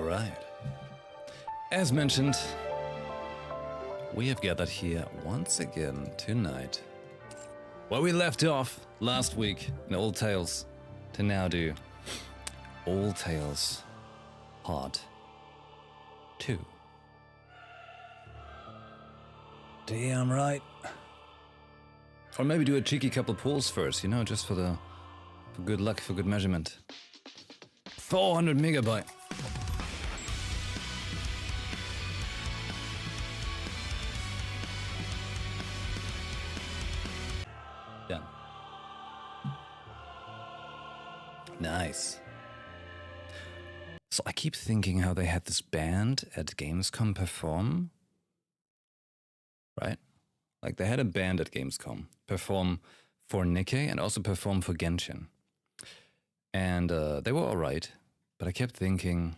Alright. As mentioned, we have gathered here once again tonight, where we left off last week in Old Tales, to now do Old Tales Part 2. Damn right. Or maybe do a cheeky couple pulls first, you know, just for good luck, for good measurement. 400 megabyte. Done. Nice. So I keep thinking how they had this band at Gamescom perform. Right? Like they had a band at Gamescom perform for NIKKE and also perform for Genshin. And they were alright, but I kept thinking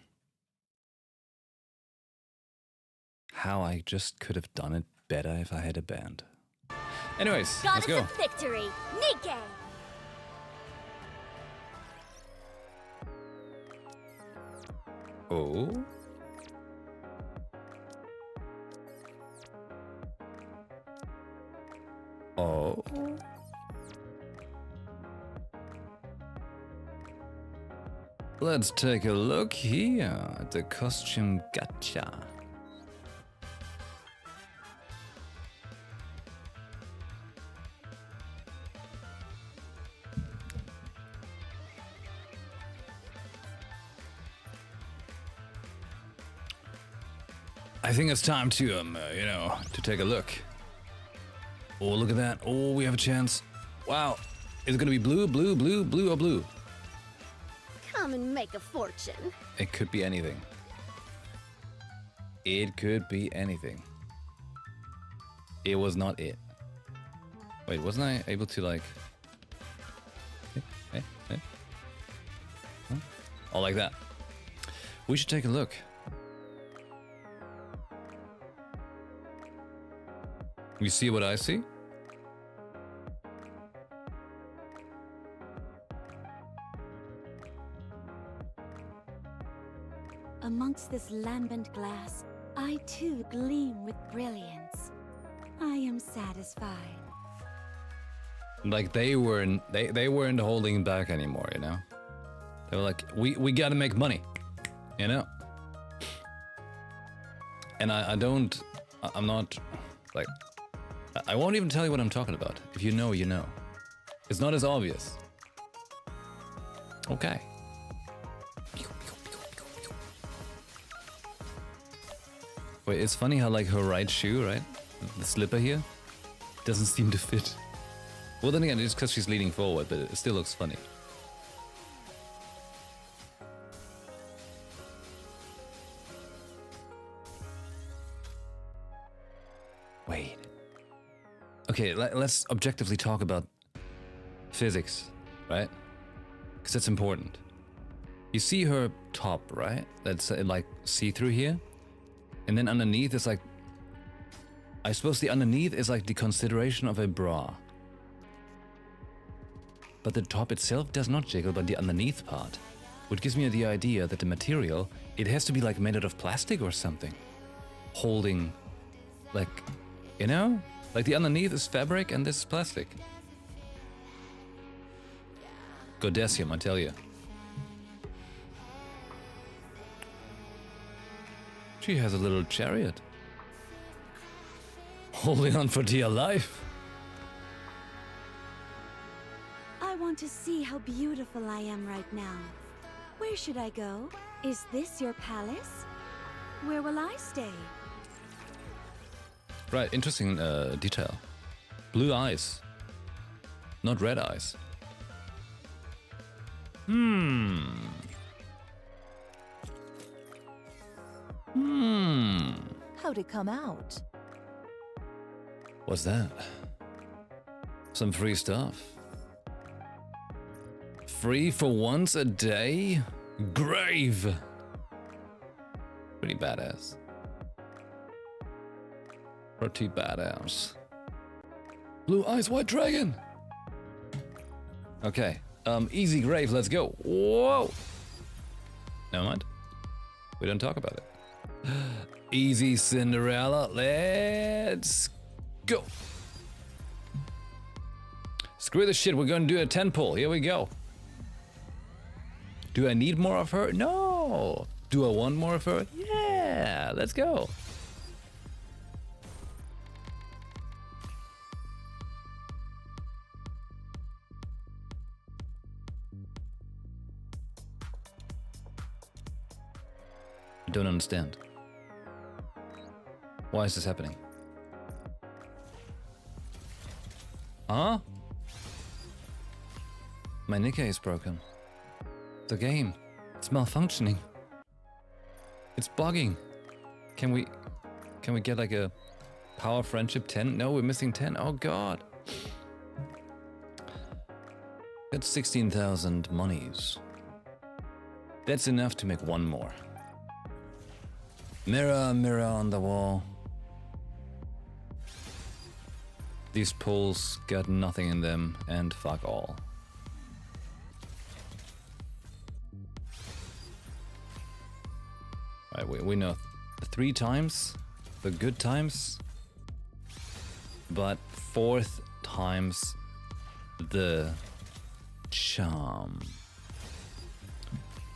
how I just could have done it better if I had a band. Anyways, let's go. Goddess of Victory, NIKKE! Oh. Oh. Let's take a look here at the costume gacha. I think it's time to, to take a look. Oh, look at that. Oh, we have a chance. Wow. Is it gonna be blue, blue, blue, blue, or blue? Come and make a fortune. It could be anything. It could be anything. It was not it. Wait, wasn't I able to like... Hey? Huh? Oh, like that. We should take a look. You see what I see? Amongst this lambent glass, I too gleam with brilliance. I am satisfied. Like they weren't holding back anymore, you know? They were like, we gotta make money, you know? And I'm not, like, I won't even tell you what I'm talking about. If you know, you know. It's not as obvious. Okay. Wait, it's funny how like her right shoe, right? The slipper here, doesn't seem to fit. Well, then again, it's because she's leaning forward, but it still looks funny. Wait. Okay, let's objectively talk about physics, right? Because that's important. You see her top, right? That's like see-through here. And then underneath is like, I suppose the underneath is like the consideration of a bra. But the top itself does not jiggle, but the underneath part. Which gives me the idea that the material, it has to be like made out of plastic or something. Holding, like, you know? Like the underneath is fabric and this is plastic. Godessium, I tell you. She has a little chariot. Holding on for dear life. I want to see how beautiful I am right now. Where should I go? Is this your palace? Where will I stay? Right, interesting detail. Blue eyes. Not red eyes. How'd it come out? What's that? Some free stuff. Free for once a day? Grave! Pretty badass. Pretty badass. Blue eyes, white dragon! Okay, easy grave, let's go. Whoa! Never mind. We don't talk about it. Easy, Cinderella. Let's go. Screw the shit. We're gonna do a 10 pull. Here we go. Do I need more of her? No. Do I want more of her? Yeah. Let's go. I don't understand. Why is this happening? Huh? My NIKKE is broken. The game. It's malfunctioning. It's bugging. Can we get like a power friendship 10? No, we're missing 10. Oh god. That's 16,000 monies. That's enough to make one more. Mirror, mirror on the wall. These pulls got nothing in them and fuck all. Right, we know 3 times, the good times, but 4th times the charm.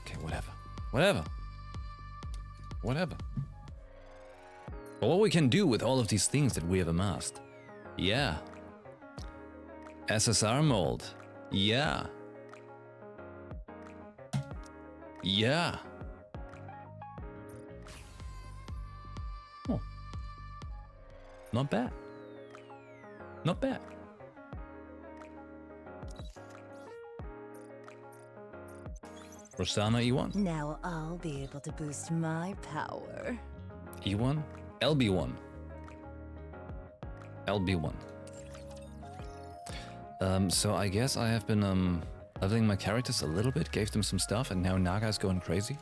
Okay, whatever. But what we can do with all of these things that we have amassed. Yeah. SSR mold. Yeah. Yeah. Oh. Not bad. Not bad. Rosanna E1. Now I'll be able to boost my power. E1? LB1. LB1. So I guess I have been leveling my characters a little bit, gave them some stuff, and now Naga's going crazy.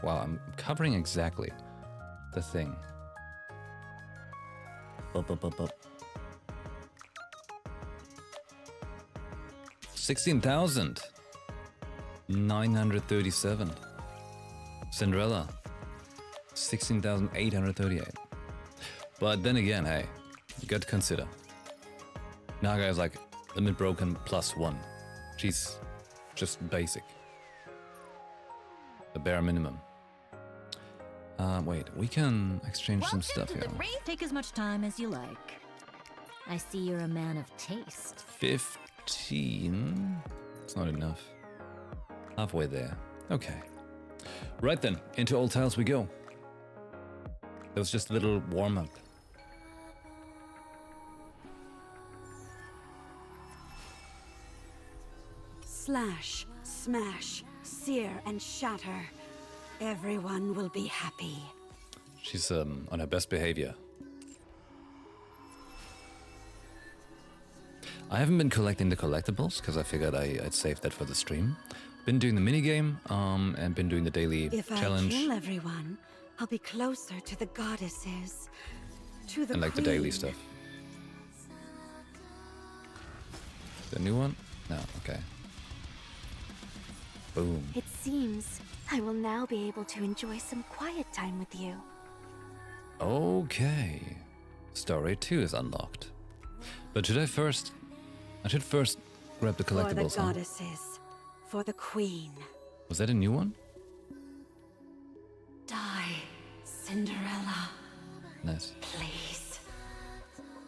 Wow, I'm covering exactly the thing. 16,937. Cinderella, 16,838. But then again, hey, you got to consider. Naga is like limit broken +1. She's just basic. The bare minimum. Wait, we can exchange some stuff here. Take as much time as you like. I see you're a man of taste. 15. It's not enough. Halfway there. Okay. Right then, into Old Tiles we go. That was just a little warm-up. Slash, smash, sear and shatter. Everyone will be happy. She's on her best behavior. I haven't been collecting the collectibles because I figured I'd save that for the stream. Been doing the minigame and been doing the daily challenge. If I kill everyone, I'll be closer to the goddesses, to the and like the daily stuff. The new one? No, okay. Boom. It seems I will now be able to enjoy some quiet time with you. Okay. Story 2 is unlocked. But should I first... I should first grab the collectibles. For the goddesses. For the queen. Was that a new one? Die, Cinderella. Nice. Please.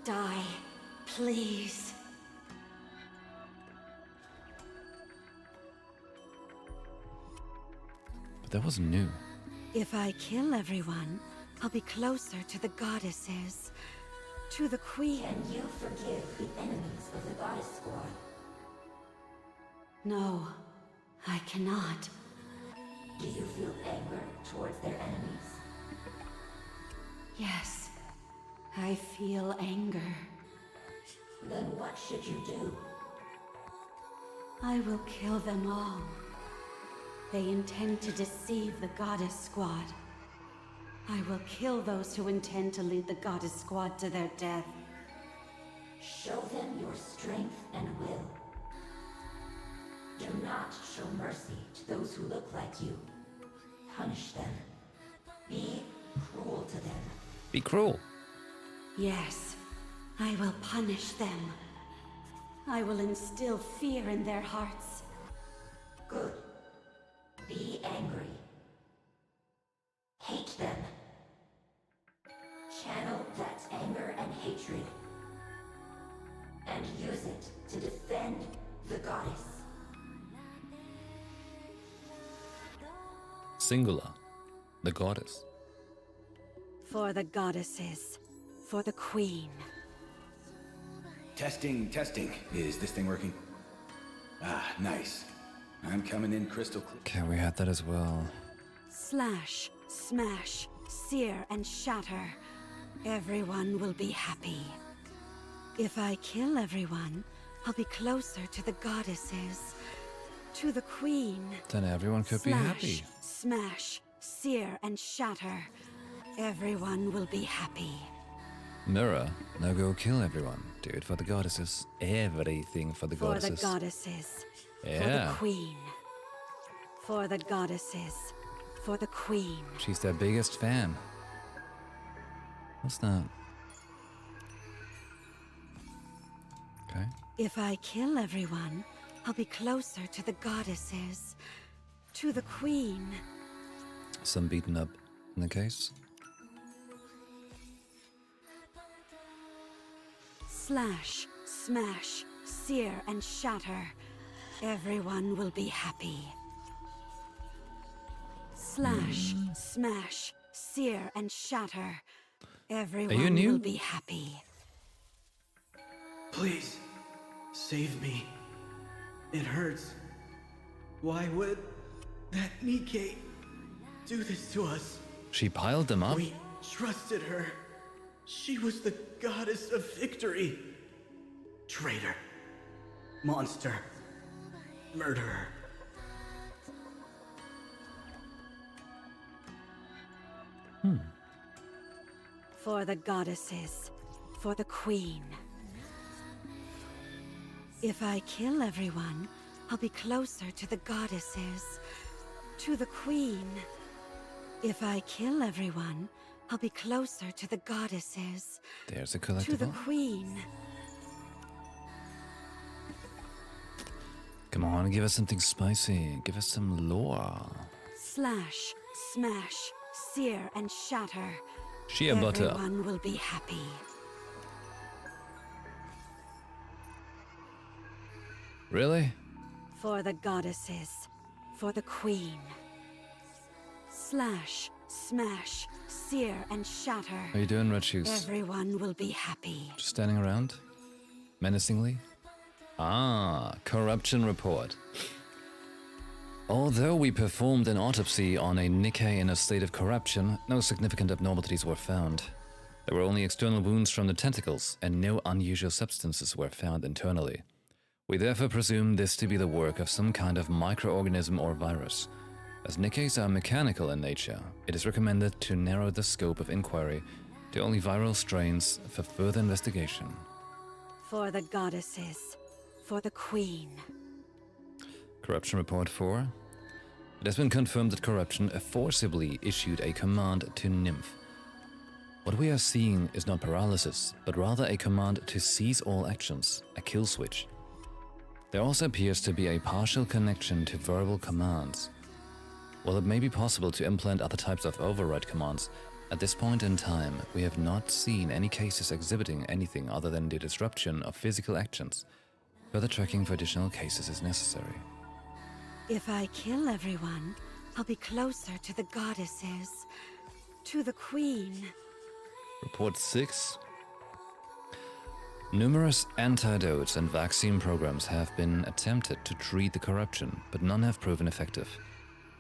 Die, please. But that wasn't new. If I kill everyone, I'll be closer to the goddesses, to the queen. Can you forgive the enemies of the Goddess Squad? No, I cannot. Do you feel anger towards their enemies? Yes, I feel anger. Then what should you do? I will kill them all. They intend to deceive the Goddess Squad. I will kill those who intend to lead the Goddess Squad to their death. Show them your strength and will. Do not show mercy to those who look like you. Punish them. Be cruel to them. Be cruel. Yes, I will punish them. I will instill fear in their hearts. Good. Be angry. Hate them. Channel that anger and hatred. And use it to defend the goddess. Singular. The goddess. For the goddesses. For the queen. Testing, testing. Is this thing working? Ah, nice. I'm coming in crystal clear. Okay, we had that as well. Slash, smash, sear and shatter. Everyone will be happy. If I kill everyone, I'll be closer to the goddesses. To the queen. Then everyone could be happy. Smash, sear and shatter. Everyone will be happy. Mirror, now go kill everyone. Do it for the goddesses. Everything for the For the goddesses. goddesses. For Yeah. the queen. For the goddesses. For the queen. She's their biggest fan. What's that? Okay. If I kill everyone, I'll be closer to the goddesses. To the queen. Some beaten up in the case. Slash, smash, sear and shatter. Everyone will be happy. Slash, smash, sear and shatter. Everyone new? will be happy. Please, save me. It hurts. Why would that NIKKE do this to us? She piled them up. We trusted her. She was the goddess of victory. Traitor. Monster. Murderer. For the goddesses. For the queen. If I kill everyone, I'll be closer to the goddesses. To the queen. If I kill everyone, I'll be closer to the goddesses. There's a To the collectible. queen. Come on, give us something spicy. Give us some lore. Slash, smash, sear and shatter. Shea butter. Everyone will be happy. Really? For the goddesses. For the queen. Slash, smash, sear and shatter. How you doing, Red Shoes? Everyone will be happy. Just standing around? Menacingly? Ah, corruption report. Although we performed an autopsy on a NIKKE in a state of corruption, no significant abnormalities were found. There were only external wounds from the tentacles, and no unusual substances were found internally. We therefore presume this to be the work of some kind of microorganism or virus. As NIKKEs are mechanical in nature, it is recommended to narrow the scope of inquiry to only viral strains for further investigation. For the goddesses. For the queen. Corruption Report 4. It has been confirmed that Corruption forcibly issued a command to Nymph. What we are seeing is not paralysis, but rather a command to cease all actions, a kill switch. There also appears to be a partial connection to verbal commands. While it may be possible to implant other types of override commands, at this point in time we have not seen any cases exhibiting anything other than the disruption of physical actions. Further tracking for additional cases is necessary. If I kill everyone, I'll be closer to the goddesses. To the queen. Report 6. Numerous antidotes and vaccine programs have been attempted to treat the corruption, but none have proven effective.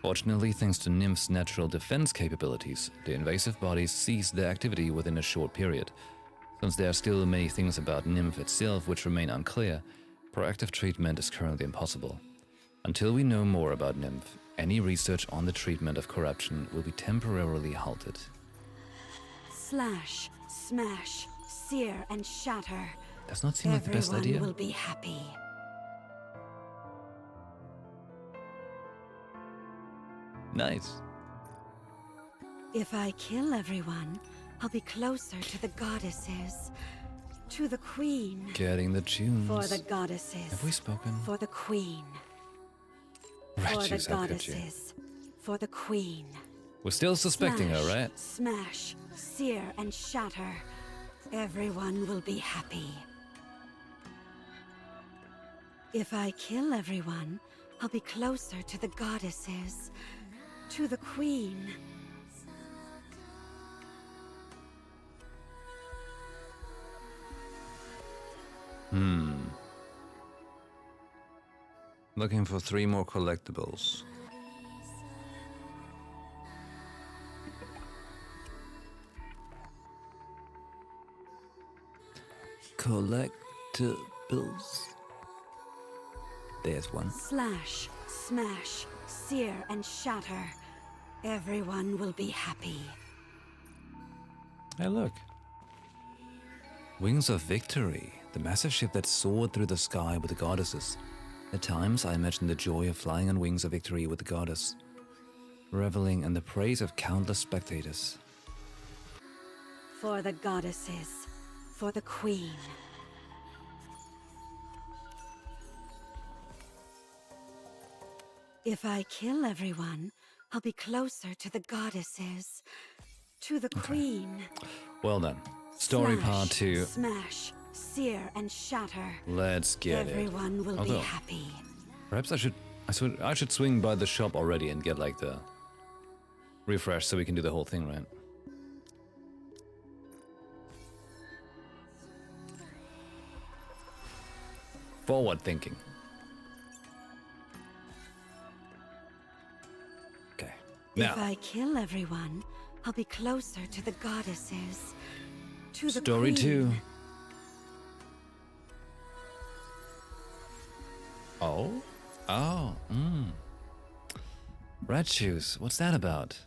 Fortunately, thanks to Nymph's natural defense capabilities, the invasive bodies ceased their activity within a short period. Since there are still many things about Nymph itself which remain unclear, proactive treatment is currently impossible. Until we know more about Nymph, any research on the treatment of corruption will be temporarily halted. Slash, smash, sear and shatter. Does not seem like the best Everyone idea. will be happy. Nice. If I kill everyone, I'll be closer to the goddesses. To the queen. Getting the tunes. For the goddesses. Have we spoken? For the queen. Red For the shoes, how could you? goddesses. For the queen. We're still suspecting her, Smash, right? Smash, sear, and shatter. Everyone will be happy. If I kill everyone, I'll be closer to the goddesses. To the queen. Looking for 3 more collectibles. Collectibles. There's one. Slash, smash, sear, and shatter. Everyone will be happy. Hey, look. Wings of Victory. The massive ship that soared through the sky with the goddesses. At times, I imagine the joy of flying on wings of victory with the goddess, reveling in the praise of countless spectators. For the goddesses. For the queen. If I kill everyone, I'll be closer to the goddesses. To the queen. Well then, story Smash, part 2. Smash, sear, and shatter. Let's get Everyone will be Although, happy. perhaps I should swing by the shop already and get like the refresh so we can do the whole thing, right? Forward thinking. Okay. Now, If I kill everyone, I'll be closer to the goddesses. To the story queen. 2. Oh? Oh, Red shoes, what's that about?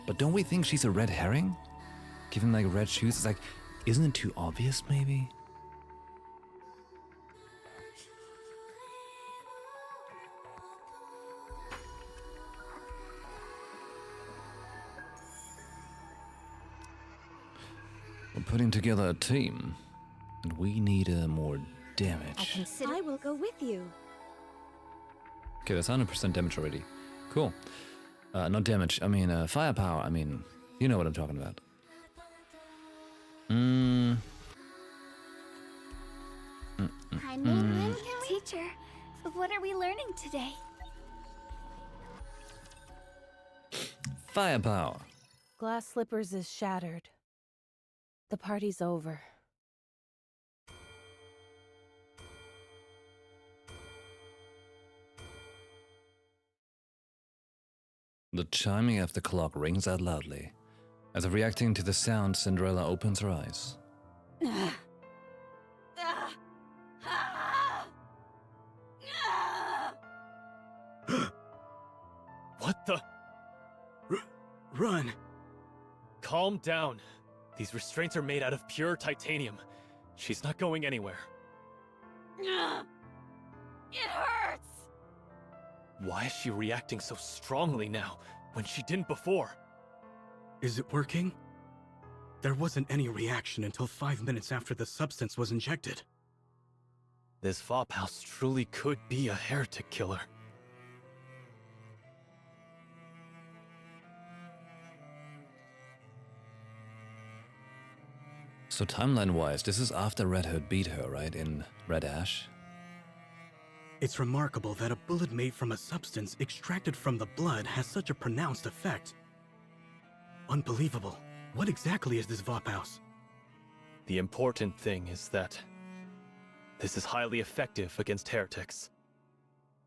But don't we think she's a red herring? Given like red shoes, it's like, isn't it too obvious maybe? We're putting together a team, and we need more damage. I will go with you. Okay, that's 100% damage already. Cool. Not damage, I mean firepower, I mean, you know what I'm talking about. Hi, Ming. Teacher, what are we learning today? Firepower. Glass Slippers is shattered. The party's over. The chiming of the clock rings out loudly. As if reacting to the sound, Cinderella opens her eyes. What the? Run! Calm down. These restraints are made out of pure titanium. She's not going anywhere. It hurts! Why is she reacting so strongly now, when she didn't before? Is it working? There wasn't any reaction until 5 minutes after the substance was injected. This Fophouse truly could be a heretic killer. So timeline-wise, this is after Red Hood beat her, right, in Red Ash? It's remarkable that a bullet made from a substance extracted from the blood has such a pronounced effect. Unbelievable. What exactly is this Fophouse? The important thing is that this is highly effective against heretics.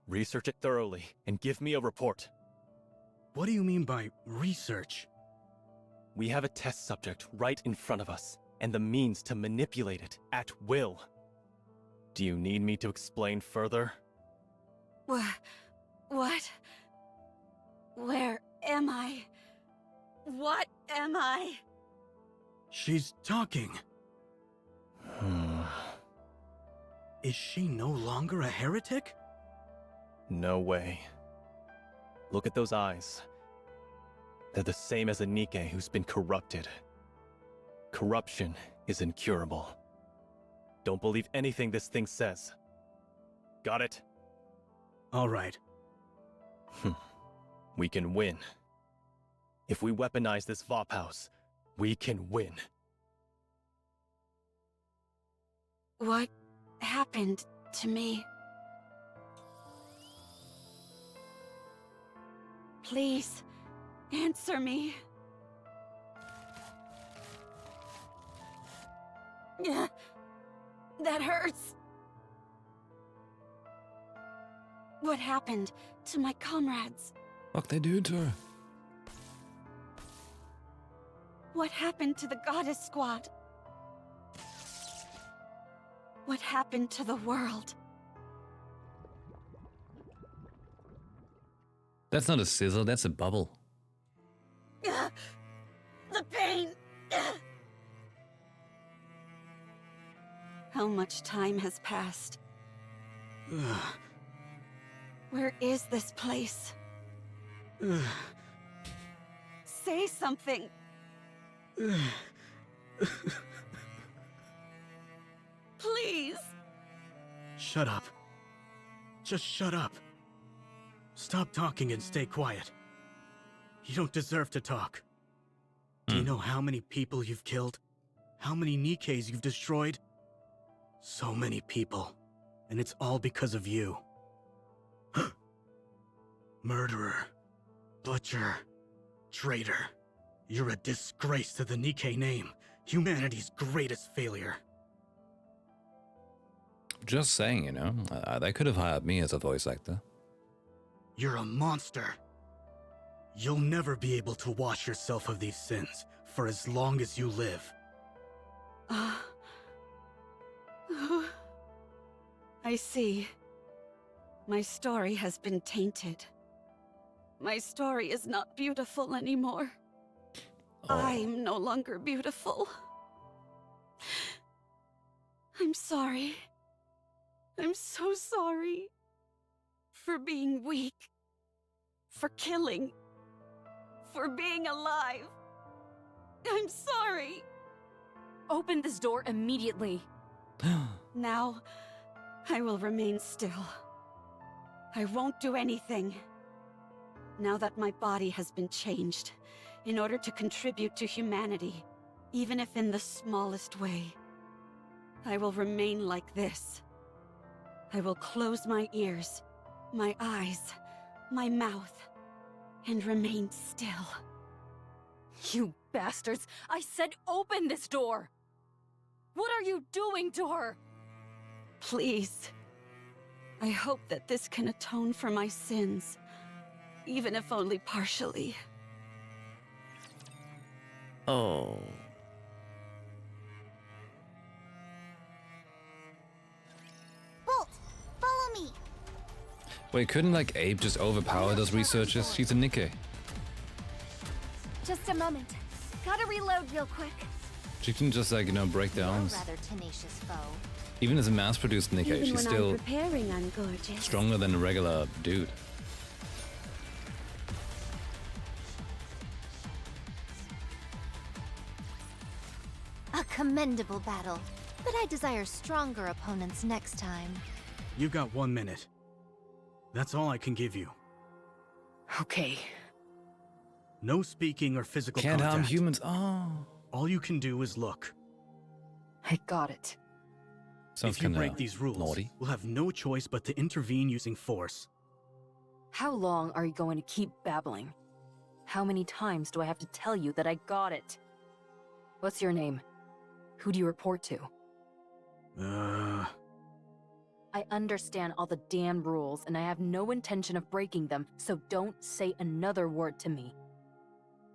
Research it thoroughly and give me a report. What do you mean by research? We have a test subject right in front of us, and the means to manipulate it at will. Do you need me to explain further? What? Where am I? What am I? She's talking. Is she no longer a heretic? No way. Look at those eyes. They're the same as a NIKKE who's been corrupted. Corruption is incurable. Don't believe anything this thing says. Got it? All right. We can win. If we weaponize this VOP house, we can win. What happened to me? Please, answer me. That hurts. What happened to my comrades? Fuck they do to her. What happened to the Goddess Squad? What happened to the world? That's not a sizzle, that's a bubble. The pain! How much time has passed? Where is this place? Say something! Please! Shut up. Just shut up. Stop talking and stay quiet. You don't deserve to talk. Do you know how many people you've killed? How many NIKKEs you've destroyed? So many people. And it's all because of you. Murderer. Butcher. Traitor. You're a disgrace to the NIKKE name. Humanity's greatest failure. Just saying, you know, they could have hired me as a voice actor. You're a monster. You'll never be able to wash yourself of these sins for as long as you live. I see. My story has been tainted. My story is not beautiful anymore. I'm no longer beautiful. I'm sorry. I'm so sorry. For being weak. For killing. For being alive. I'm sorry. Open this door immediately. Now, I will remain still. I won't do anything. Now that my body has been changed, in order to contribute to humanity, even if in the smallest way, I will remain like this. I will close my ears, my eyes, my mouth, and remain still. You bastards! I said open this door! What are you doing to her? Please. I hope that this can atone for my sins, even if only partially. Oh. Bolt, follow me. Wait, couldn't like Abe just overpower those researchers? She's a NIKKE. Just a moment. Gotta reload real quick. She can just like, you know, break You're a down. rather tenacious foe. Even as a mass-produced NIKKE, Even she's when still I'm preparing, I'm gorgeous. stronger than a regular dude. A commendable battle, but I desire stronger opponents next time. You got 1 minute. That's all I can give you. Okay. No speaking or physical Can't contact. harm humans. Oh. All you can do is look. I got it. Sounds If you kinda break these rules, naughty. we'll have no choice but to intervene using force. How long are you going to keep babbling? How many times do I have to tell you that I got it? What's your name? Who do you report to? I understand all the damn rules, and I have no intention of breaking them, so don't say another word to me.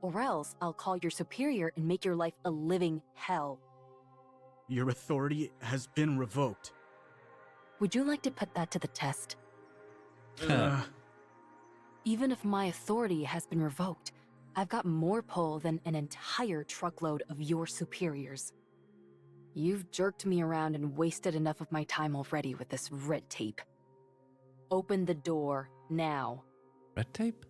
Or else I'll call your superior and make your life a living hell. Your authority has been revoked. Would you like to put that to the test? Uh, Even if my authority has been revoked, I've got more pull than an entire truckload of your superiors. You've jerked me around and wasted enough of my time already with this red tape. Open the door, now. Red tape?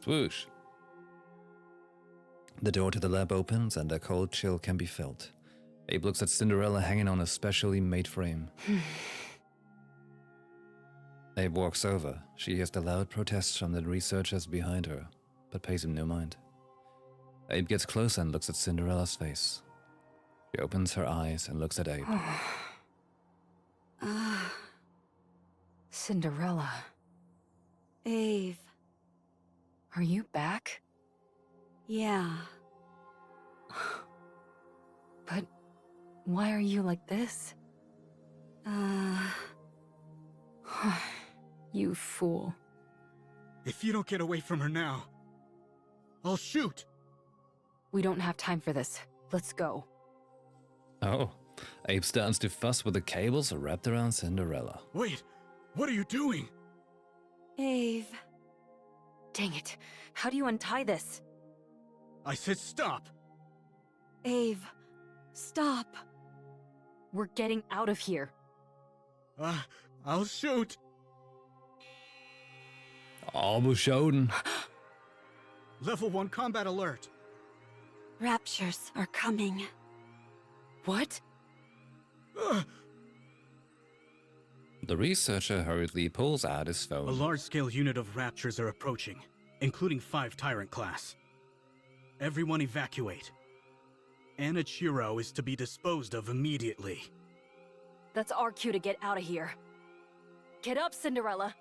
Swoosh. The door to the lab opens and a cold chill can be felt. Abe looks at Cinderella hanging on a specially made frame. Abe walks over. She hears the loud protests from the researchers behind her, but pays him no mind. Abe gets closer and looks at Cinderella's face. She opens her eyes and looks at Abe. Cinderella. Ave. Are you back? Yeah. But why are you like this? You fool. If you don't get away from her now, I'll shoot! We don't have time for this. Let's go. Oh, Abe starts to fuss with the cables wrapped around Cinderella. Wait, what are you doing? Ave. Dang it. How do you untie this? I said stop! Ave. Stop. We're getting out of here. I'll shoot! Aber Schoden. Level 1 combat alert! Raptures are coming. What? The researcher hurriedly pulls out his A phone. large-scale unit of Raptures are approaching, including 5 Tyrant class. Everyone evacuate. Anna Chiro is to be disposed of immediately. That's our cue to get out of here. Get up, Cinderella!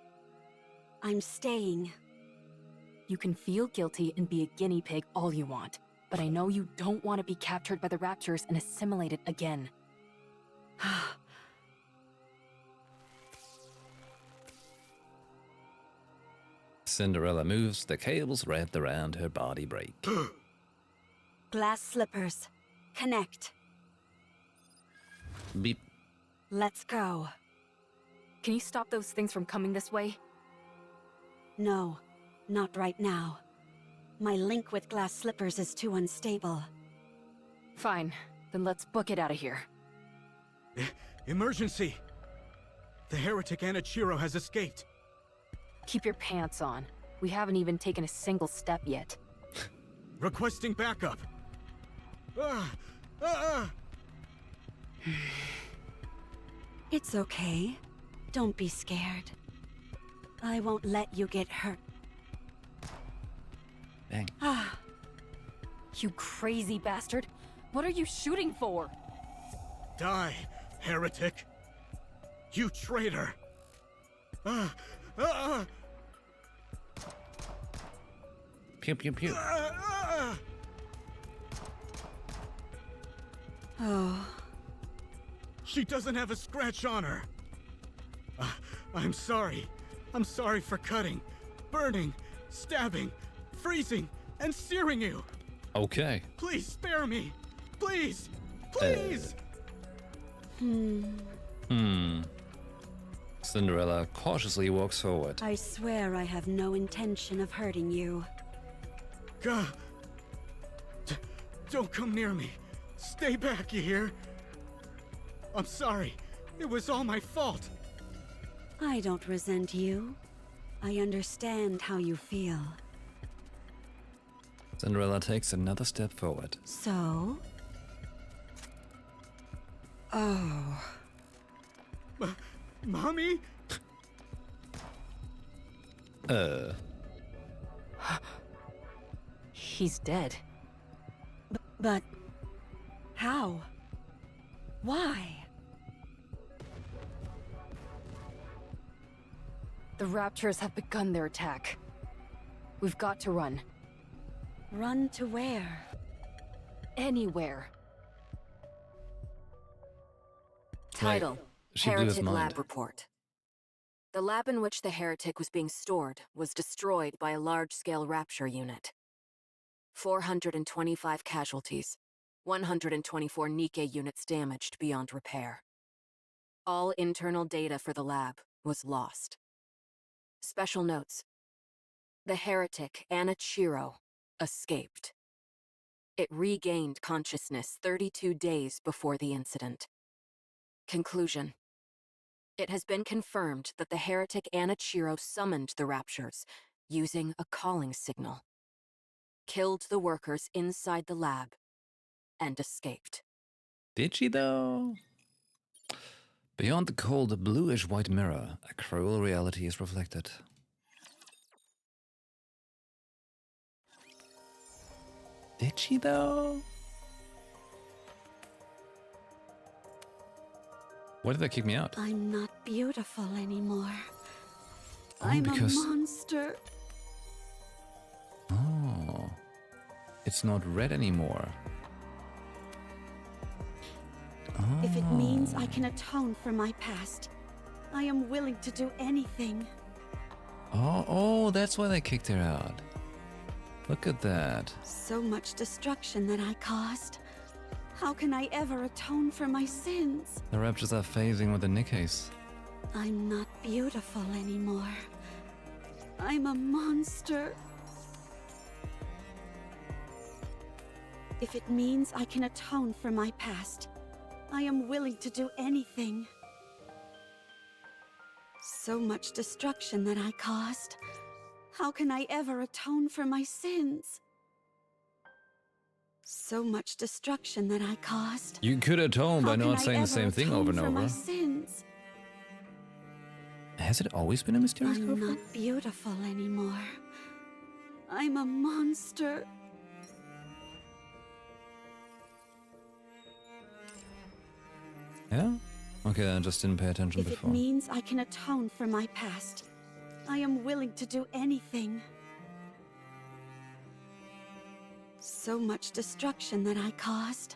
I'm staying. You can feel guilty and be a guinea pig all you want, but I know you don't want to be captured by the Raptures and assimilated again. Cinderella moves, the cables wrapped around her body break. Glass slippers. Connect. Beep. Let's go. Can you stop those things from coming this way? No, not right now. My link with glass slippers is too unstable. Fine, then let's book it out of here. Emergency! The heretic Anna Chiro has escaped. Keep your pants on. We haven't even taken a single step yet. Requesting backup. It's okay. Don't be scared. I won't let you get hurt. Bang. You crazy bastard! What are you shooting for? Die, heretic! You traitor! Pew pew pew. Oh. She doesn't have a scratch on her. I'm sorry. I'm sorry for cutting, burning, stabbing, freezing, and searing you. Okay. Please spare me. Please. Please. Cinderella cautiously walks forward. I swear I have no intention of hurting you. God. Don't come near me. Stay back, you hear? I'm sorry. It was all my fault. I don't resent you. I understand how you feel. Cinderella takes another step forward. So? Oh. Mommy? He's dead. But... how? Why? The Raptors have begun their attack. We've got to run. Run to where? Anywhere. Title: she blew his Heretic mind. Lab Report. The lab in which the heretic was being stored was destroyed by a large-scale rapture unit. 425 casualties, 124 NIKKE units damaged beyond repair. All internal data for the lab was lost. Special notes. The heretic, Anna Chiro, escaped. It regained consciousness 32 days before the incident. Conclusion. It has been confirmed that the heretic Anichiro summoned the Raptures using a calling signal, killed the workers inside the lab, and escaped. Did she though? Beyond the cold bluish-white mirror, a cruel reality is reflected. Did she though? Why did they kick me out? I'm not beautiful anymore. Oh, I'm because... a monster. Oh. It's not red anymore. Oh. If it means I can atone for my past, I am willing to do anything. Oh, that's why they kicked her out. Look at that. So much destruction that I caused. How can I ever atone for my sins? The Raptures are phasing with the NIKKEs. I'm not beautiful anymore. I'm a monster. If it means I can atone for my past, I am willing to do anything. So much destruction that I caused. How can I ever atone for my sins? So much destruction that I caused. You could atone by not saying the same thing over and for my over. sins? Has it always been a mysterious I'm girlfriend? not beautiful anymore. I'm a monster. Yeah? Okay, I just didn't pay attention If before. it means I can atone for my past, I am willing to do anything. So much destruction that I caused.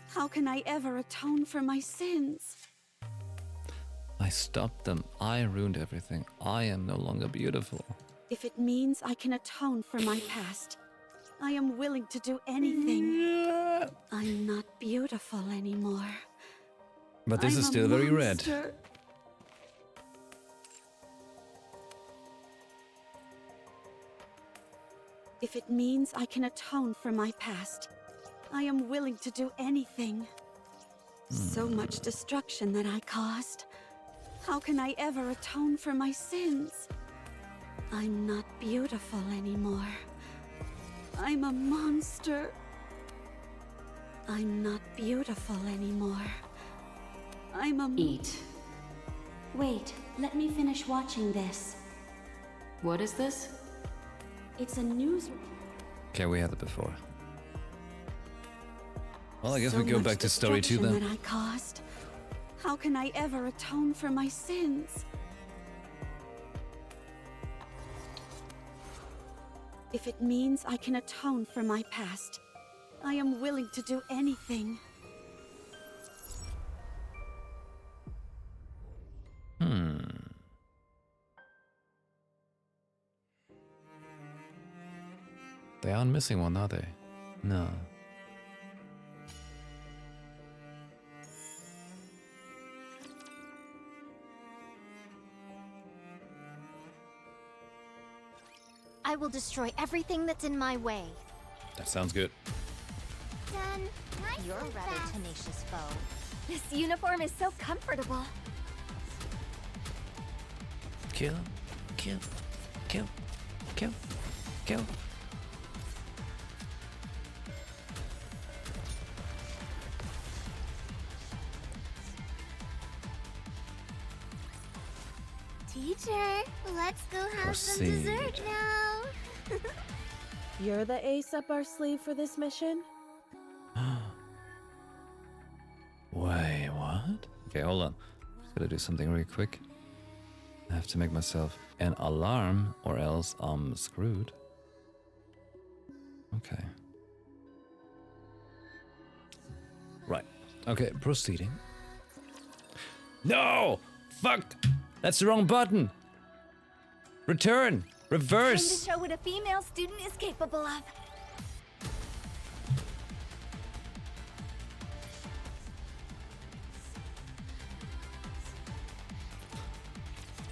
How can I ever atone for my sins? I stopped them. I ruined everything. I am no longer beautiful. If it means I can atone for my past, I am willing to do anything. Yeah. I'm not beautiful anymore. But this is still very red. If it means I can atone for my past, I am willing to do anything. So much destruction that I caused. How can I ever atone for my sins? I'm not beautiful anymore. I'm a monster. I'm not beautiful anymore. I'm a... Eat. Wait, let me finish watching this. What is this? It's a news... Okay, we had it before. Well, I guess So we go much back to story 2 destruction then. that I caused. How can I ever atone for my sins? If it means I can atone for my past, I am willing to do anything. They aren't missing one, are they? No. I will destroy everything that's in my way. That sounds good. Done. You're a rather tenacious foe. This uniform is so comfortable. Kill, kill, kill, kill, kill. Teacher, let's go have some Proceed. dessert now. You're the ace up our sleeve for this mission? Wait, what? Okay, hold on. Just gotta do something really quick. I have to make myself an alarm or else I'm screwed. Okay. Right. Okay, proceeding. No! Fuck! That's the wrong button! Return! Time Reverse! to show what a female student is capable of.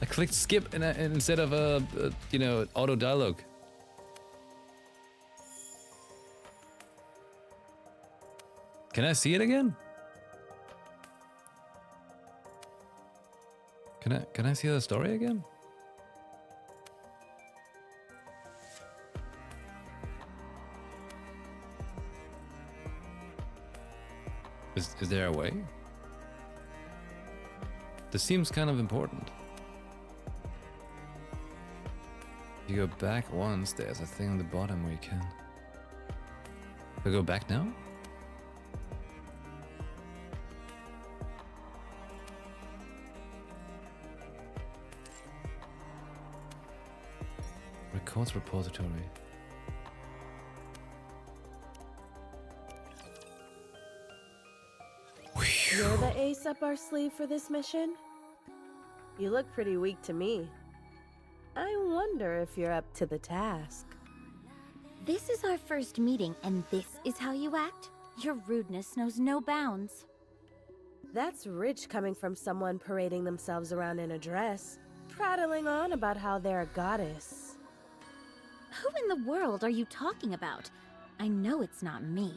I clicked skip instead of auto dialogue. Can I see it again? Can I see the story again? Is there a way? This seems kind of important. If you go back once, there's a thing on the bottom where you can. I go back now? Records repository. You're the ace up our sleeve for this mission? You look pretty weak to me. I wonder if you're up to the task. This is our first meeting, and this is how you act? Your rudeness knows no bounds. That's rich coming from someone parading themselves around in a dress, prattling on about how they're a goddess. Who in the world are you talking about? I know it's not me.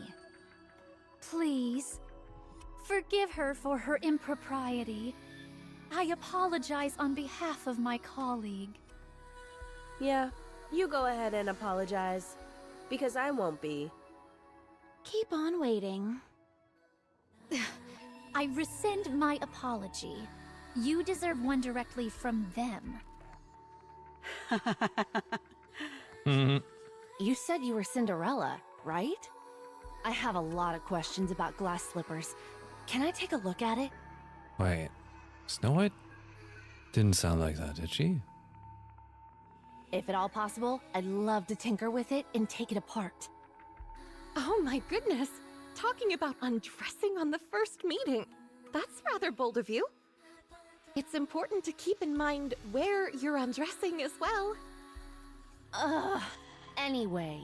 Please, forgive her for her impropriety. I apologize on behalf of my colleague. Yeah, you go ahead and apologize, because I won't be. Keep on waiting. I rescind my apology. You deserve one directly from them. You said you were Cinderella, right? I have a lot of questions about glass slippers. Can I take a look at it? Wait, Snow White didn't sound like that, did she? If at all possible, I'd love to tinker with it and take it apart. Oh my goodness! Talking about undressing on the first meeting. That's rather bold of you. It's important to keep in mind where you're undressing as well. Anyway,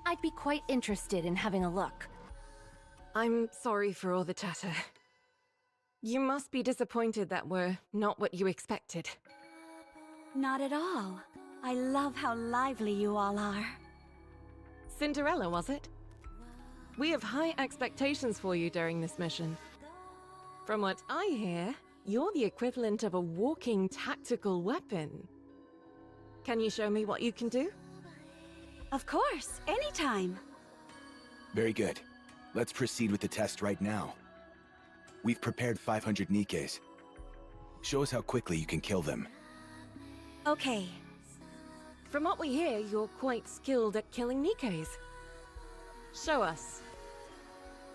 I'd be quite interested in having a look. I'm sorry for all the chatter. You must be disappointed that we're not what you expected. Not at all. I love how lively you all are. Cinderella, was it? We have high expectations for you during this mission. From what I hear, you're the equivalent of a walking tactical weapon. Can you show me what you can do? Of course, anytime. Very good. Let's proceed with the test right now. We've prepared 500 Nikkes. Show us how quickly you can kill them. Okay. From what we hear, you're quite skilled at killing Nikkes. Show us.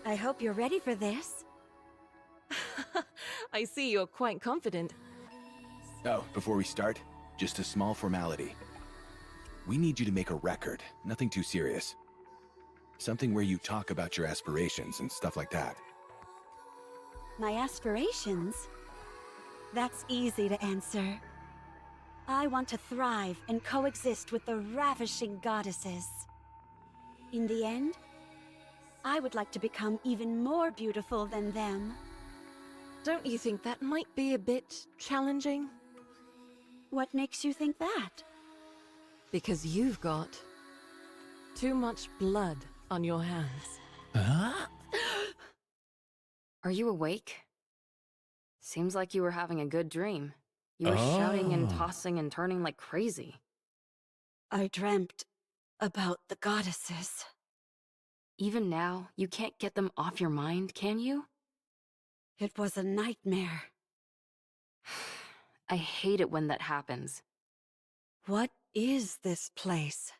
I hope you're ready for this. I see you're quite confident. Oh, before we start, just a small formality. We need you to make a record, nothing too serious. Something where you talk about your aspirations and stuff like that. My aspirations? That's easy to answer. I want to thrive and coexist with the ravishing goddesses. In the end, I would like to become even more beautiful than them. Don't you think that might be a bit challenging? What makes you think that? Because you've got too much blood on your hands. Huh? Are you awake? Seems like you were having a good dream. You were shouting and tossing and turning like crazy. I dreamt about the goddesses. Even now, you can't get them off your mind, can you? It was a nightmare. I hate it when that happens. What is this place?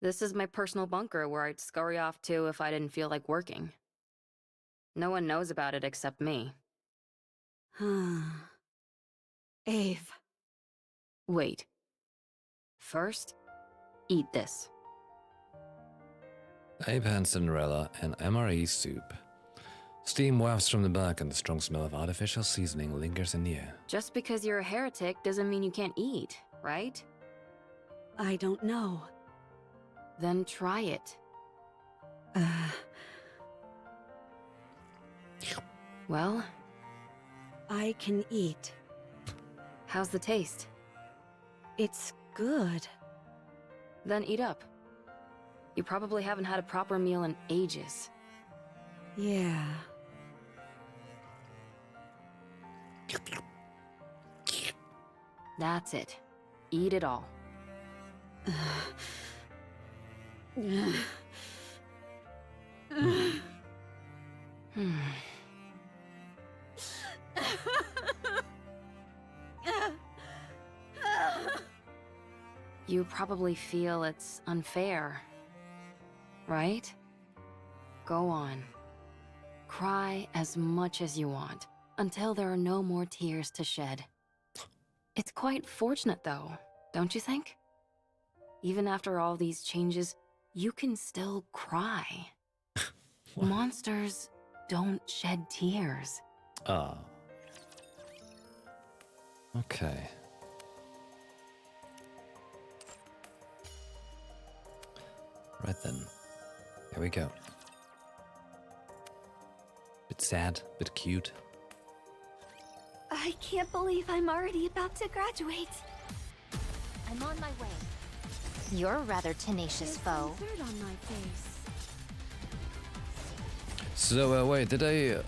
This is my personal bunker where I'd scurry off to if I didn't feel like working. No one knows about it except me. Ave. Wait. First, eat this. Abe hands Cinderella an MRE soup. Steam wafts from the back and the strong smell of artificial seasoning lingers in the air. Just because you're a heretic doesn't mean you can't eat, right? I don't know. Then try it. Well? I can eat. How's the taste? It's good. Then eat up. You probably haven't had a proper meal in ages. Yeah. That's it. Eat it all. You probably feel it's unfair, right? Go on. Cry as much as you want, until there are no more tears to shed. It's quite fortunate though, don't you think? Even after all these changes, you can still cry. Monsters don't shed tears. Ah. Okay. Right then. Here we go. Bit sad, bit cute. I can't believe I'm already about to graduate. I'm on my way. You're a rather tenacious foe. Dirt on my face. So, wait, did I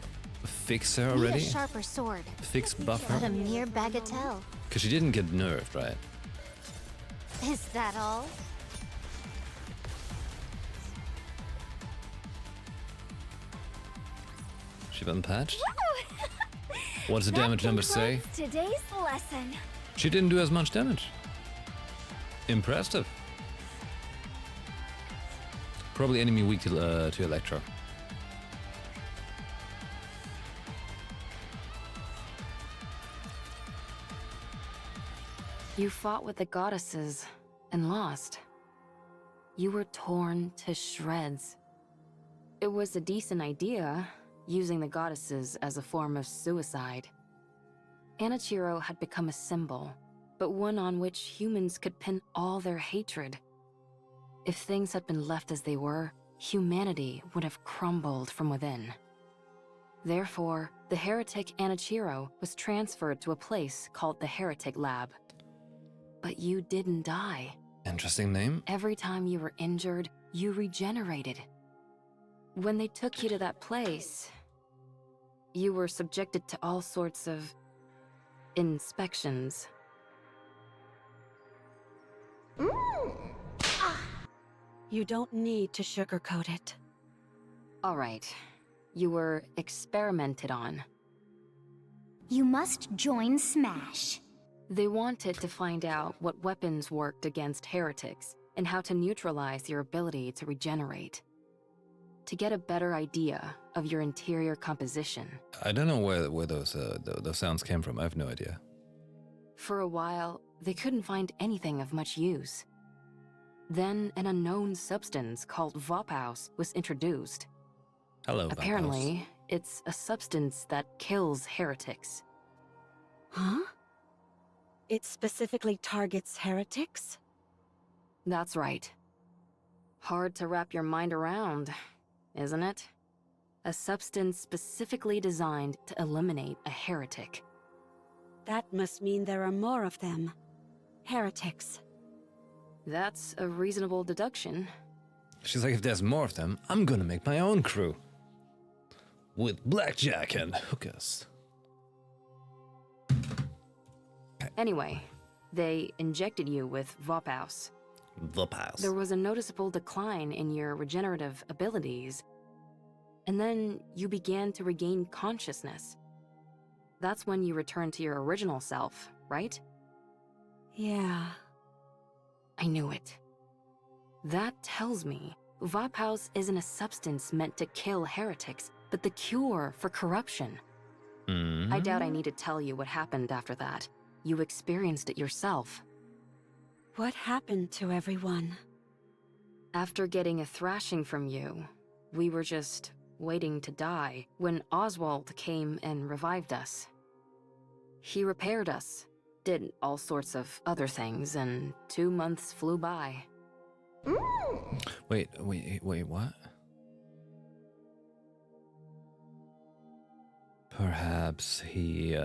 fix her Need already? a sharper sword. Fix buff But a her? mere bagatelle. Because she didn't get nerfed, right? Is that all? She been patched? What does the damage number say? Today's lesson. She didn't do as much damage. Impressive. Probably enemy weak to Electro. You fought with the goddesses and lost. You were torn to shreds. It was a decent idea, using the goddesses as a form of suicide. Anichiro had become a symbol, but one on which humans could pin all their hatred. If things had been left as they were, humanity would have crumbled from within. Therefore, the heretic Anichiro was transferred to a place called the Heretic Lab. But you didn't die. Interesting name. Every time you were injured, you regenerated. When they took you to that place, you were subjected to all sorts of inspections. You don't need to sugarcoat it. All right. You were experimented on. You must join Smash. They wanted to find out what weapons worked against heretics and how to neutralize your ability to regenerate. To get a better idea of your interior composition. I don't know where those sounds came from. I have no idea. For a while, they couldn't find anything of much use. Then an unknown substance called Vophaus was introduced. Hello, Apparently, it's a substance that kills heretics. Huh? It specifically targets heretics? That's right. Hard to wrap your mind around, isn't it? A substance specifically designed to eliminate a heretic. That must mean there are more of them. Heretics. That's a reasonable deduction. She's like, if there's more of them, I'm gonna make my own crew. With blackjack and hookers. Anyway, they injected you with Vophaus. Vophaus. There was a noticeable decline in your regenerative abilities. And then you began to regain consciousness. That's when you returned to your original self, right? Yeah. I knew it. That tells me Vophaus isn't a substance meant to kill heretics, but the cure for corruption. I doubt I need to tell you what happened after that. You experienced it yourself. What happened to everyone? After getting a thrashing from you, we were just waiting to die when Oswald came and revived us. He repaired us, did all sorts of other things, and 2 months flew by. Wait, what? Perhaps he,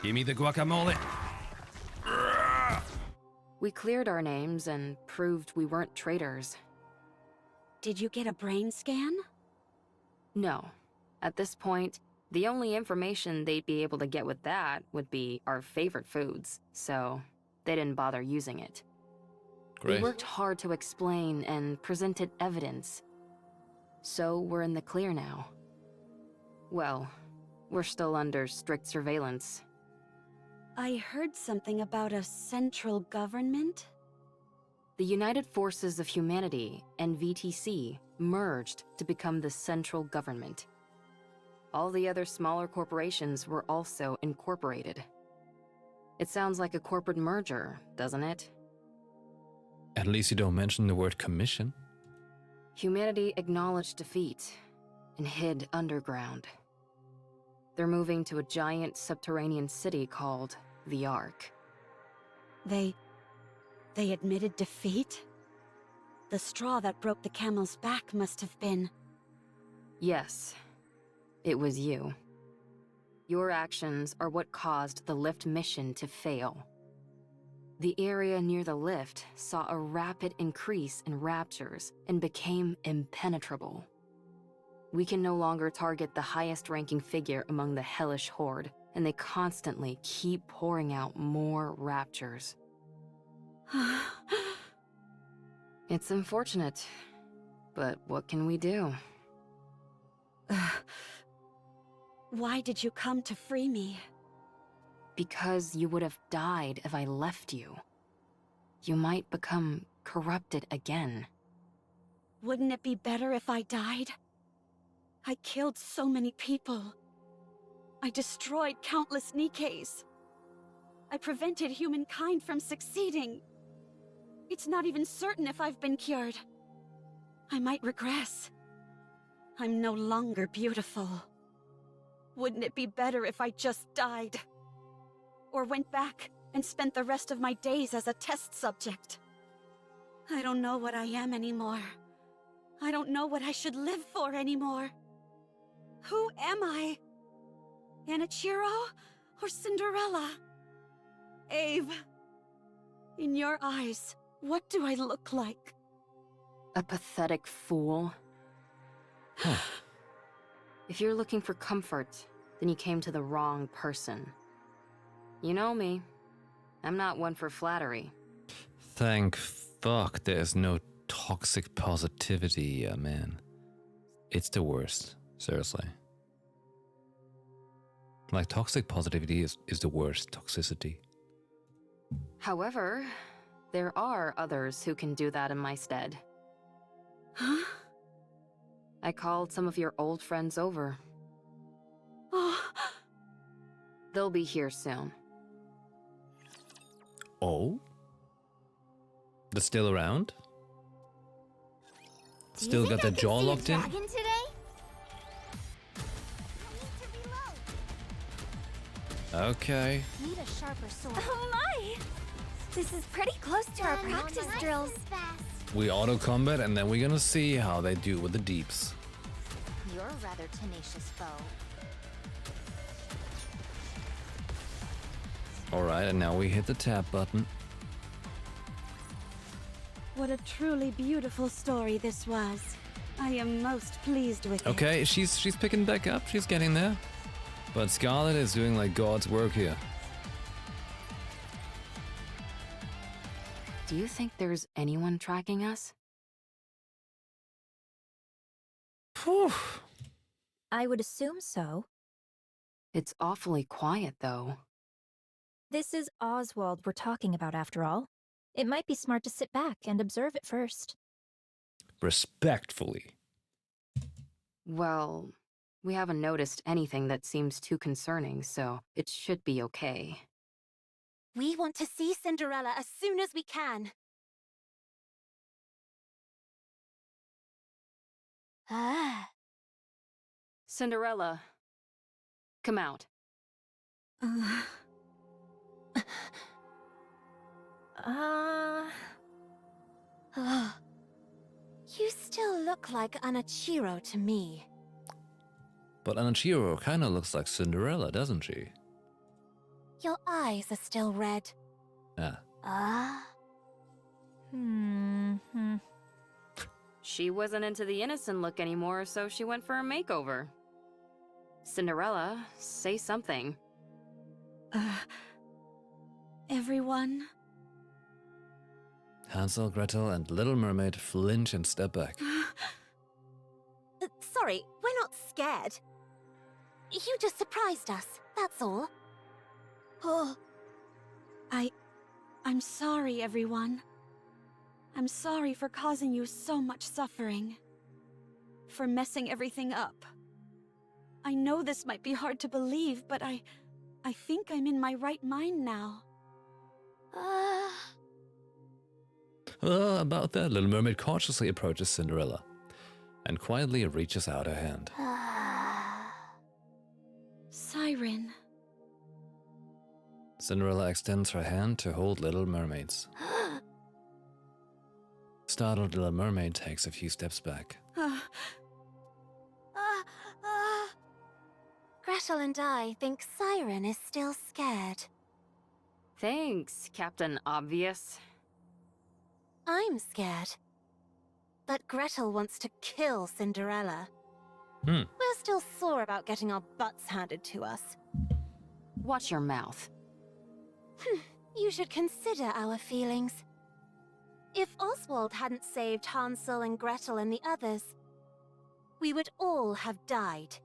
Give me the guacamole! We cleared our names and proved we weren't traitors. Did you get a brain scan? No. At this point, The only information they'd be able to get with that would be our favorite foods, so they didn't bother using it. Great. We worked hard to explain and presented evidence. So we're in the clear now. Well, we're still under strict surveillance. I heard something about a central government. The United Forces of Humanity and VTC merged to become the central government. All the other smaller corporations were also incorporated. It sounds like a corporate merger, doesn't it? At least you don't mention the word commission. Humanity acknowledged defeat and hid underground. They're moving to a giant subterranean city called the Ark. They admitted defeat? The straw that broke the camel's back must have been... Yes, it was you. Your actions are what caused the lift mission to fail. The area near the lift saw a rapid increase in raptures and became impenetrable. We can no longer target the highest-ranking figure among the hellish horde, and they constantly keep pouring out more raptures. It's unfortunate, but what can we do? Why did you come to free me? Because you would have died if I left you. You might become corrupted again. Wouldn't it be better if I died? I killed so many people. I destroyed countless Nikkes. I prevented humankind from succeeding. It's not even certain if I've been cured. I might regress. I'm no longer beautiful. Wouldn't it be better if I just died? Or went back and spent the rest of my days as a test subject? I don't know what I am anymore. I don't know what I should live for anymore. Who am I? Anichiro or Cinderella? Ave, in your eyes, what do I look like? A pathetic fool. If you're looking for comfort, then you came to the wrong person. You know me. I'm not one for flattery. Thank fuck there's no toxic positivity, man. It's the worst, seriously. Like, toxic positivity is the worst toxicity. However, there are others who can do that in my stead. Huh? I called some of your old friends over. Oh. They'll be here soon. Oh? They're still around? Still got the jaw locked in? Today? Okay. Need a sharper sword. Oh my! This is pretty close to our practice drills. We auto combat and then we're gonna see how they do with the deeps. You're a rather tenacious foe. Alright, and now we hit the tap button. What a truly beautiful story this was. I am most pleased with it. Okay, she's picking back up, she's getting there. But Scarlet is doing like God's work here. Do you think there's anyone tracking us? Whew. I would assume so. It's awfully quiet, though. This is Oswald we're talking about, after all. It might be smart to sit back and observe it first. Respectfully. Well, we haven't noticed anything that seems too concerning, so it should be okay. We want to see Cinderella as soon as we can. Ah. Cinderella, come out. You still look like Anichiro to me. But Anichiro kind of looks like Cinderella, doesn't she? Your eyes are still red. Ah. Ah. She wasn't into the innocent look anymore, so she went for a makeover. Cinderella, say something. Everyone? Hansel, Gretel, and Little Mermaid flinch and step back. Sorry, we're not scared. You just surprised us, that's all. Oh. I'm sorry, everyone. I'm sorry for causing you so much suffering. For messing everything up. I know this might be hard to believe, but I think I'm in my right mind now. About that, Little Mermaid cautiously approaches Cinderella and quietly reaches out her hand. Siren. Cinderella extends her hand to hold Little Mermaid's. Startled Little Mermaid takes a few steps back. Gretel and I think Siren is still scared. Thanks, Captain Obvious. I'm scared. But Gretel wants to kill Cinderella. We're still sore about getting our butts handed to us. Watch your mouth. You should consider our feelings. If Oswald hadn't saved Hansel and Gretel and the others, we would all have died.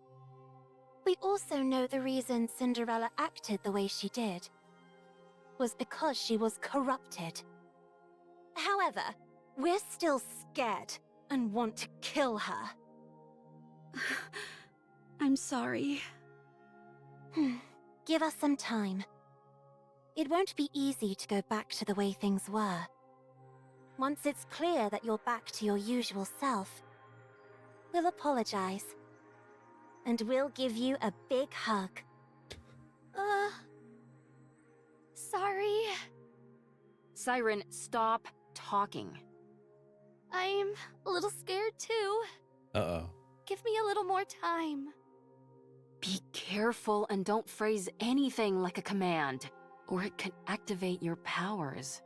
We also know the reason Cinderella acted the way she did was because she was corrupted. However, we're still scared and want to kill her. I'm sorry. Give us some time. It won't be easy to go back to the way things were. Once it's clear that you're back to your usual self, we'll apologize. And we'll give you a big hug. Sorry. Siren, stop talking. I'm a little scared too. Uh-oh. Give me a little more time. Be careful and don't phrase anything like a command, or it could activate your powers.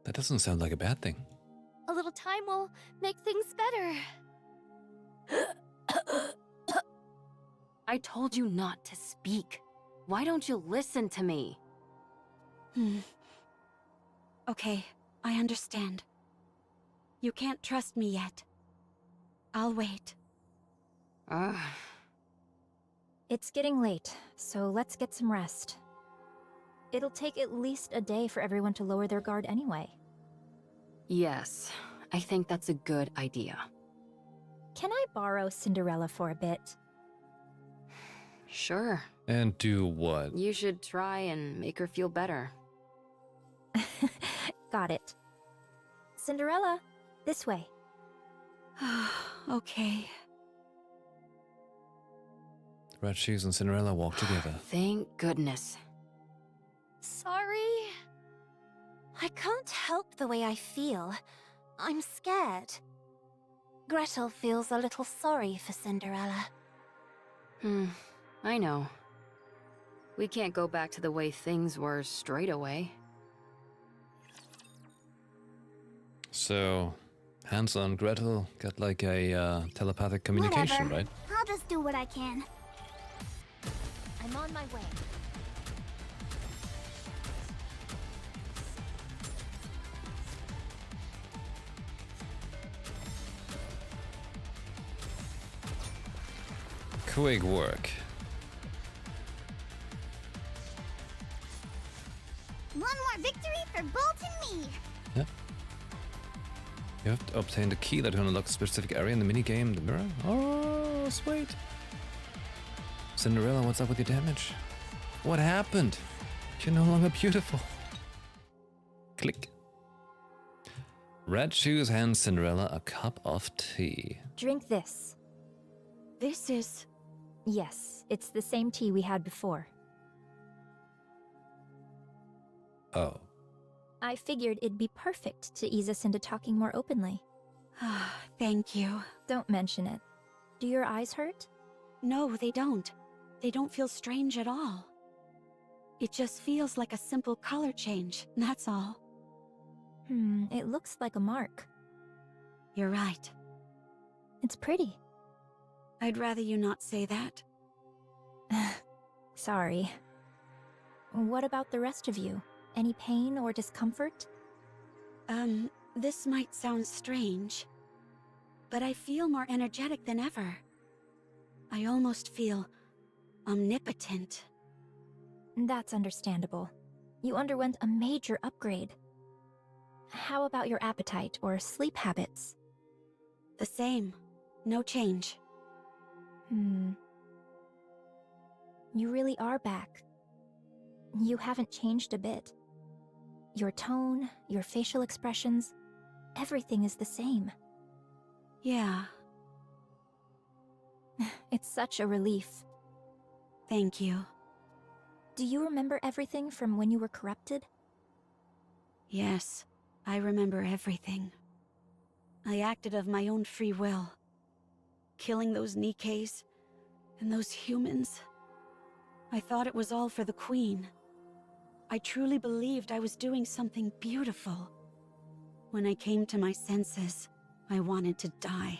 That doesn't sound like a bad thing. A little time will make things better. I told you not to speak. Why don't you listen to me? Okay, I understand. You can't trust me yet. I'll wait. It's getting late, so let's get some rest. It'll take at least a day for everyone to lower their guard anyway. Yes, I think that's a good idea. Can I borrow Cinderella for a bit? Sure. And do what? You should try and make her feel better. Got it. Cinderella, this way. Okay. Red Shoes and Cinderella walk together. Thank goodness. Sorry. I can't help the way I feel. I'm scared. Gretel feels a little sorry for Cinderella. I know. We can't go back to the way things were straight away. So, Hansel and Gretel got like a telepathic communication, Whatever. right? I'll just do what I can. I'm on my way. Quick work. One more victory for Bolt and me. Yeah. You have to obtain the key that can unlock a specific area in the minigame, the mirror. Oh, sweet. Cinderella, what's up with your damage? What happened? You're no longer beautiful. Click. Red Shoes hands Cinderella a cup of tea. Drink this. This is... Yes, it's the same tea we had before. Oh. I figured it'd be perfect to ease us into talking more openly. Thank you. Don't mention it. Do your eyes hurt? No, they don't. They don't feel strange at all. It just feels like a simple color change, that's all. It looks like a mark. You're right. It's pretty. I'd rather you not say that. Sorry. What about the rest of you? Any pain or discomfort? This might sound strange, but I feel more energetic than ever. I almost feel omnipotent. That's understandable. You underwent a major upgrade. How about your appetite or sleep habits? The same. No change. You really are back. You haven't changed a bit. Your tone, your facial expressions, everything is the same. Yeah. It's such a relief. Thank you. Do you remember everything from when you were corrupted? Yes, I remember everything. I acted of my own free will. Killing those NIKKEs and those humans. I thought it was all for the Queen. I truly believed I was doing something beautiful. When I came to my senses, I wanted to die.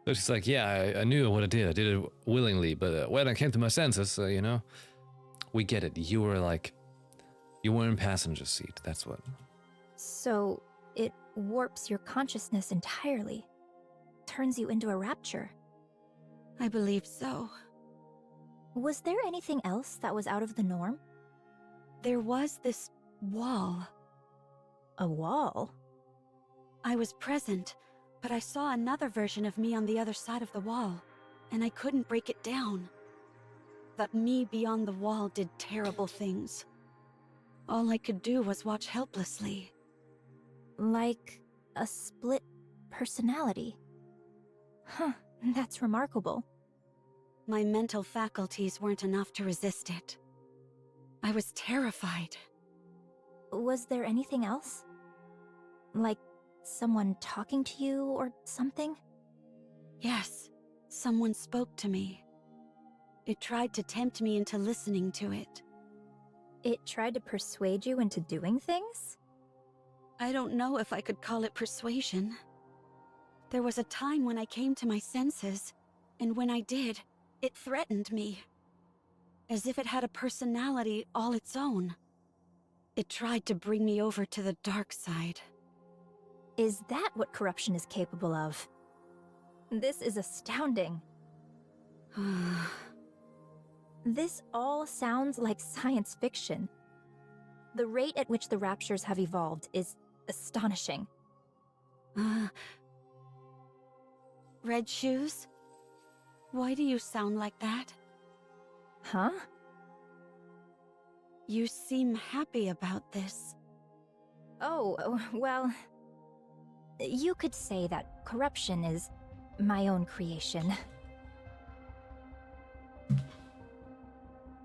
So she's like, yeah, I knew what I did. I did it willingly, but when I came to my senses, you know, we get it. You were like, you were in passenger seat. That's what. So it warps your consciousness entirely. Turns you into a rapture. I believe so. Was there anything else that was out of the norm? There was this wall. A wall? I was present, but I saw another version of me on the other side of the wall, and I couldn't break it down. That me beyond the wall did terrible things. All I could do was watch helplessly. Like a split personality. Huh, that's remarkable. My mental faculties weren't enough to resist it. I was terrified. Was there anything else? Like someone talking to you or something? Yes, someone spoke to me. It tried to tempt me into listening to it. It tried to persuade you into doing things? I don't know if I could call it persuasion. There was a time when I came to my senses, and when I did, it threatened me. As if it had a personality all its own. It tried to bring me over to the dark side. Is that what corruption is capable of? This is astounding. This all sounds like science fiction. The rate at which the raptures have evolved is astonishing. Red shoes? Why do you sound like that? Huh? You seem happy about this. Oh, well... You could say that corruption is my own creation.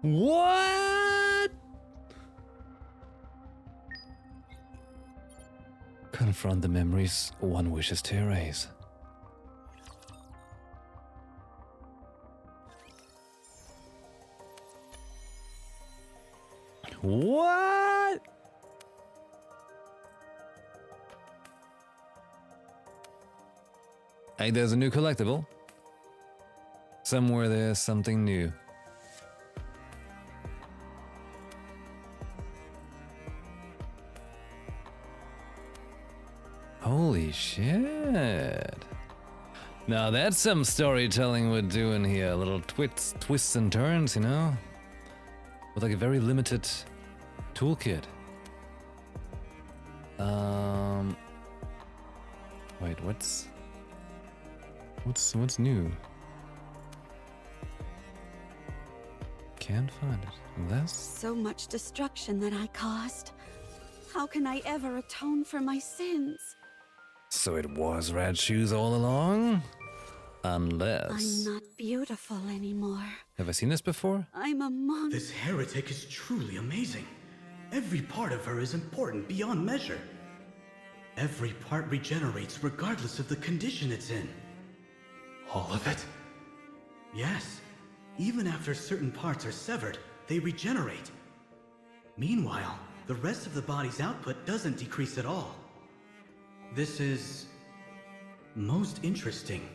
What? Confront the memories one wishes to erase. What? Hey, there's a new collectible. Somewhere there's something new. Holy shit. Now that's some storytelling we're doing here. Little twists and turns, you know? With like a very limited toolkit. Wait, what's new? Can't find it. Unless... So much destruction that I caused. How can I ever atone for my sins? So it was Red Shoes all along? Unless... I'm not beautiful anymore. Have I seen this before? I'm a monster. This heretic is truly amazing. Every part of her is important beyond measure. Every part regenerates regardless of the condition it's in. All of it? Yes. Even after certain parts are severed, they regenerate. Meanwhile, the rest of the body's output doesn't decrease at all. This is... most interesting.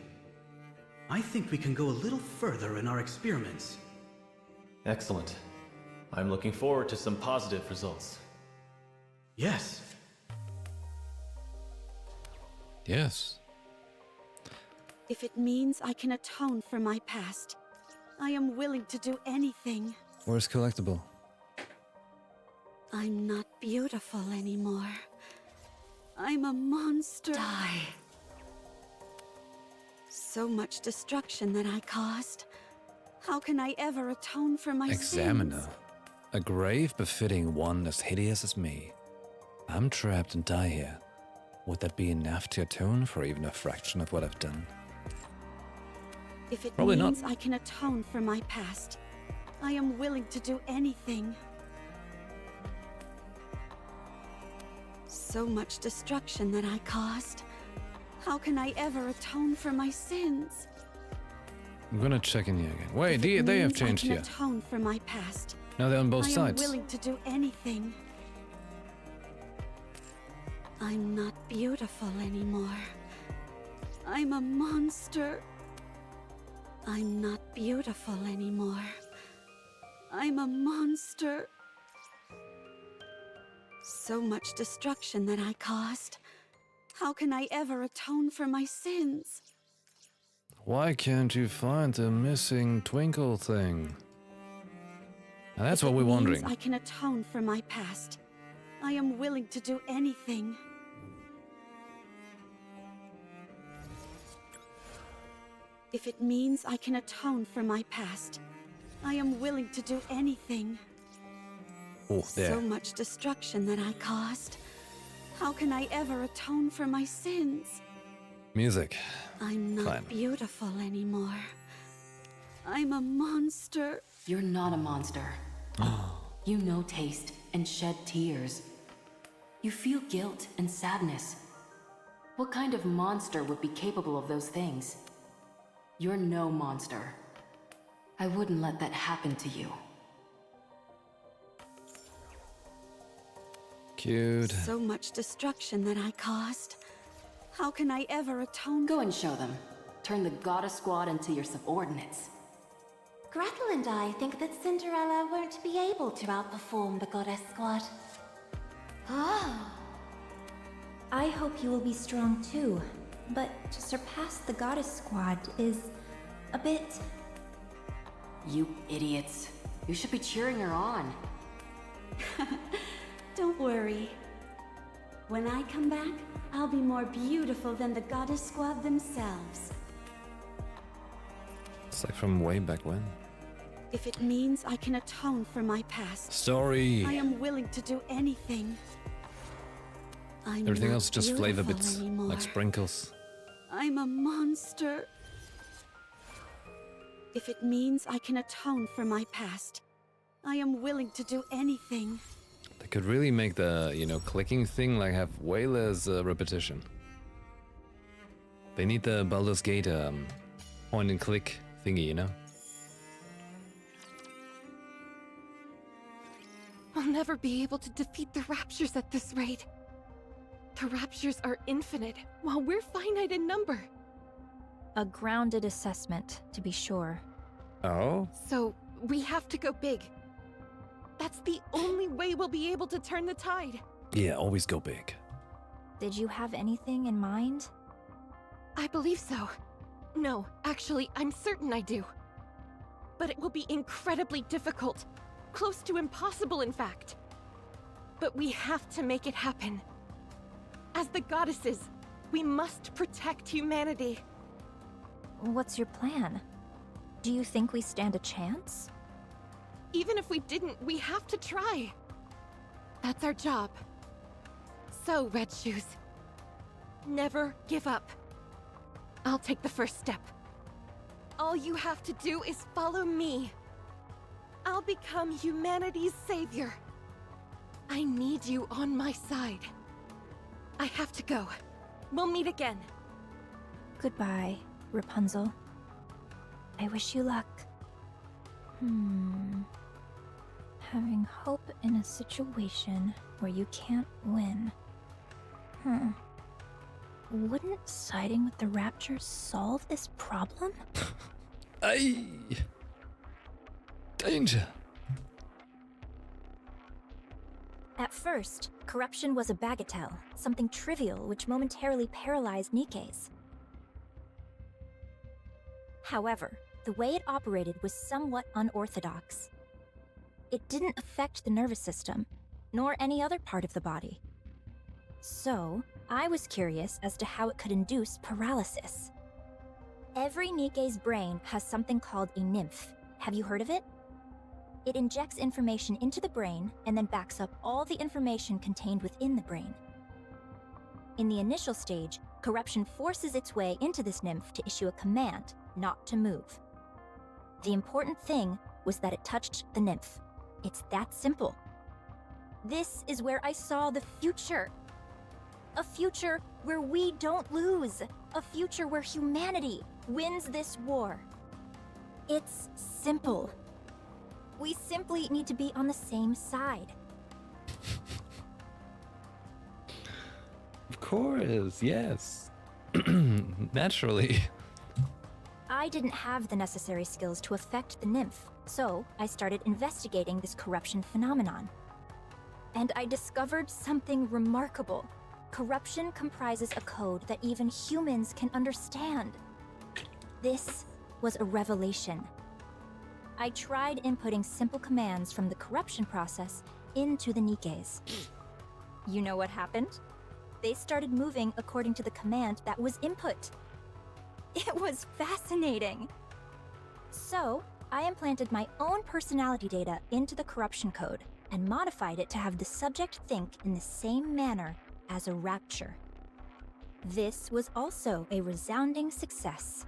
I think we can go a little further in our experiments. Excellent. I'm looking forward to some positive results. Yes. Yes. If it means I can atone for my past, I am willing to do anything. Where's collectible? I'm not beautiful anymore. I'm a monster. Die. So much destruction that I caused. How can I ever atone for my Examiner. sins? A grave befitting one as hideous as me. I'm trapped and die here. Would that be enough to atone for even a fraction of what I've done? If it Probably means not. I can atone for my past, I am willing to do anything. So much destruction that I caused. How can I ever atone for my sins? I'm gonna check in here again. Wait, If they it have means changed I can here. atone for my past. Now they're on both I am sides. willing to do anything. I'm not beautiful anymore. I'm a monster. I'm not beautiful anymore. I'm a monster. So much destruction that I caused. How can I ever atone for my sins? Why can't you find the missing twinkle thing? And that's If what it we're means wondering. I can atone for my past. I am willing to do anything. If it means I can atone for my past, I am willing to do anything. Oh, there. So much destruction that I caused. How can I ever atone for my sins? Music. I'm not Fine. beautiful anymore. I'm a monster. You're not a monster. You know taste and shed tears. You feel guilt and sadness. What kind of monster would be capable of those things? You're no monster. I wouldn't let that happen to you. Cute. So much destruction that I caused. How can I ever atone? Go and show them. Turn the goddess squad into your subordinates. Gretel and I think that Cinderella won't be able to outperform the Goddess Squad. Ah. I hope you will be strong too, but to surpass the Goddess Squad is a bit... You idiots. You should be cheering her on. Don't worry. When I come back, I'll be more beautiful than the Goddess Squad themselves. It's like from way back when. If it means I can atone for my past, Story. I am willing to do anything. I'm Everything not else just flavor beautiful bits, anymore. like sprinkles. I'm a monster. If it means I can atone for my past, I am willing to do anything. They could really make the, clicking thing like have way less repetition. They need the Baldur's Gate point and click thingy, We'll never be able to defeat the Raptures at this rate. The Raptures are infinite, while we're finite in number. A grounded assessment, to be sure. Oh? So, we have to go big. That's the only way we'll be able to turn the tide. Yeah, always go big. Did you have anything in mind? I believe so. No, actually, I'm certain I do. But it will be incredibly difficult. Close to impossible, in fact. But we have to make it happen. As the goddesses, we must protect humanity. What's your plan? Do you think we stand a chance? Even if we didn't, we have to try. That's our job. So, Red Shoes, never give up. I'll take the first step. All you have to do is follow me. I'll become humanity's savior. I need you on my side. I have to go. We'll meet again. Goodbye, Rapunzel. I wish you luck. Having hope in a situation where you can't win. Wouldn't siding with the Raptures solve this problem? Aye! Danger! At first, corruption was a bagatelle, something trivial which momentarily paralyzed NIKKEs. However, the way it operated was somewhat unorthodox. It didn't affect the nervous system, nor any other part of the body. So, I was curious as to how it could induce paralysis. Every NIKKE's brain has something called a nymph. Have you heard of it? It injects information into the brain and then backs up all the information contained within the brain. In the initial stage, corruption forces its way into this nymph to issue a command not to move. The important thing was that it touched the nymph. It's that simple. This is where I saw the future. A future where we don't lose. A future where humanity wins this war. It's simple. We simply need to be on the same side. Of course, yes. Naturally. I didn't have the necessary skills to affect the nymph, so I started investigating this corruption phenomenon. And I discovered something remarkable. Corruption comprises a code that even humans can understand. This was a revelation. I tried inputting simple commands from the corruption process into the NIKKEs. You know what happened? They started moving according to the command that was input. It was fascinating. So, I implanted my own personality data into the corruption code and modified it to have the subject think in the same manner as a rapture. This was also a resounding success.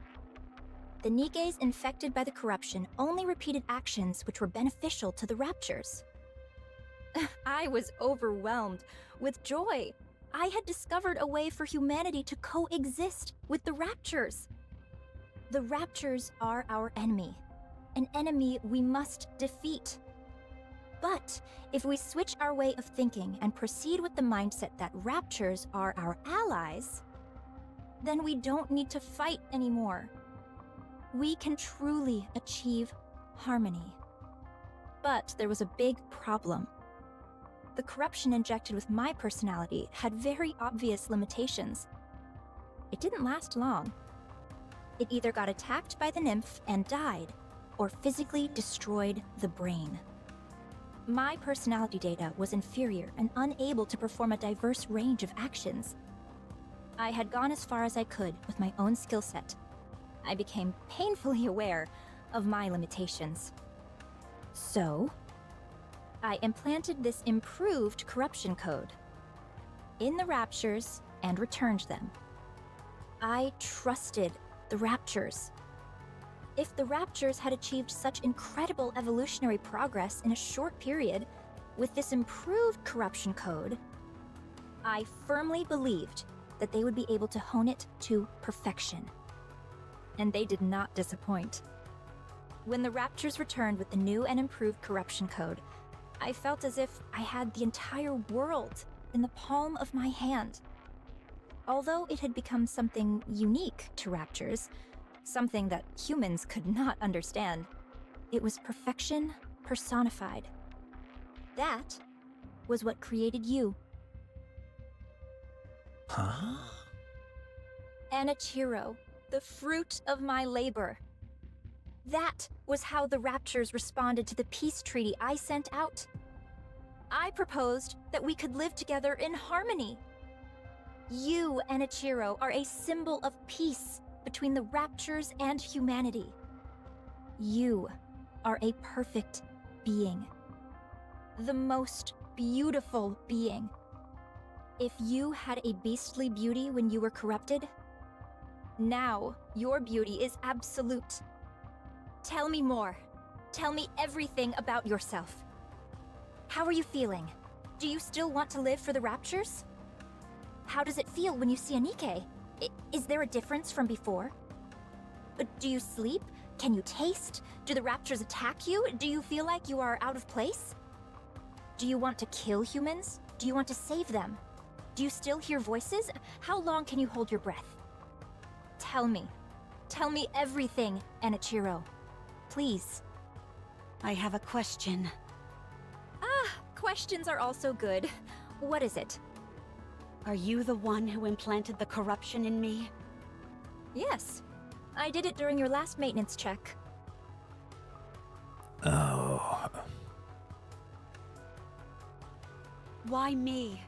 The NIKKEs infected by the corruption only repeated actions which were beneficial to the raptures. I was overwhelmed with joy. I had discovered a way for humanity to coexist with the raptures. The raptures are our enemy, an enemy we must defeat. But if we switch our way of thinking and proceed with the mindset that raptures are our allies, then we don't need to fight anymore. We can truly achieve harmony. But there was a big problem. The corruption injected with my personality had very obvious limitations. It didn't last long. It either got attacked by the nymph and died, or physically destroyed the brain. My personality data was inferior and unable to perform a diverse range of actions. I had gone as far as I could with my own skill set. I became painfully aware of my limitations. So, I implanted this improved corruption code in the raptures and returned them. I trusted the raptures. If the raptures had achieved such incredible evolutionary progress in a short period with this improved corruption code, I firmly believed that they would be able to hone it to perfection. And they did not disappoint. When the raptures returned with the new and improved corruption code, I felt as if I had the entire world in the palm of my hand. Although it had become something unique to raptures, something that humans could not understand, it was perfection personified. That was what created you. Huh? Anichiro, the fruit of my labor. That was how the raptures responded to the peace treaty I sent out. I proposed that we could live together in harmony. You, Anichiro, are a symbol of peace between the raptures and humanity. You are a perfect being. The most beautiful being. If you had a beastly beauty when you were corrupted, now your beauty is absolute. Tell me more. Tell me everything about yourself. How are you feeling? Do you still want to live for the raptures? How does it feel when you see a NIKKE? Is there a difference from before? Do you sleep? Can you taste? Do the raptures attack you? Do you feel like you are out of place? Do you want to kill humans? Do you want to save them? Do you still hear voices? How long can you hold your breath? Tell me. Tell me everything, Enichiro. Please. I have a question. Ah, questions are also good. What is it? Are you the one who implanted the corruption in me? Yes. I did it during your last maintenance check. Oh. Why me?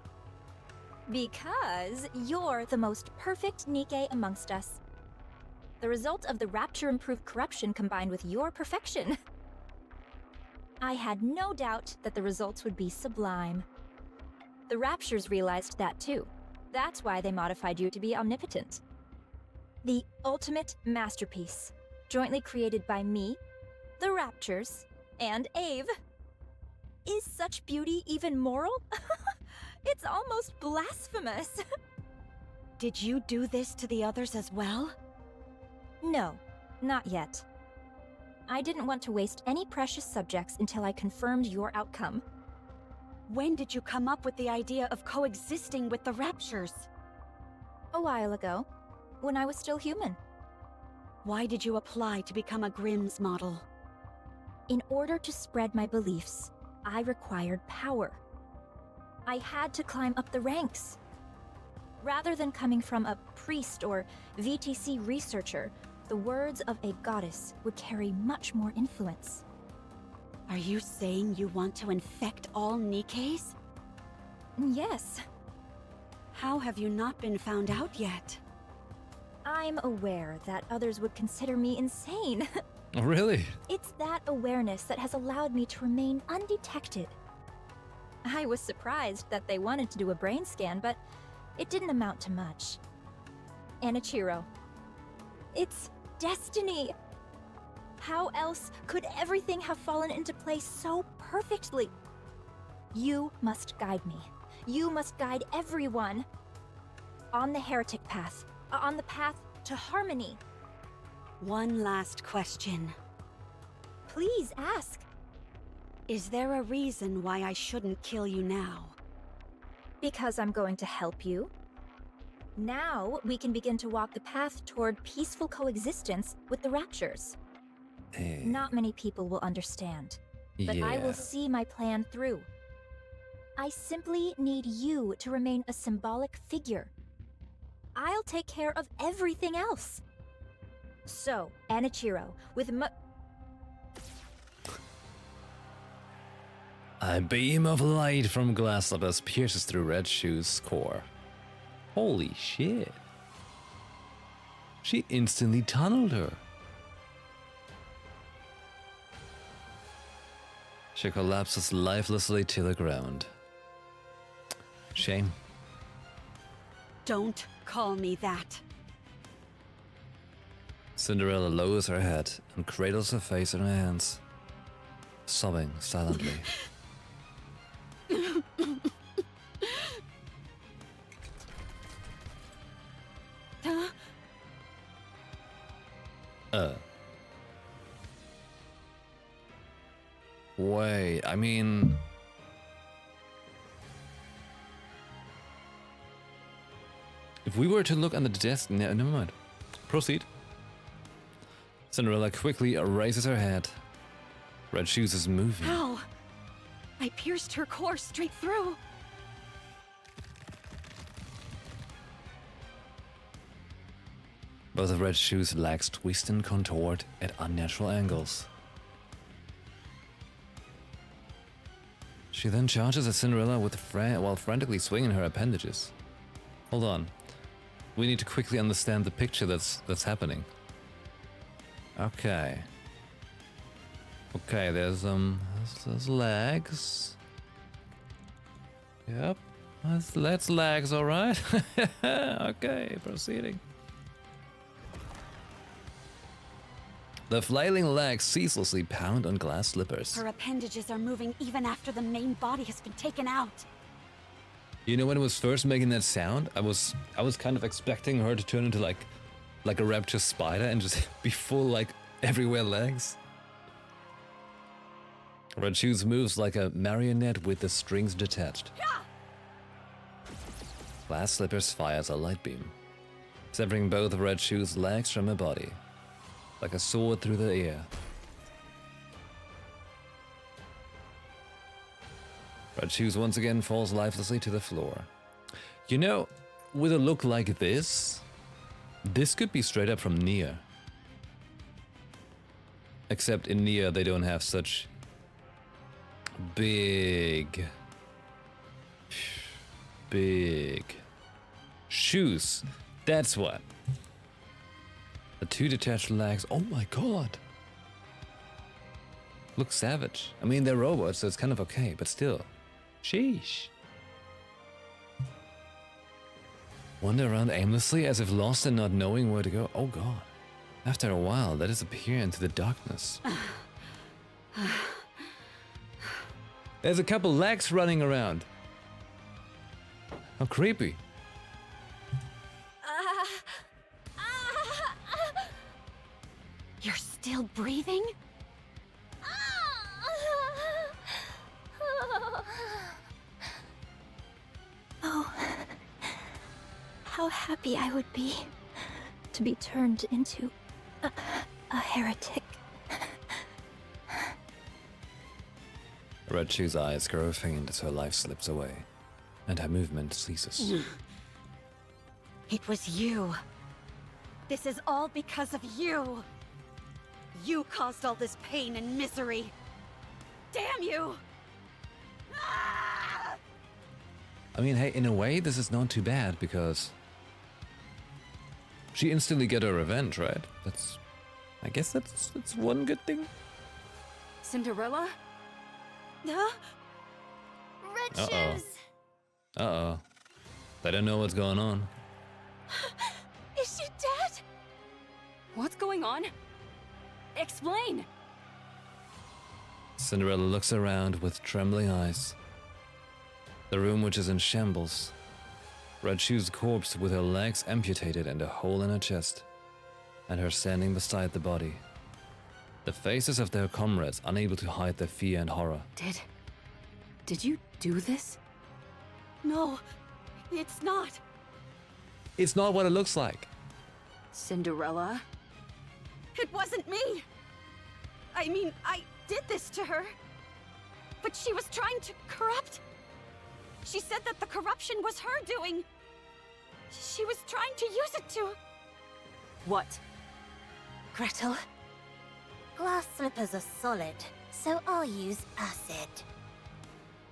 Because you're the most perfect Nikke amongst us. The result of the Rapture-improved corruption combined with your perfection. I had no doubt that the results would be sublime. The Raptures realized that too. That's why they modified you to be omnipotent. The ultimate masterpiece, jointly created by me, the Raptures, and Ave. Is such beauty even moral? It's almost blasphemous. Did you do this to the others as well? No, not yet. I didn't want to waste any precious subjects until I confirmed your outcome. When did you come up with the idea of coexisting with the Raptures? A while ago, when I was still human. Why did you apply to become a Grimm's model? In order to spread my beliefs, I required power. I had to climb up the ranks. Rather than coming from a priest or VTC researcher, the words of a goddess would carry much more influence. Are you saying you want to infect all Nikkes? Yes. How have you not been found out yet? I'm aware that others would consider me insane. Really? It's that awareness that has allowed me to remain undetected. I was surprised that they wanted to do a brain scan, but it didn't amount to much. Enichiro. It's destiny! How else could everything have fallen into place so perfectly? You must guide me. You must guide everyone. On the heretic path. On the path to harmony. One last question. Please ask. Is there a reason why I shouldn't kill you now? Because I'm going to help you. Now we can begin to walk the path toward peaceful coexistence with the Raptures. Not many people will understand, but I will see my plan through. I simply need you to remain a symbolic figure. I'll take care of everything else. So, Enichiro, with A beam of light from glass slippers pierces through Red Shoe's core. Holy shit. She instantly tunneled her. She collapses lifelessly to the ground. Shame. Don't call me that. Cinderella lowers her head and cradles her face in her hands, sobbing silently. Wait, I mean... If we were to look under the desk... Never mind. Proceed. Cinderella quickly raises her head. Red Shoes is moving. How? I pierced her core straight through. Both of Red Shoes' legs twist and contort at unnatural angles. She then charges at Cinderella with while frantically swinging her appendages. Hold on. We need to quickly understand the picture that's happening. Okay. Okay, there's legs. Yep. That's legs, alright? Okay, proceeding. The flailing legs ceaselessly pound on glass slippers. Her appendages are moving even after the main body has been taken out. You know, when it was first making that sound, I was kind of expecting her to turn into like a rapture spider and just be full like everywhere legs. Red Shoes moves like a marionette with the strings detached. Glass Slippers fires a light beam, severing both of Red Shoe's legs from her body, like a sword through the air. Red Shoes once again falls lifelessly to the floor. You know, with a look like this could be straight up from Nier. Except in Nier they don't have such big shoes. That's what. The two detached legs. Oh my god. Looks savage. I mean, they're robots, so it's kind of okay, but still. Sheesh. Wander around aimlessly as if lost and not knowing where to go. Oh god. After a while, they disappear into the darkness. There's a couple legs running around. How creepy. You're still breathing? Oh, how happy I would be to be turned into a heretic. Red Shoe's eyes grow faint as her life slips away, and her movement ceases. It was you. This is all because of you. You caused all this pain and misery. Damn you! I mean, hey, in a way, this is not too bad because she instantly get her revenge, right? I guess that's one good thing. Cinderella? Huh? Red Uh-oh. Shoes! Uh-oh. They don't know what's going on. Is she dead? What's going on? Explain! Cinderella looks around with trembling eyes. The room, which is in shambles. Red Shoe's corpse with her legs amputated and a hole in her chest, and her standing beside the body. The faces of their comrades unable to hide their fear and horror. Did you do this? No, it's not. It's not what it looks like. Cinderella? It wasn't me. I mean, I did this to her. But she was trying to corrupt. She said that the corruption was her doing. She was trying to use it to... What? Gretel? Glass slippers are solid, so I'll use acid.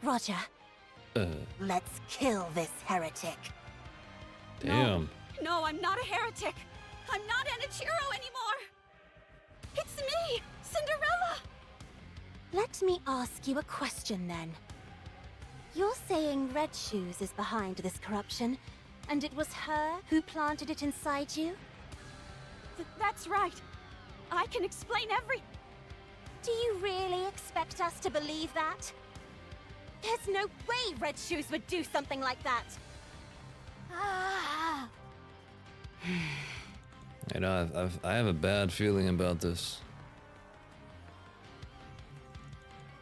Roger. Let's kill this heretic. Damn. No, I'm not a heretic. I'm not Enichiro anymore. It's me, Cinderella. Let me ask you a question then. You're saying Red Shoes is behind this corruption, and it was her who planted it inside you? That's right. I can explain Do you really expect us to believe that? There's no way Red Shoes would do something like that! Ah! You know, I have a bad feeling about this.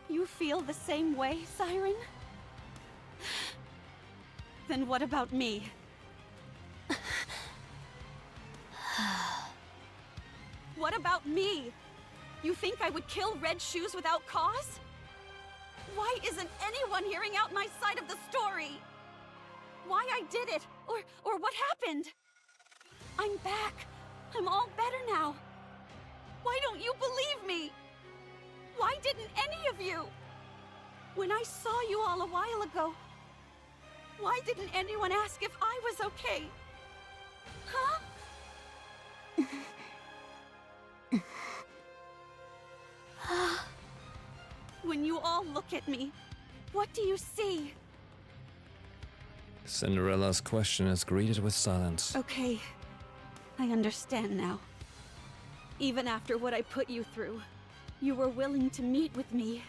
You feel the same way, Siren? Then what about me? What about me? You think I would kill Red Shoes without cause? Why isn't anyone hearing out my side of the story? Why I did it, or what happened? I'm back. I'm all better now. Why don't you believe me? Why didn't any of you? When I saw you all a while ago, why didn't anyone ask if I was okay? Huh? When you all look at me, what do you see? Cinderella's question is greeted with silence. Okay, I understand now. Even after what I put you through, you were willing to meet with me.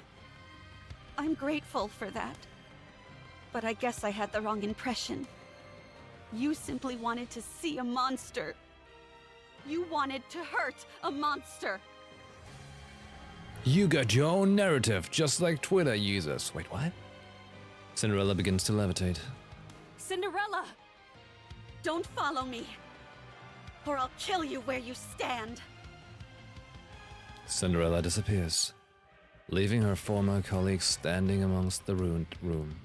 I'm grateful for that. But I guess I had the wrong impression. You simply wanted to see a monster. You wanted to hurt a monster. You got your own narrative, just like Twitter users. Wait, what? Cinderella begins to levitate. Cinderella! Don't follow me, or I'll kill you where you stand. Cinderella disappears, leaving her former colleagues standing amongst the ruined room.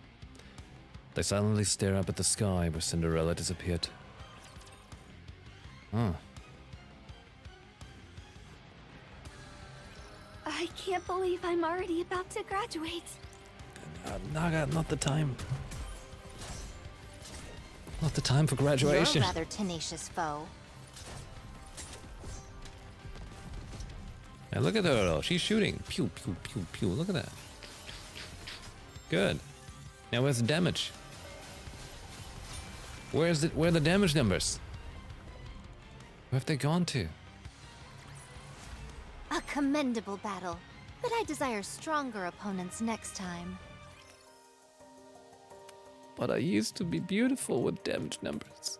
They silently stare up at the sky where Cinderella disappeared. Huh. I can't believe I'm already about to graduate. Naga, not the time. Not the time for graduation. You're a rather tenacious foe. Hey, look at her though. She's shooting. Pew, pew, pew, pew. Look at that. Good. Now where's the damage? Where are the damage numbers? Where have they gone to? A commendable battle, but I desire stronger opponents next time. But I used to be beautiful with damage numbers.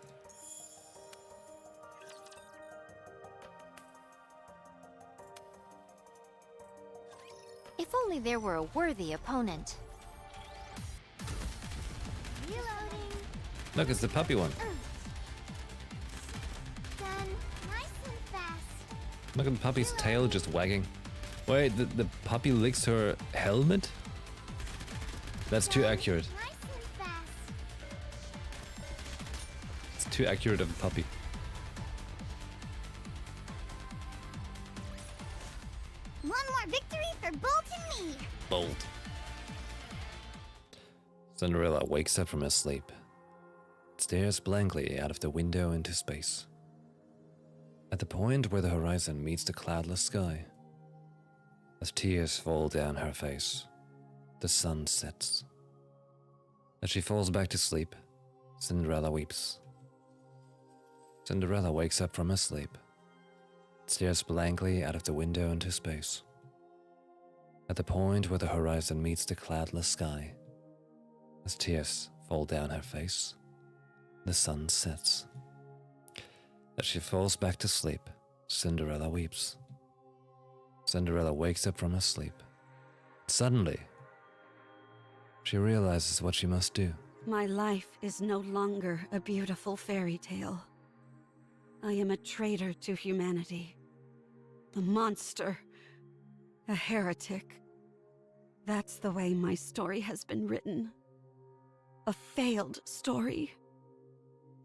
If only there were a worthy opponent. Look, it's the puppy one. Done nice and fast. Look at the puppy's tail just wagging. Wait, the puppy licks her helmet? That's too accurate. It's too accurate of a puppy. One more victory for Bolt and me. Bolt. Cinderella wakes up from her sleep, stares blankly out of the window into space. At the point where the horizon meets the cloudless sky, as tears fall down her face, the sun sets. As she falls back to sleep, Cinderella weeps. Cinderella wakes up from her sleep, stares blankly out of the window into space. At the point where the horizon meets the cloudless sky, as tears fall down her face, the sun sets. As she falls back to sleep, Cinderella weeps. Cinderella wakes up from her sleep. Suddenly, she realizes what she must do. My life is no longer a beautiful fairy tale. I am a traitor to humanity. A monster. A heretic. That's the way my story has been written. A failed story.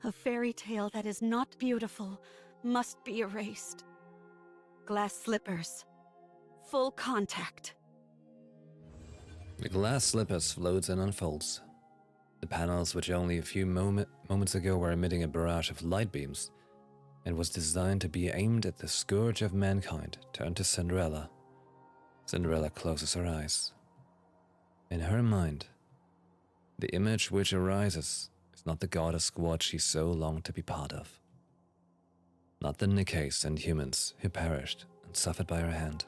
A fairy tale that is not beautiful must be erased. Glass slippers. Full contact. The glass slippers floats and unfolds. The panels, which only a few moments ago were emitting a barrage of light beams, and was designed to be aimed at the scourge of mankind, turn to Cinderella. Cinderella closes her eyes. In her mind, the image which arises is not the goddess squad she so longed to be part of. Not the NIKKEs and humans who perished and suffered by her hand.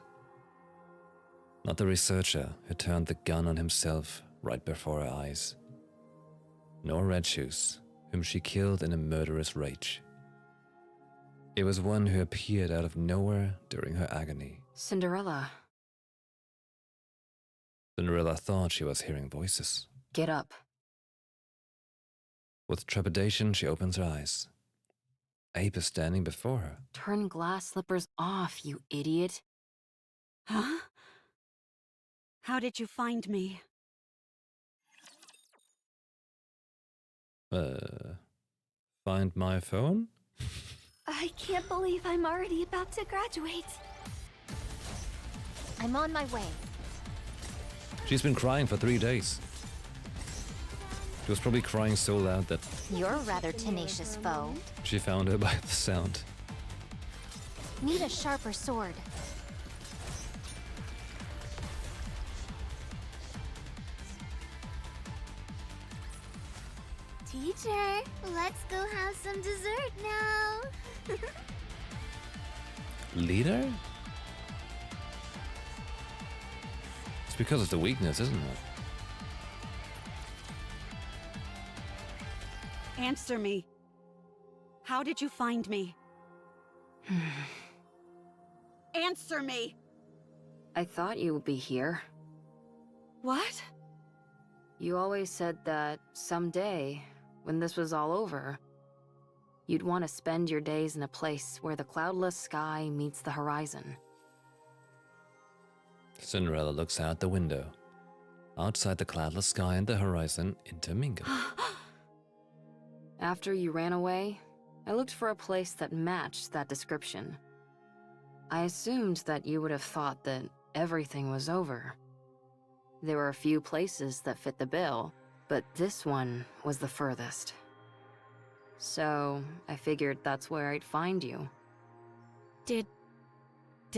Not the researcher who turned the gun on himself right before her eyes. Nor Red Shoes, whom she killed in a murderous rage. It was one who appeared out of nowhere during her agony. Cinderella, Cinderella thought she was hearing voices. get up. With trepidation, she opens her eyes. Ape is standing before her. Turn glass slippers off, you idiot. Huh? How did you find me? Find my phone? I can't believe I'm already about to graduate. I'm on my way. She's been crying for 3 days. She was probably crying so loud that You're a rather tenacious foe. she found her by the sound. Need a sharper sword. Teacher, let's go have some dessert now. Leader? It's because of the weakness, isn't it? Answer me. How did you find me? Answer me! I thought you would be here. What? You always said that someday, when this was all over, You'd want to spend your days in a place where the cloudless sky meets the horizon. Cinderella looks out the window. Outside, the cloudless sky and the horizon intermingle. After you ran away, I looked for a place that matched that description. I assumed that you would have thought that everything was over. There were a few places that fit the bill, but this one was the furthest. So, I figured that's where I'd find you. Did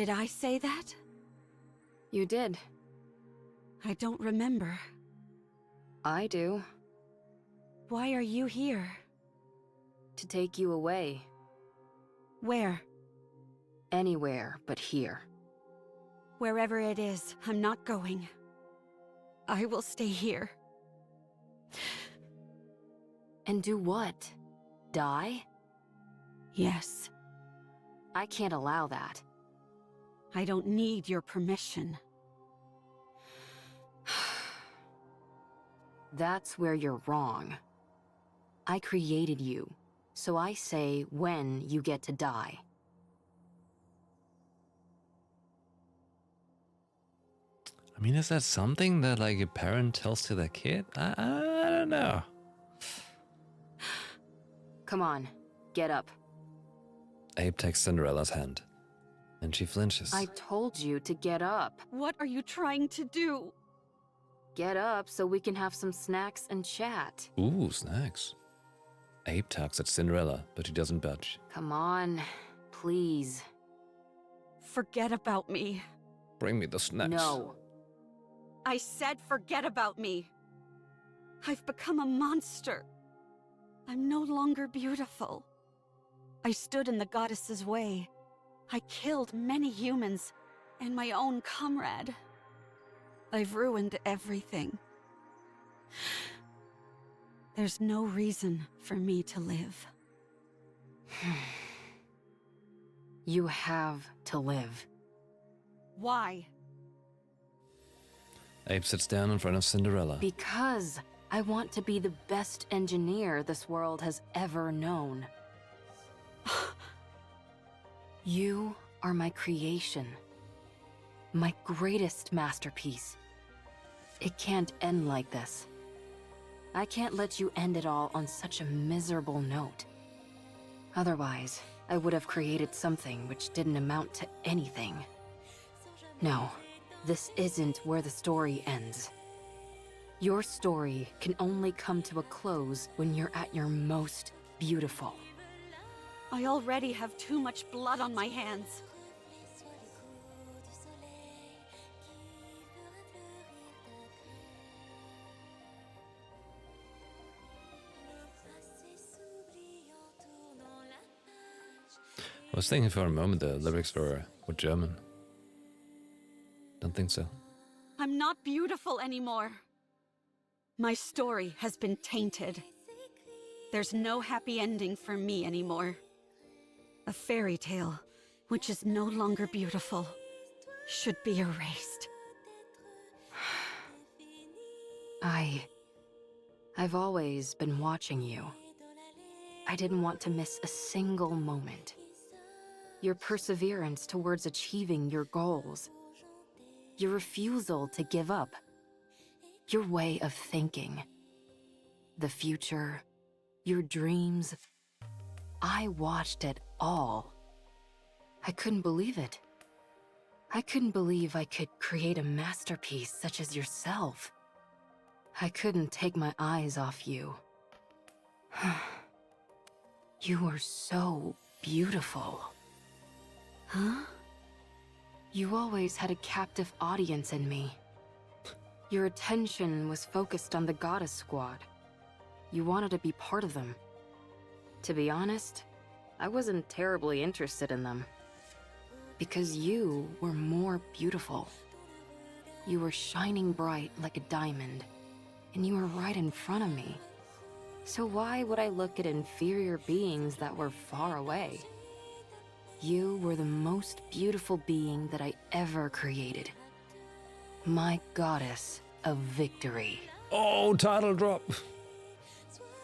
I say that? You did. I don't remember. I do. Why are you here? To take you away. Where? Anywhere but here. Wherever it is, I'm not going. I will stay here. And do what? Die? Yes. I can't allow that. I don't need your permission. That's where you're wrong. I created you, so I say when you get to die. I mean, is that something that like a parent tells to their kid? I don't know. Come on, get up. Abe takes Cinderella's hand, and she flinches. I told you to get up. What are you trying to do? Get up so we can have some snacks and chat. Ooh, snacks. Abe tugs at Cinderella, but he doesn't budge. Come on, please. Forget about me. Bring me the snacks. No. I said forget about me. I've become a monster. I'm no longer beautiful. I stood in the goddess's way. I killed many humans and my own comrade. I've ruined everything. There's no reason for me to live. You have to live. Why? Abe sits down in front of Cinderella. Because I want to be the best engineer this world has ever known. You are my creation. My greatest masterpiece. It can't end like this. I can't let you end it all on such a miserable note. Otherwise, I would have created something which didn't amount to anything. No, this isn't where the story ends. Your story can only come to a close when you're at your most beautiful. I already have too much blood on my hands. I was thinking for a moment the lyrics were German. Don't think so. I'm not beautiful anymore. My story has been tainted. There's no happy ending for me anymore. A fairy tale, which is no longer beautiful, should be erased. I've always been watching you. I didn't want to miss a single moment. Your perseverance towards achieving your goals. Your refusal to give up. Your way of thinking. The future. Your dreams. I watched it all. I couldn't believe it. I couldn't believe I could create a masterpiece such as yourself. I couldn't take my eyes off you. You were so beautiful. Huh? You always had a captive audience in me. Your attention was focused on the Goddess Squad. You wanted to be part of them. To be honest, I wasn't terribly interested in them. Because you were more beautiful. You were shining bright like a diamond, and you were right in front of me. So why would I look at inferior beings that were far away? You were the most beautiful being that I ever created. My goddess of victory. Oh, title drop.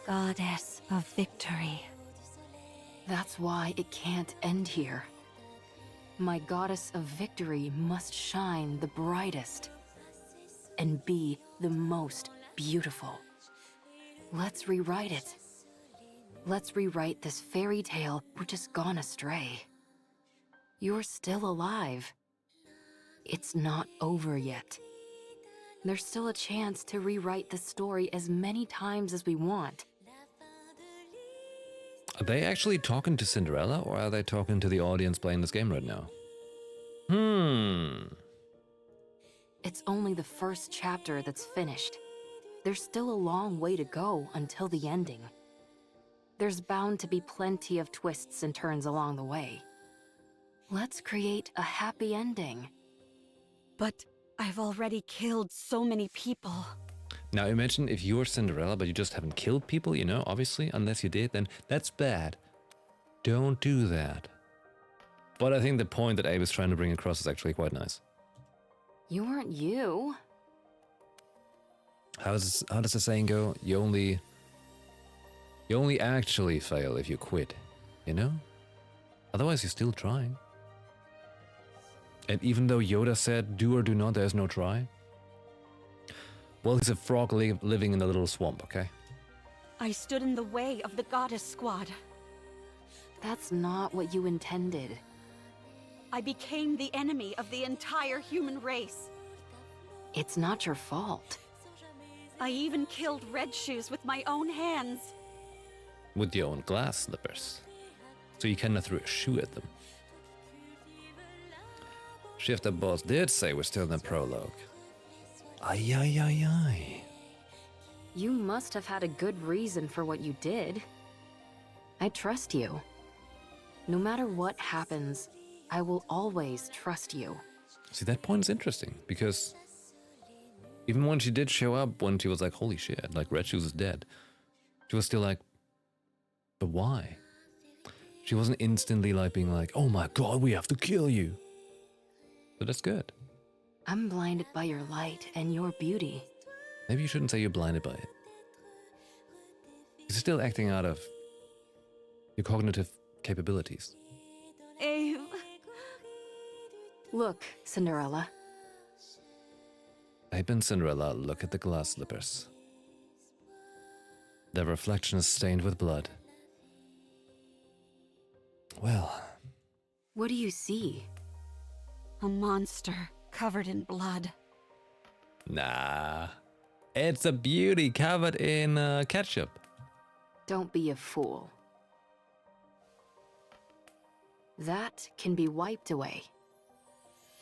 Goddess of victory. That's why it can't end here. My goddess of victory must shine the brightest and be the most beautiful. Let's rewrite it. Let's rewrite this fairy tale which has gone astray. You're still alive. It's not over yet. There's still a chance to rewrite the story as many times as we want. Are they actually talking to Cinderella, or are they talking to the audience playing this game right now? It's only the first chapter that's finished. There's still a long way to go until the ending. There's bound to be plenty of twists and turns along the way. Let's create a happy ending. But I've already killed so many people. Now imagine if you're Cinderella, but you just haven't killed people, you know, obviously, unless you did, then that's bad. Don't do that. But I think the point that Abe is trying to bring across is actually quite nice. You weren't you. How does the saying go? You only actually fail if you quit, you know? Otherwise you're still trying. And even though Yoda said, do or do not, there's no try. Well, he's a frog living in a little swamp, okay? I stood in the way of the goddess squad. That's not what you intended. I became the enemy of the entire human race. It's not your fault. I even killed Red Shoes with my own hands. With your own glass slippers. So you cannot throw a shoe at them. Shifter Boss did say we're still in the prologue. Ay, ay, ay, ay. You must have had a good reason for what you did. I trust you. No matter what happens, I will always trust you. See, that point is interesting, because even when she did show up, when she was like, holy shit, like Red Shoes is dead, she was still like, but why? She wasn't instantly like being like, oh my god, we have to kill you. So that's good. I'm blinded by your light and your beauty. Maybe you shouldn't say you're blinded by it. You're still acting out of your cognitive capabilities. Abe. Look, Cinderella. Abe and Cinderella look at the glass slippers. Their reflection is stained with blood. Well. What do you see? A monster covered in blood. Nah. It's a beauty covered in ketchup. Don't be a fool. That can be wiped away.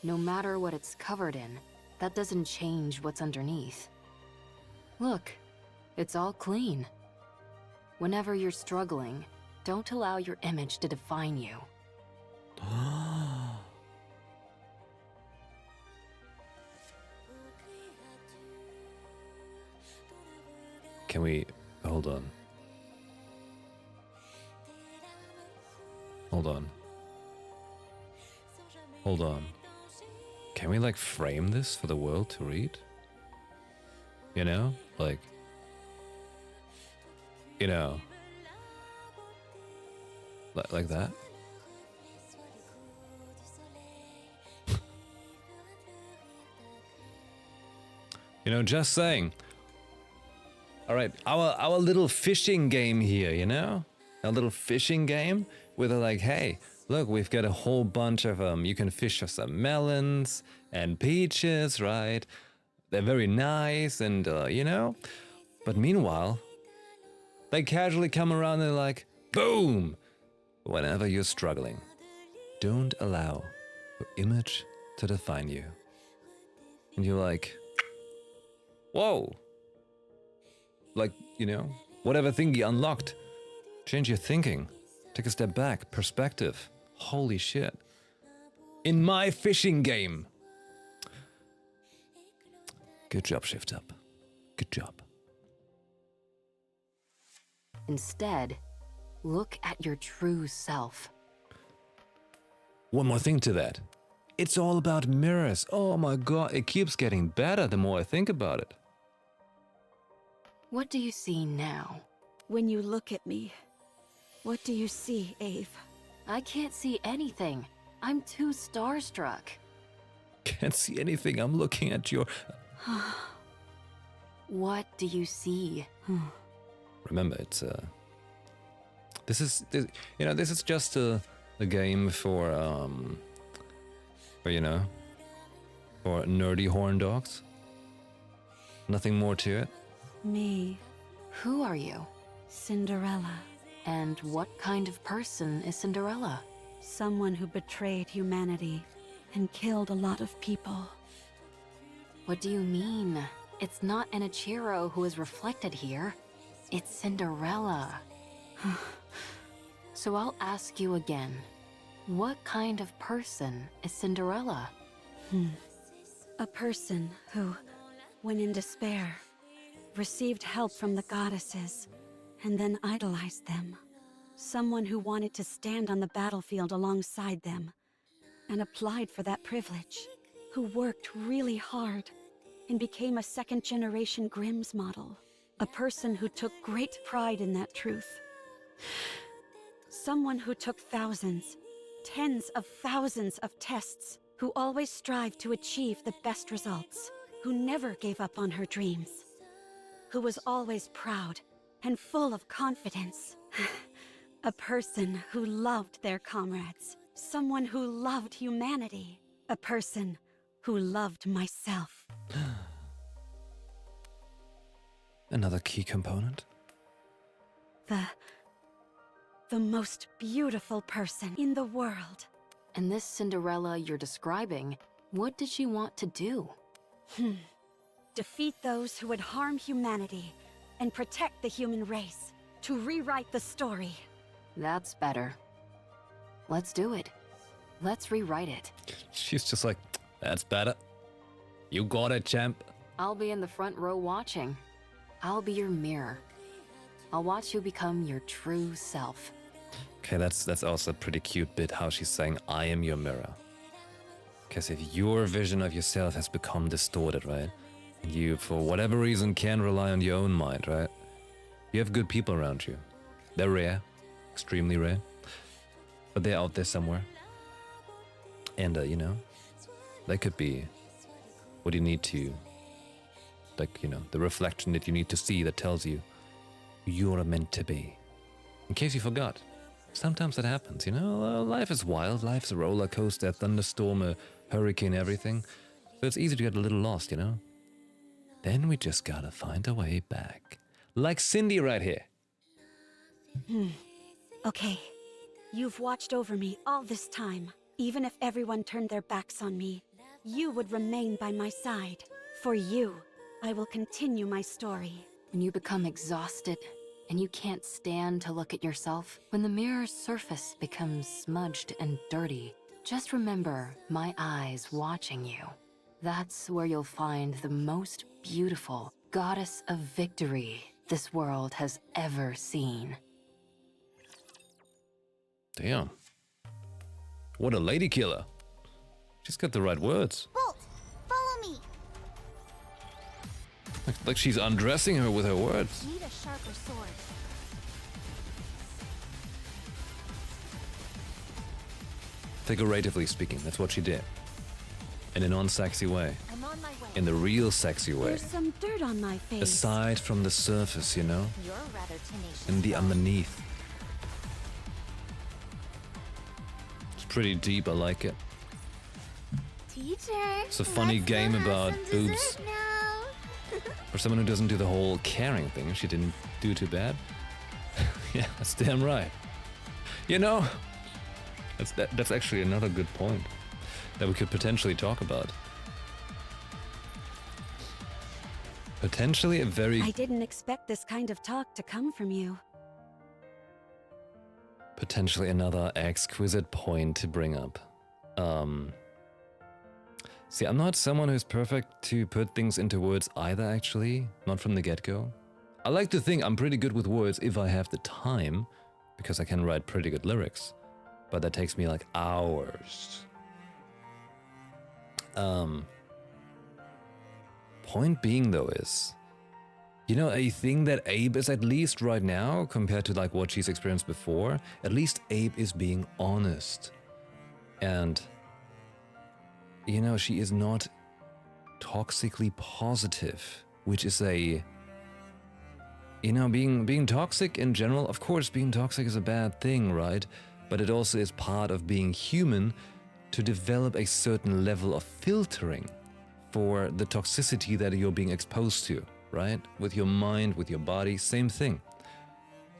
No matter what it's covered in, that doesn't change what's underneath. Look, it's all clean. Whenever you're struggling, don't allow your image to define you. Can we... hold on. Hold on. Hold on. Can we, like, frame this for the world to read? You know? Like... You know... Like that? You know, just saying. Alright, our little fishing game here, you know? Our little fishing game where they're like, hey, look, we've got a whole bunch of you can fish for some melons and peaches, right? They're very nice and, you know? But meanwhile, they casually come around and they're like, boom! Whenever you're struggling, don't allow your image to define you. And you're like, whoa! Like, you know, whatever thing you unlocked, change your thinking, take a step back, perspective. Holy shit. In my fishing game. Good job, Shift Up. Good job. Instead, look at your true self. One more thing to that. It's all about mirrors. Oh my god, it keeps getting better the more I think about it. What do you see now? When you look at me, What do you see, Ave? I can't see anything. I'm too starstruck. Can't see anything. I'm looking at your... What do you see? Remember, it's this is just a game for you know, for nerdy horn dogs. Nothing more to it. Me. Who are you? Cinderella. And what kind of person is Cinderella? Someone who betrayed humanity and killed a lot of people. What do you mean? It's not an Ichiro who is reflected here. It's Cinderella. So I'll ask you again. What kind of person is Cinderella? A person who, when in despair, received help from the goddesses and then idolized them. Someone who wanted to stand on the battlefield alongside them and applied for that privilege. Who worked really hard and became a second-generation Grimm's model. A person who took great pride in that truth. Someone who took thousands, tens of thousands of tests, who always strived to achieve the best results, who never gave up on her dreams, who was always proud and full of confidence. A person who loved their comrades, someone who loved humanity, a person who loved myself. Another key component. The most beautiful person in the world. And this Cinderella you're describing, what did she want to do? Defeat those who would harm humanity and protect the human race. To rewrite the story. That's better. Let's do it. Let's rewrite it. She's just like, that's better. You got it, champ. I'll be in the front row watching. I'll be your mirror. I'll watch you become your true self. Okay, that's also a pretty cute bit how she's saying, I am your mirror. Because if your vision of yourself has become distorted, right? And you, for whatever reason, can't rely on your own mind, right? You have good people around you. They're rare. Extremely rare. But they're out there somewhere. And, you know, they could be what you need to, like, you know, the reflection that you need to see that tells you who you're meant to be. In case you forgot. Sometimes that happens, you know? Life is wild. Life's a roller coaster, a thunderstorm, a hurricane, everything. So it's easy to get a little lost, you know? Then we just gotta find a way back. Like Cindy right here. Okay. You've watched over me all this time. Even if everyone turned their backs on me, you would remain by my side. For you, I will continue my story. When you become exhausted and you can't stand to look at yourself, when the mirror's surface becomes smudged and dirty, just remember my eyes watching you. That's where you'll find the most beautiful goddess of victory this world has ever seen. Damn. What a lady killer. She's got the right words. Bolt, follow me. Like she's undressing her with her words. Need a sharper sword. Figuratively speaking, that's what she did. In a non-sexy way. I'm on my way. In the real sexy way. There's some dirt on my face. Aside from the surface, you know? You're rather tenacious. And the underneath. It's pretty deep, I like it. Teacher, It's a funny let's game go have about some boobs. dessert now. For someone who doesn't do the whole caring thing, she didn't do too bad. Yeah, that's damn right. You know, that's actually another good point that we could potentially talk about. Potentially a very... I didn't expect this kind of talk to come from you. Potentially another exquisite point to bring up. See, I'm not someone who's perfect to put things into words either, actually. Not from the get-go. I like to think I'm pretty good with words if I have the time, because I can write pretty good lyrics. But that takes me like hours. Point being though is, You know, a thing that Abe is, at least right now, compared to like what she's experienced before, at least Abe is being honest. And, you know, she is not toxically positive, which is a, you know, being toxic in general, of course, being toxic is a bad thing, right? But it also is part of being human to develop a certain level of filtering for the toxicity that you're being exposed to, right? With your mind, with your body, same thing.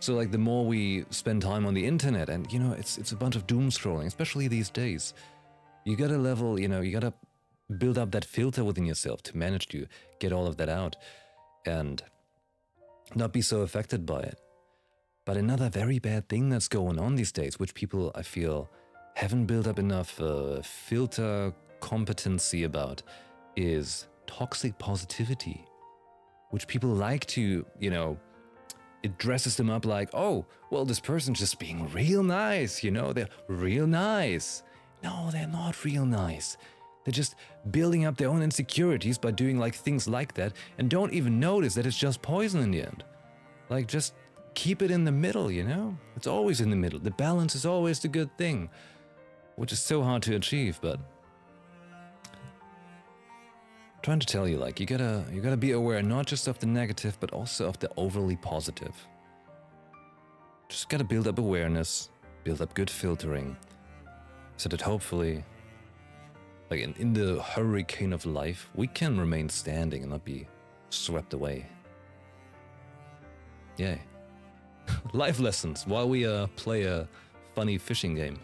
So like the more we spend time on the internet, and you know, it's a bunch of doom scrolling, especially these days. You gotta level, you know, you gotta build up that filter within yourself to manage to get all of that out and not be so affected by it. But another very bad thing that's going on these days, which people, I feel, haven't built up enough filter competency about, is toxic positivity, which people like to, you know, it dresses them up like, oh, well, this person's just being real nice, you know, they're real nice. No, they're not real nice. They're just building up their own insecurities by doing like things like that and don't even notice that it's just poison in the end. Like, just keep it in the middle, you know? It's always in the middle. The balance is always the good thing, which is so hard to achieve, but I'm trying to tell you, like, you gotta be aware not just of the negative, but also of the overly positive. Just gotta build up awareness, build up good filtering, so that hopefully, like in the hurricane of life, we can remain standing and not be swept away. Yay. Life lessons while we play a funny fishing game.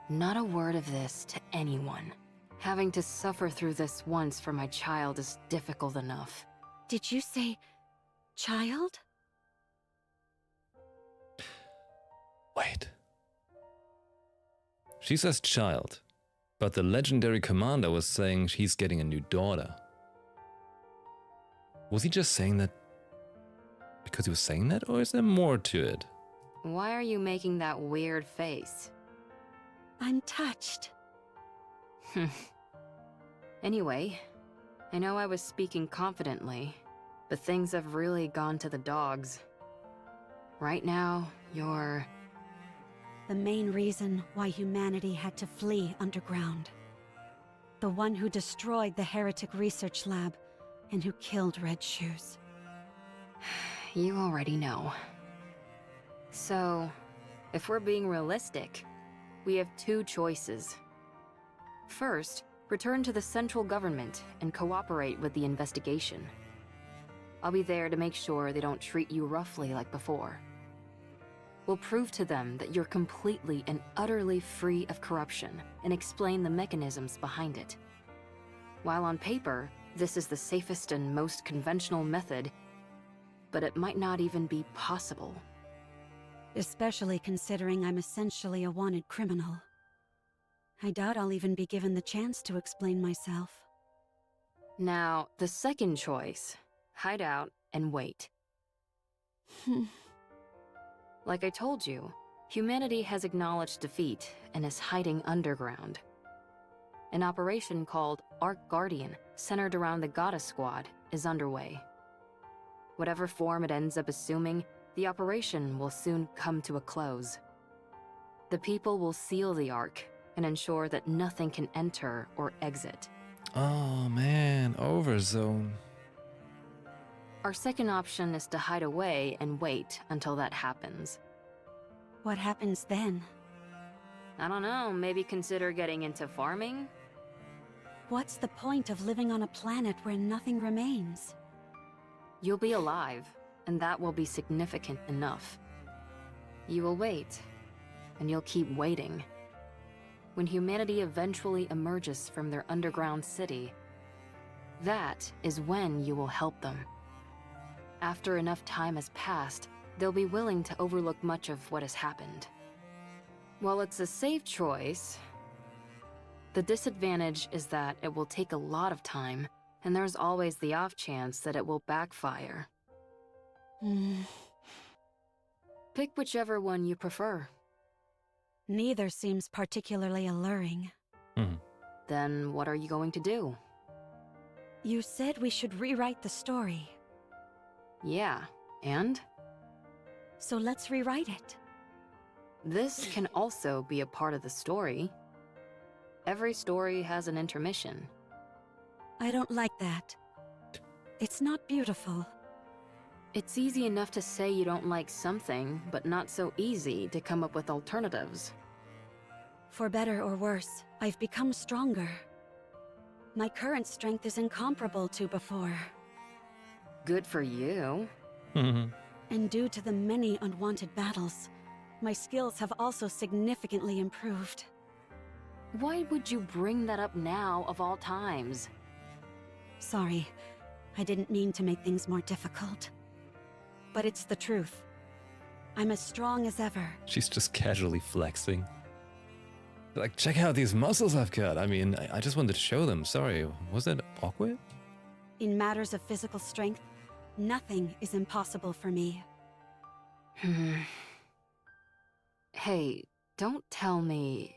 Not a word of this to anyone. Having to suffer through this once for my child is difficult enough. Did you say child? Wait. She says child, but the legendary commander was saying she's getting a new daughter. Was he just saying that because he was saying that, or is there more to it? Why are you making that weird face? I'm touched. Anyway, I know I was speaking confidently, but things have really gone to the dogs. Right now, you're... The main reason why humanity had to flee underground. The one who destroyed the heretic research lab and who killed Red Shoes. You already know. So, if we're being realistic, we have two choices. First, return to the central government and cooperate with the investigation. I'll be there to make sure they don't treat you roughly like before. We'll prove to them that you're completely and utterly free of corruption and explain the mechanisms behind it. While on paper, this is the safest and most conventional method, but it might not even be possible. Especially considering I'm essentially a wanted criminal. I doubt I'll even be given the chance to explain myself. Now, the second choice, hide out and wait. Like I told you, humanity has acknowledged defeat and is hiding underground. An operation called Ark Guardian, centered around the Goddess Squad, is underway. Whatever form it ends up assuming, the operation will soon come to a close. The people will seal the Ark and ensure that nothing can enter or exit. Oh man, Overzone. Our second option is to hide away and wait until that happens. What happens then? I don't know, maybe consider getting into farming? What's the point of living on a planet where nothing remains? You'll be alive, and that will be significant enough. You will wait, and you'll keep waiting. When humanity eventually emerges from their underground city, that is when you will help them. After enough time has passed, they'll be willing to overlook much of what has happened. While it's a safe choice, the disadvantage is that it will take a lot of time, and there's always the off chance that it will backfire. Pick whichever one you prefer. Neither seems particularly alluring. Then what are you going to do? You said we should rewrite the story. Yeah, and? So let's rewrite it. This can also be a part of the story. Every story has an intermission. I don't like that. It's not beautiful. It's easy enough to say you don't like something, but not so easy to come up with alternatives. For better or worse, I've become stronger. My current strength is incomparable to before. Good for you. And due to the many unwanted battles, my skills have also significantly improved. Why would you bring that up now, of all times? Sorry, I didn't mean to make things more difficult. But it's the truth. I'm as strong as ever. She's just casually flexing. Like, check out these muscles I've got. I mean, I just wanted to show them. Sorry, was that awkward? In matters of physical strength, nothing is impossible for me. Hey, don't tell me...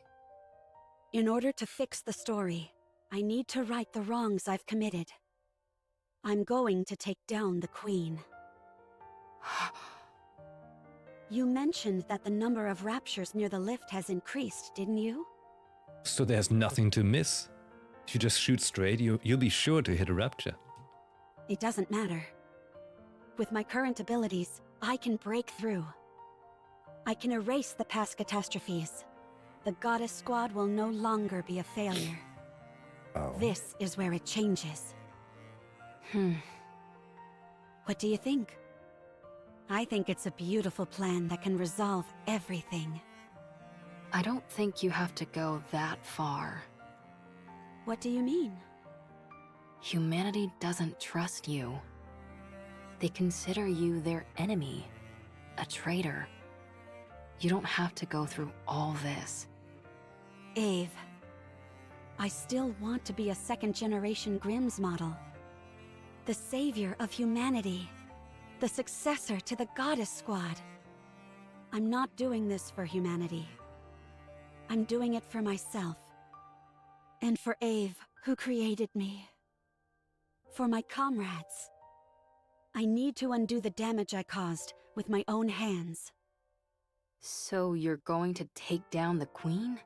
In order to fix the story, I need to right the wrongs I've committed. I'm going to take down the Queen. You mentioned that the number of raptures near the lift has increased, didn't you? So there's nothing to miss. If you just shoot straight, you'll be sure to hit a rapture. It doesn't matter. With my current abilities, I can break through. I can erase the past catastrophes. The Goddess Squad will no longer be a failure. Oh. This is where it changes. What do you think? I think it's a beautiful plan that can resolve everything. I don't think you have to go that far. What do you mean? Humanity doesn't trust you. They consider you their enemy, a traitor. You don't have to go through all this. Ave, I still want to be a second-generation Grimm's model. The savior of humanity. The successor to the Goddess Squad. I'm not doing this for humanity. I'm doing it for myself. And for Ave, who created me. For my comrades. I need to undo the damage I caused with my own hands. So you're going to take down the Queen?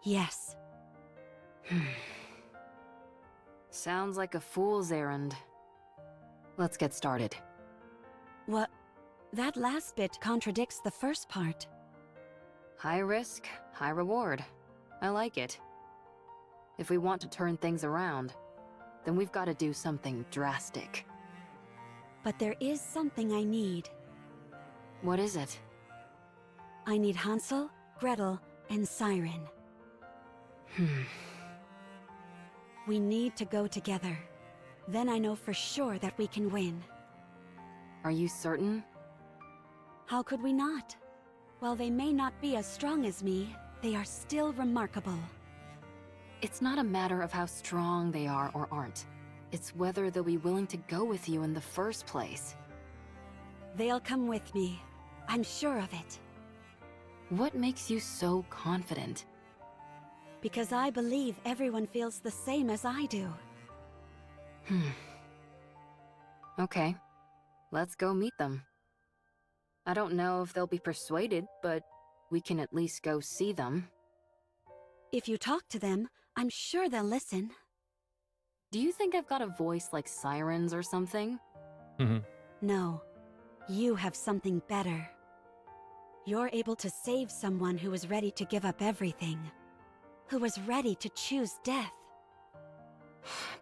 Yes. Sounds like a fool's errand. Let's get started. What? That last bit contradicts the first part. High risk, high reward. I like it. If we want to turn things around, then we've got to do something drastic. But there is something I need. What is it? I need Hansel, Gretel, and Siren. We need to go together. Then I know for sure that we can win. Are you certain? How could we not? While they may not be as strong as me, they are still remarkable. It's not a matter of how strong they are or aren't. It's whether they'll be willing to go with you in the first place. They'll come with me. I'm sure of it. What makes you so confident? Because I believe everyone feels the same as I do. Okay. Let's go meet them. I don't know if they'll be persuaded, but we can at least go see them. If you talk to them, I'm sure they'll listen. Do you think I've got a voice like sirens or something? No. You have something better. You're able to save someone who is ready to give up everything. Who was ready to choose death.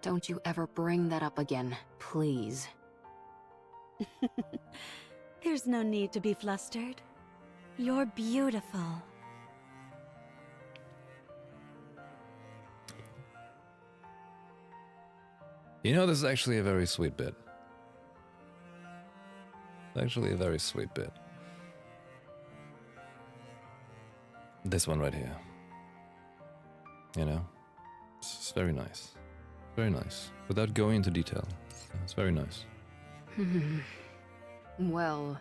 Don't you ever bring that up again, please. There's no need to be flustered. You're beautiful. You know, this is actually a very sweet bit. Actually a very sweet bit. This one right here. You know? It's very nice. Very nice. Without going into detail. It's very nice. Well,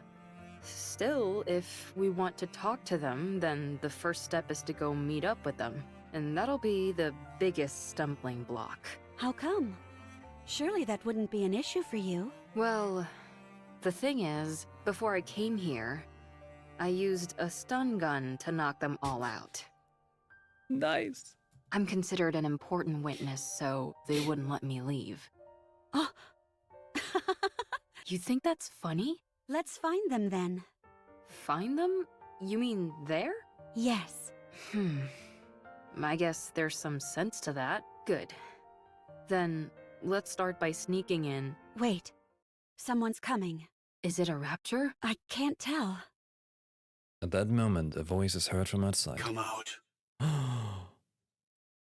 still, if we want to talk to them, then the first step is to go meet up with them. And that'll be the biggest stumbling block. How come? Surely that wouldn't be an issue for you. Well, the thing is, before I came here, I used a stun gun to knock them all out. Nice. I'm considered an important witness, so they wouldn't let me leave. Oh. You think that's funny? Let's find them then. Find them? You mean there? Yes. I guess there's some sense to that. Good. Then, let's start by sneaking in. Wait. Someone's coming. Is it a rapture? I can't tell. At that moment, a voice is heard from outside. Come out.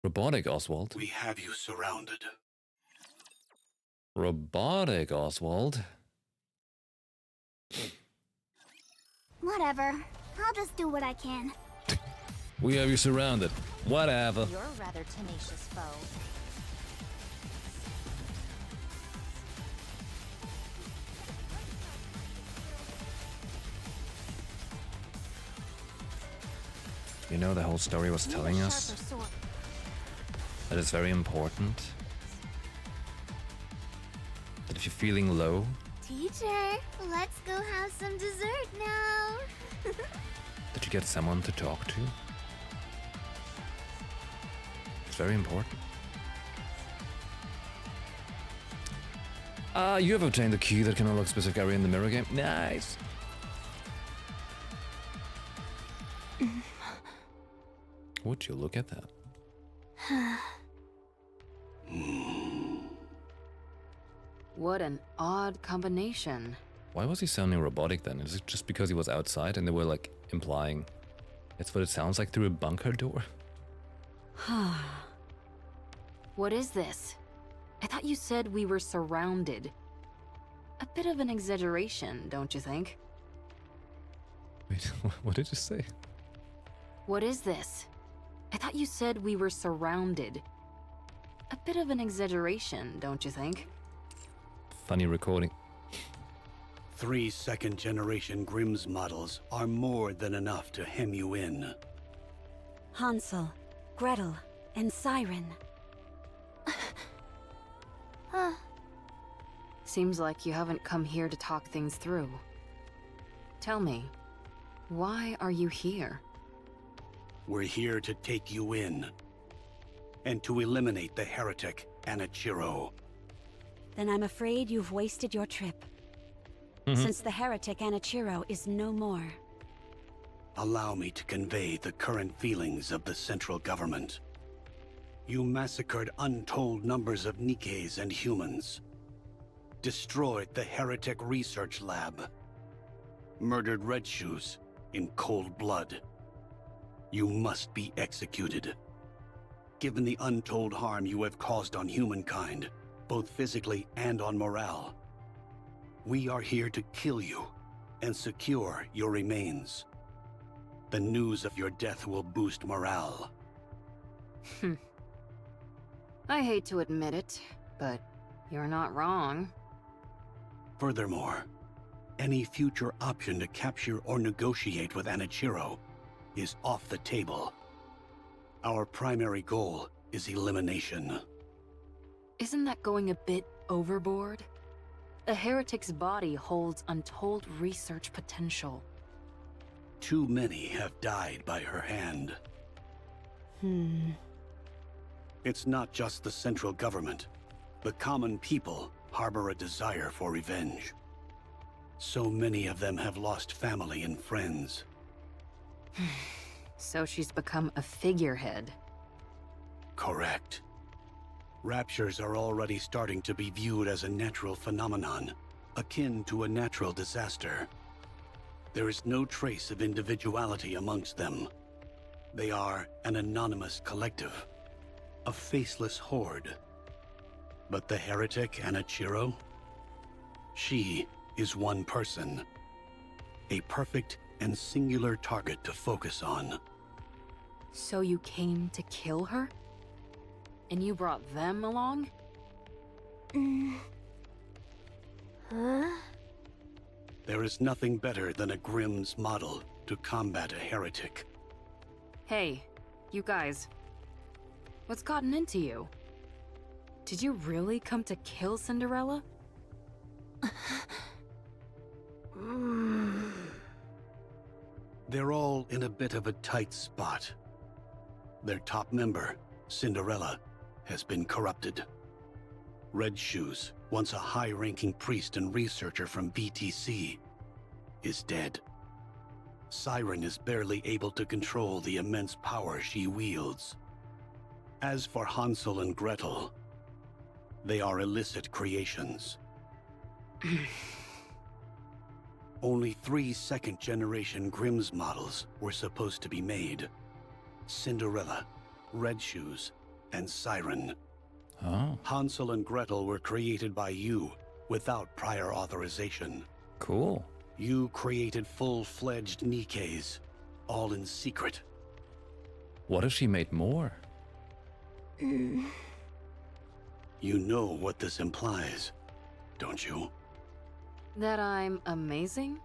Robotic Oswald. We have you surrounded. Robotic Oswald. Whatever. I'll just do what I can. We have you surrounded. Whatever. You're a rather tenacious foe. You know, the whole story was telling us that it's very important that if you're feeling low, Teacher, let's go have some dessert now. that you get someone to talk to. It's very important. You have obtained a key that can unlock a specific area in the mirror game. Nice. Would you look at that? What an odd combination. Why was he sounding robotic then? Is it just because he was outside and they were like implying that's what it sounds like through a bunker door? What is this? I thought you said we were surrounded. A bit of an exaggeration, don't you think? Wait, what did you say? What is this? I thought you said we were surrounded. A bit of an exaggeration, don't you think? Funny recording. 3 second-generation Grimm's models are more than enough to hem you in. Hansel, Gretel, and Siren. Seems like you haven't come here to talk things through. Tell me, why are you here? We're here to take you in. And to eliminate the heretic, Anichiro. Then I'm afraid you've wasted your trip. Since the heretic Anichiro is no more. Allow me to convey the current feelings of the central government. You massacred untold numbers of Nikkes and humans. Destroyed the heretic research lab. Murdered Red Shoes in cold blood. You must be executed. Given the untold harm you have caused on humankind, both physically and on morale, we are here to kill you and secure your remains. The news of your death will boost morale. I hate to admit it, but you're not wrong. Furthermore, any future option to capture or negotiate with Anichiro is off the table. Our primary goal is elimination. Isn't that going a bit overboard? A heretic's body holds untold research potential. Too many have died by her hand. It's not just the central government. The common people harbor a desire for revenge. So many of them have lost family and friends. So she's become a figurehead. Correct. Raptures are already starting to be viewed as a natural phenomenon, akin to a natural disaster. There is no trace of individuality amongst them. They are an anonymous collective, a faceless horde. But the heretic Anichiro? She is one person. A perfect and singular target to focus on. So you came to kill her? And you brought them along? There is nothing better than a Grimm's model to combat a heretic. Hey, you guys. What's gotten into you? Did you really come to kill Cinderella? They're all in a bit of a tight spot. Their top member, Cinderella, has been corrupted. Red Shoes, once a high-ranking priest and researcher from BTC, is dead. Siren is barely able to control the immense power she wields. As for Hansel and Gretel, they are illicit creations. Only 3 second-generation Grimm's models were supposed to be made. Cinderella, Red Shoes, and Siren. Oh. Hansel and Gretel were created by you without prior authorization. Cool. You created full-fledged NIKKEs, all in secret. What if she made more? You know what this implies, don't you? That I'm amazing?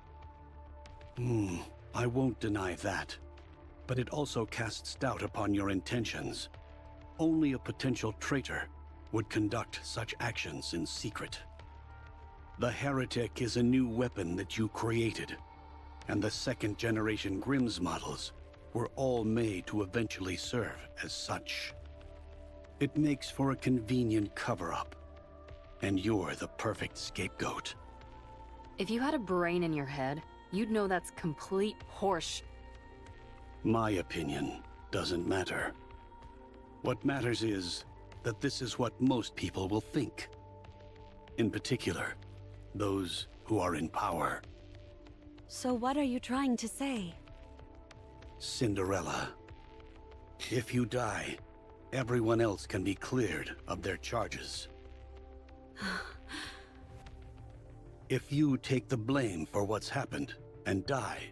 I won't deny that. But it also casts doubt upon your intentions. Only a potential traitor would conduct such actions in secret. The Heretic is a new weapon that you created, and the second-generation Grimm's models were all made to eventually serve as such. It makes for a convenient cover-up, and you're the perfect scapegoat. If you had a brain in your head, you'd know that's complete horse. My opinion doesn't matter. What matters is that this is what most people will think. In particular, those who are in power. So what are you trying to say? Cinderella. If you die, everyone else can be cleared of their charges. If you take the blame for what's happened and die,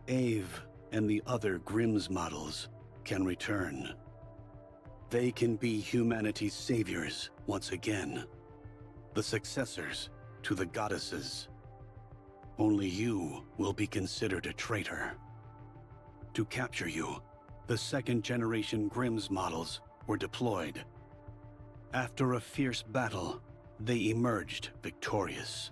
Ave and the other Grimm's models can return. They can be humanity's saviors once again, the successors to the goddesses. Only you will be considered a traitor. To capture you, the second-generation Grimm's models were deployed. After a fierce battle, they emerged victorious.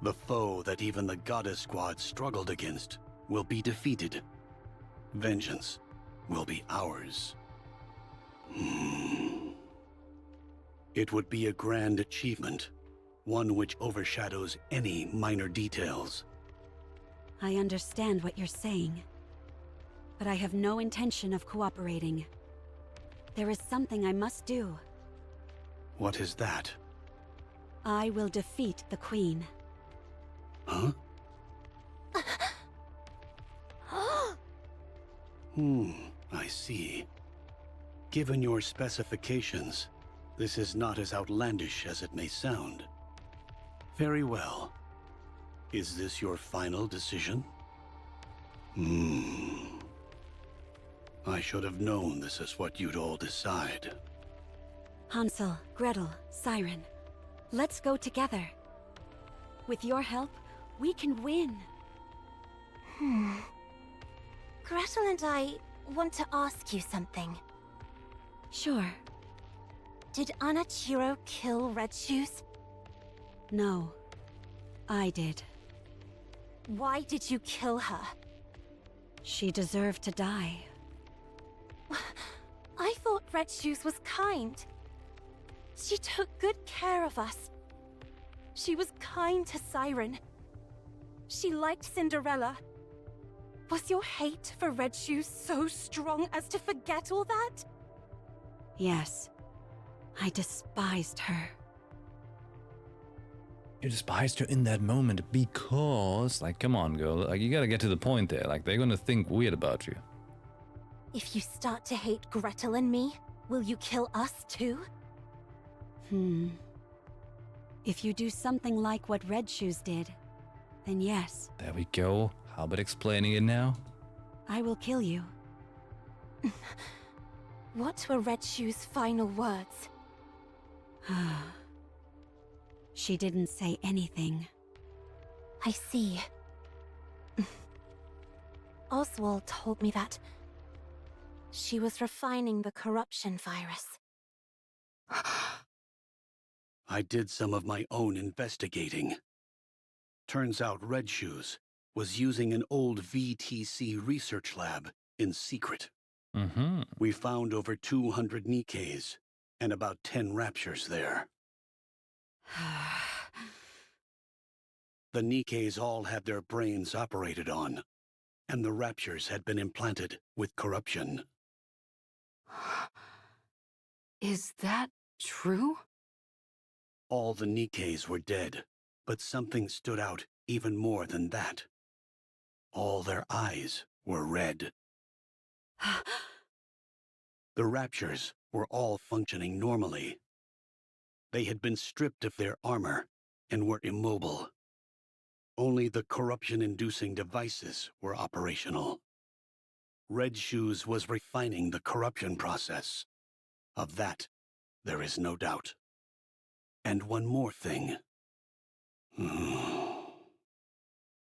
The foe that even the Goddess Squad struggled against will be defeated. Vengeance will be ours. It would be a grand achievement, one which overshadows any minor details. I understand what you're saying, but I have no intention of cooperating. There is something I must do. What is that? I will defeat the Queen. Huh? I see. Given your specifications, this is not as outlandish as it may sound. Very well. Is this your final decision? I should have known this is what you'd all decide. Hansel, Gretel, Siren, let's go together. With your help, we can win. Gretel and I want to ask you something. Sure. Did Anachiro kill Red Shoes? No, I did. Why did you kill her? She deserved to die. I thought Red Shoes was kind. She took good care of us. She was kind to Siren. She liked Cinderella. Was your hate for Red Shoes so strong as to forget all that? Yes. I despised her. You despised her in that moment because, like, come on, girl. Like, you gotta get to the point there. Like, they're gonna think weird about you. If you start to hate Gretel and me, will you kill us too? If you do something like what Red Shoes did, then yes. There we go. How about explaining it now? I will kill you. What were Red Shoes' final words? She didn't say anything. I see. Oswald told me that she was refining the corruption virus. I did some of my own investigating. Turns out Red Shoes was using an old VTC research lab in secret. Mm-hmm. We found over 200 NIKKEs and about 10 raptures there. The NIKKEs all had their brains operated on, and the raptures had been implanted with corruption. Is that true? All the NIKKEs were dead, but something stood out even more than that. All their eyes were red. The raptures were all functioning normally. They had been stripped of their armor and were immobile. Only the corruption-inducing devices were operational. Red Shoes was refining the corruption process. Of that, there is no doubt. And one more thing.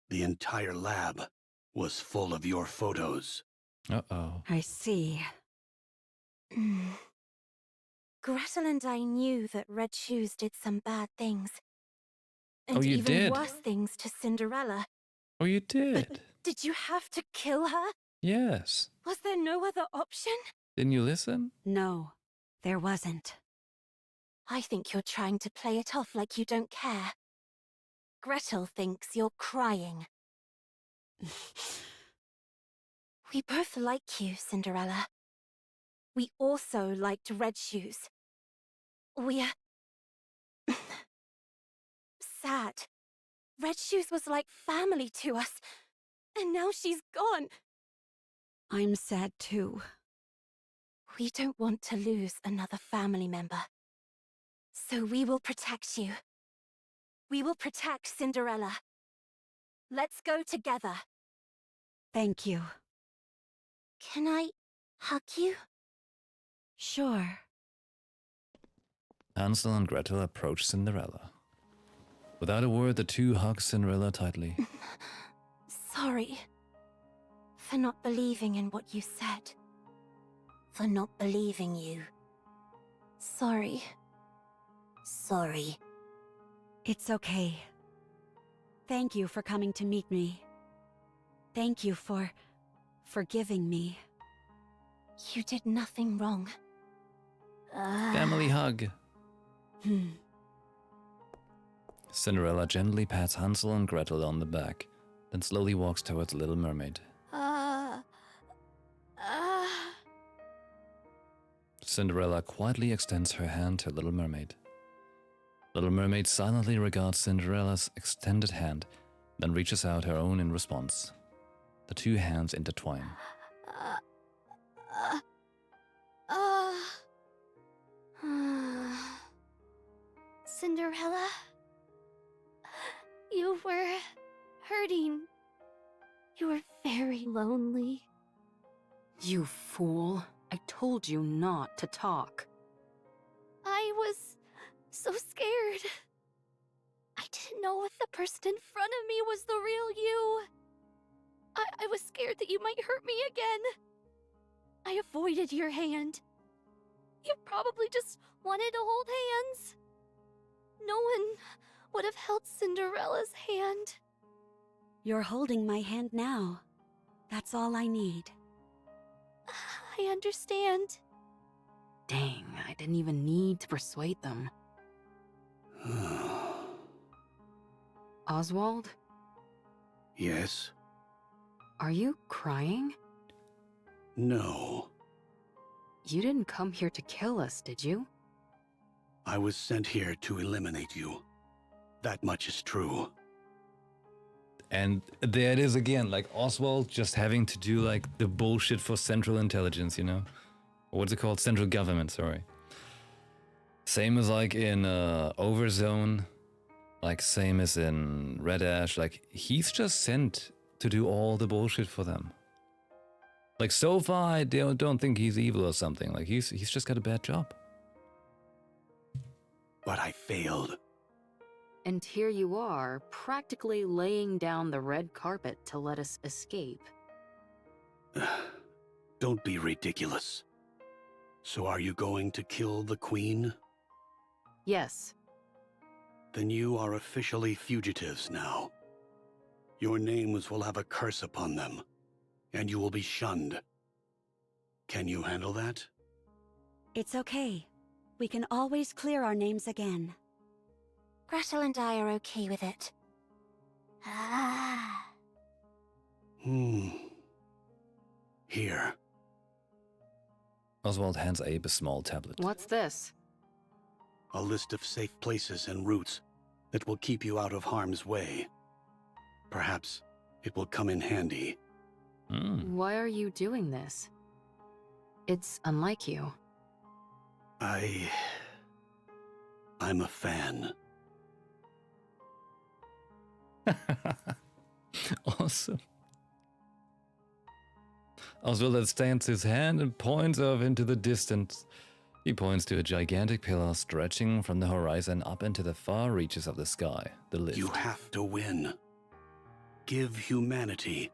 The entire lab was full of your photos. Uh-oh. I see. Gretel and I knew that Red Shoes did some bad things. And Oh, you even did? worse things to Cinderella. Oh, you did? Did you have to kill her? Yes. Was there no other option? Didn't you listen? No, there wasn't. I think you're trying to play it off like you don't care. Gretel thinks you're crying. We both like you, Cinderella. We also liked Red Shoes. We're sad. Red Shoes was like family to us, and now she's gone. I'm sad too. We don't want to lose another family member. So we will protect you. We will protect Cinderella. Let's go together. Thank you. Can I hug you? Sure. Hansel and Gretel approach Cinderella. Without a word, the two hug Cinderella tightly. Sorry. For not believing in what you said. For not believing you. Sorry. Sorry. It's okay. Thank you for coming to meet me. Thank you for forgiving me. You did nothing wrong. Family hug. Cinderella gently pats Hansel and Gretel on the back, then slowly walks towards Little Mermaid. Cinderella quietly extends her hand to Little Mermaid. Little Mermaid silently regards Cinderella's extended hand, then reaches out her own in response. The two hands intertwine. Cinderella, you were hurting. You were very lonely. You fool. I told you not to talk. I was so scared. I didn't know if the person in front of me was the real you. I was scared that you might hurt me again. I avoided your hand. You probably just wanted to hold hands. No one would have held Cinderella's hand. You're holding my hand now. That's all I need. I understand. Dang, I didn't even need to persuade them. Oswald? Yes? Are you crying? No. You didn't come here to kill us, did you? I was sent here to eliminate you. That much is true. And there it is again, like Oswald just having to do like the bullshit for Central Intelligence, you know? Or what's it called? Central Government, sorry. Same as like in Overzone, like same as in Red Ash, like he's just sent to do all the bullshit for them. Like so far I don't think he's evil or something, like he's just got a bad job. But I failed. And here you are, practically laying down the red carpet to let us escape. Don't be ridiculous. So are you going to kill the Queen? Yes. Then you are officially fugitives now. Your names will have a curse upon them, and you will be shunned. Can you handle that? It's okay. We can always clear our names again. Gretel and I are okay with it. Ah. Here. Oswald hands Abe a small tablet. What's this? A list of safe places and routes that will keep you out of harm's way. Perhaps it will come in handy. Why are you doing this? It's unlike you. I'm a fan. Awesome. Oswald extends his hand and points off into the distance. He points to a gigantic pillar stretching from the horizon up into the far reaches of the sky, the lift. You have to win. Give humanity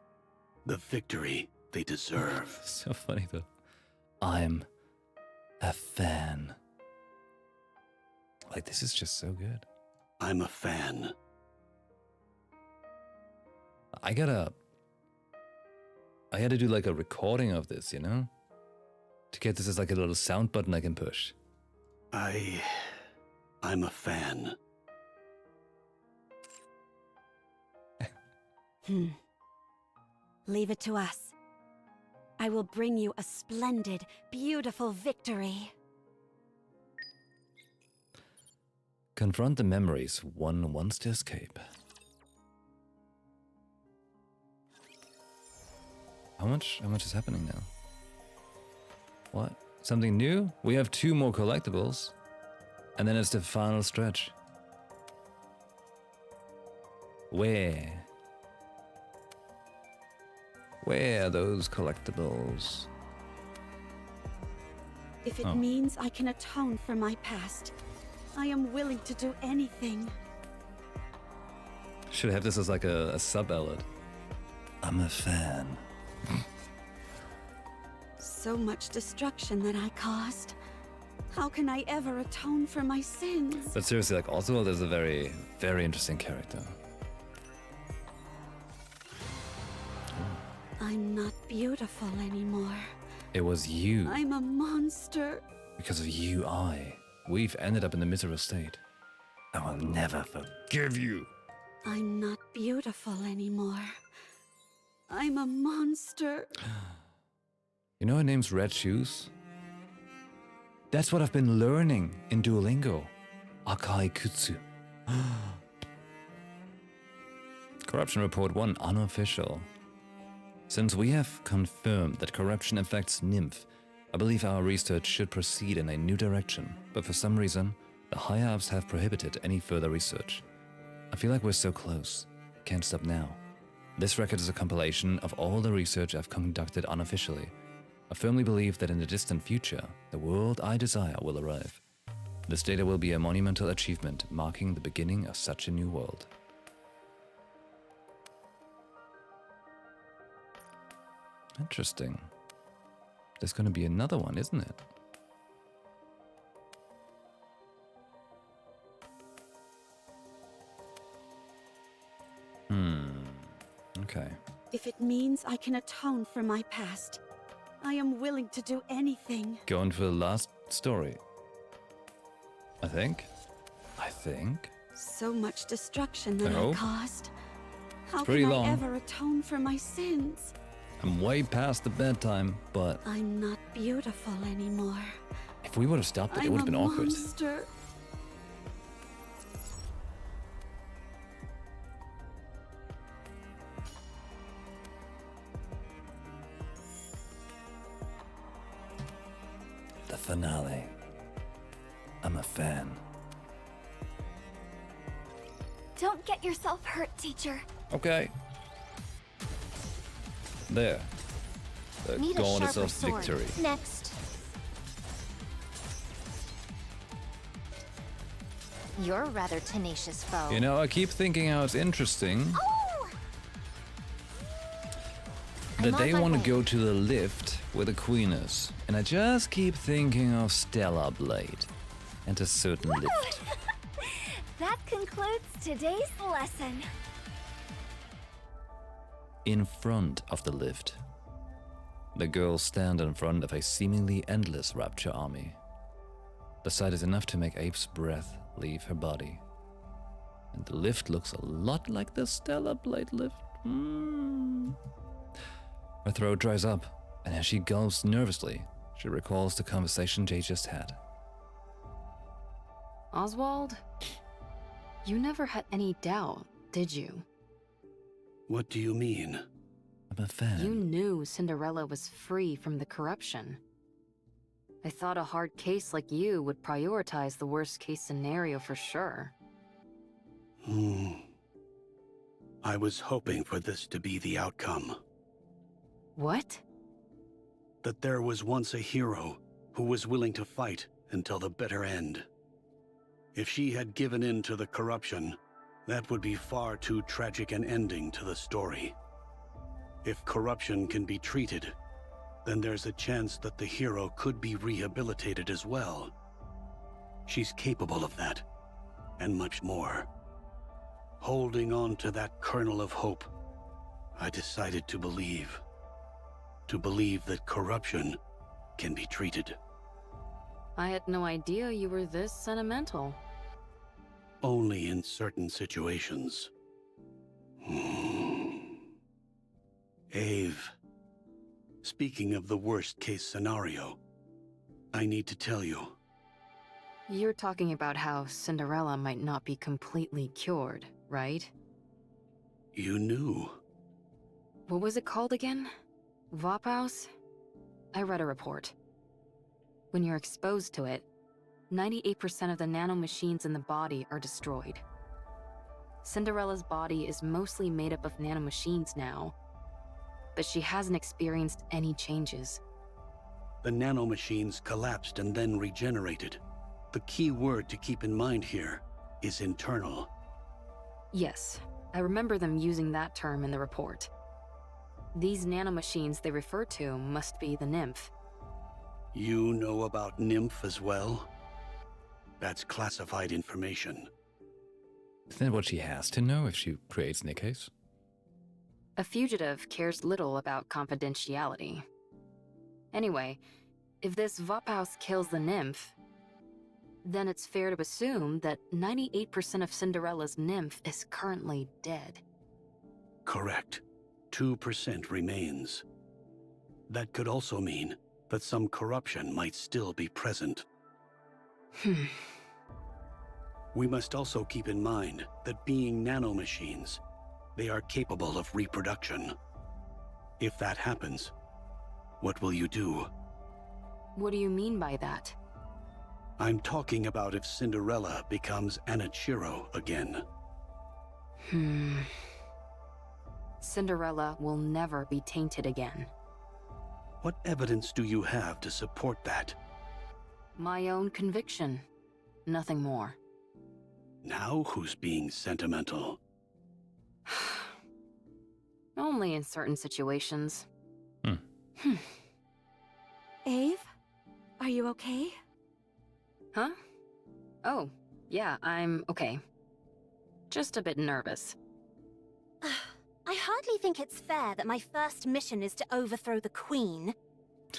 the victory they deserve. So funny though. I'm a fan. Like, this is just so good. I'm a fan. I had to do like a recording of this, you know? To get this as like a little sound button I can push. I'm a fan. Leave it to us. I will bring you a splendid, beautiful victory. Confront the memories one wants to escape. How much is happening now? What? Something new? We have 2 more collectibles. And then it's the final stretch. Where are those collectibles? If it means I can atone for my past, I am willing to do anything. Should have this as like a sub-ballad. I'm a fan. So much destruction that I caused. How can I ever atone for my sins? But seriously, like, Oswald is a very, very interesting character. I'm not beautiful anymore. It was you. I'm a monster. Because of you, we've ended up in the miserable state. I will never forgive you. I'm not beautiful anymore. I'm a monster. You know her name's Red Shoes? That's what I've been learning in Duolingo. Akai Kutsu. Corruption Report 1 unofficial. Since we have confirmed that corruption affects Nymph, I believe our research should proceed in a new direction, but for some reason, the higher-ups have prohibited any further research. I feel like we're so close. Can't stop now. This record is a compilation of all the research I've conducted unofficially. I firmly believe that in the distant future, the world I desire will arrive. This data will be a monumental achievement, marking the beginning of such a new world. Interesting. There's going to be another one, isn't it? Okay. If it means I can atone for my past, I am willing to do anything. Going for the last story. I think. So much destruction that I caused. How pretty can I long. ever atone for my sins? I'm way past the bedtime, but I'm not beautiful anymore. if we would have stopped it, it would have been I'm a awkward. monster. The finale. I'm a fan. Don't get yourself hurt, teacher. Okay. There. The Need a goddess sharper of sword. victory. Next. You're a rather tenacious foe. You know, I keep thinking how it's interesting Oh! that I'm they on my want to way. go to the lift where the queen is, and I just keep thinking of Stellar Blade and a certain lift. That concludes today's lesson. In front of the lift, the girls stand in front of a seemingly endless rapture army. The sight is enough to make Abe's breath leave her body. And the lift looks a lot like the Stellar Blade lift. Her throat dries up, and as she gulps nervously, she recalls the conversation they just had. Oswald? You never had any doubt, did you? What do you mean? I'm a fan. You knew Cinderella was free from the corruption. I thought a hard case like you would prioritize the worst case scenario for sure. I was hoping for this to be the outcome. What? That there was once a hero who was willing to fight until the bitter end. If she had given in to the corruption, that would be far too tragic an ending to the story. If corruption can be treated, then there's a chance that the hero could be rehabilitated as well. She's capable of that, and much more. Holding on to that kernel of hope, I decided to believe. To believe that corruption can be treated. I had no idea you were this sentimental. Only in certain situations. Ave, speaking of the worst case scenario, I need to tell you. You're talking about how Cinderella might not be completely cured, right? You knew. What was it called again? Vophaus? I read a report. When you're exposed to it, 98% of the nanomachines in the body are destroyed. Cinderella's body is mostly made up of nanomachines now, but she hasn't experienced any changes. The nanomachines collapsed and then regenerated. The key word to keep in mind here is internal. Yes, I remember them using that term in the report. These nanomachines they refer to must be the nymph. You know about Nymph as well? That's classified information. Isn't that what she has to know if she creates NIKKEs? A fugitive cares little about confidentiality. Anyway, if this Vophaus kills the nymph, then it's fair to assume that 98% of Cinderella's nymph is currently dead. Correct. 2% remains. That could also mean that some corruption might still be present. We must also keep in mind that being nanomachines, they are capable of reproduction. If that happens, what will you do? What do you mean by that? I'm talking about if Cinderella becomes Anichiro again. Cinderella will never be tainted again. What evidence do you have to support that? My own conviction. Nothing more. Now who's being sentimental? Only in certain situations. Ave? Are you okay? Huh? Oh, yeah, I'm okay. Just a bit nervous. I hardly think it's fair that my first mission is to overthrow the Queen.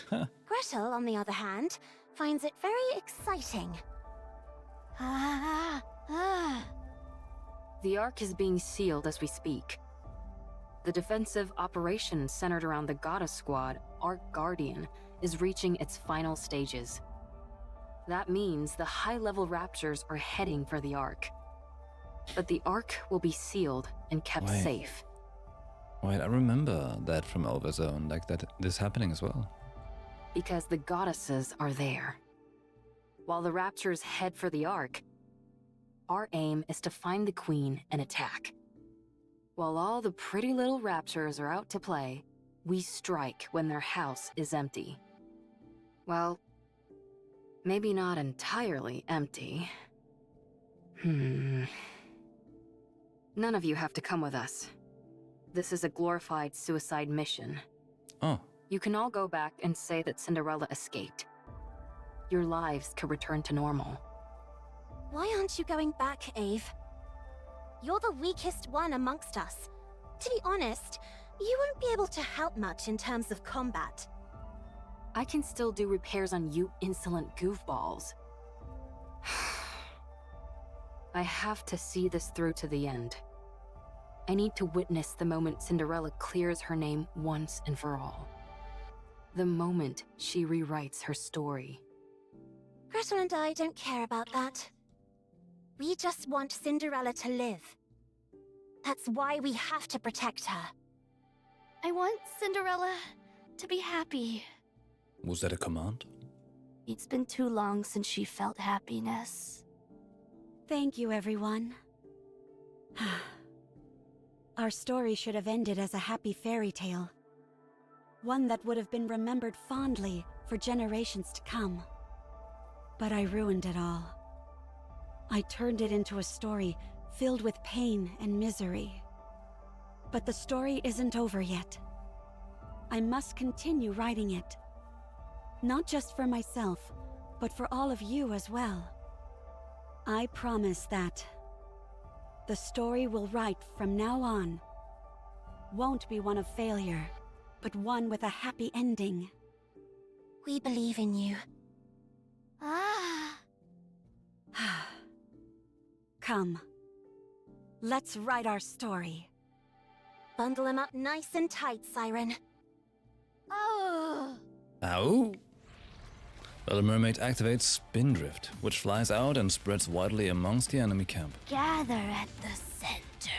Gretel, on the other hand, finds it very exciting. The Ark is being sealed as we speak. The defensive operation centered around the Goddess Squad, Ark Guardian, is reaching its final stages. That means the high-level Raptors are heading for the Ark. But the Ark will be sealed and kept safe. Wait, I remember that from Overzone, like that this happening as well. Because the goddesses are there. While the Raptors head for the Ark, our aim is to find the Queen and attack. While all the pretty little Raptors are out to play, we strike when their house is empty. Well, maybe not entirely empty. None of you have to come with us. This is a glorified suicide mission. Oh. You can all go back and say that Cinderella escaped. Your lives could return to normal. Why aren't you going back, Ave? You're the weakest one amongst us. To be honest, you won't be able to help much in terms of combat. I can still do repairs on you insolent goofballs. I have to see this through to the end. I need to witness the moment Cinderella clears her name once and for all. The moment she rewrites her story. Gretel and I don't care about that. We just want Cinderella to live. That's why we have to protect her. I want Cinderella to be happy. Was that a command? It's been too long since she felt happiness. Thank you, everyone. Our story should have ended as a happy fairy tale. One that would have been remembered fondly for generations to come. But I ruined it all. I turned it into a story filled with pain and misery. But the story isn't over yet. I must continue writing it. Not just for myself, but for all of you as well. I promise that the story we'll write from now on won't be one of failure, but one with a happy ending. We believe in you. Come. Let's write our story. Bundle him up nice and tight, Siren. Oh. Ow! Little Mermaid activates Spindrift, which flies out and spreads widely amongst the enemy camp. Gather at the center.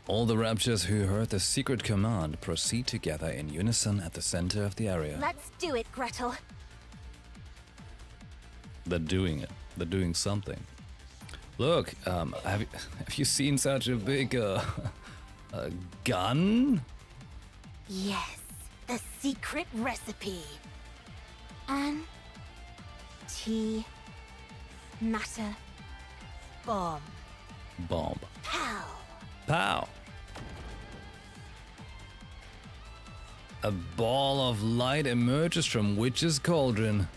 All the Raptures who heard the secret command proceed together in unison at the center of the area. Let's do it, Gretel. They're doing it. They're doing something. Look, have you seen such a big gun? Yes, the secret recipe. Matter. Bomb. Bomb. Pow. Pow! A ball of light emerges from Witch's Cauldron.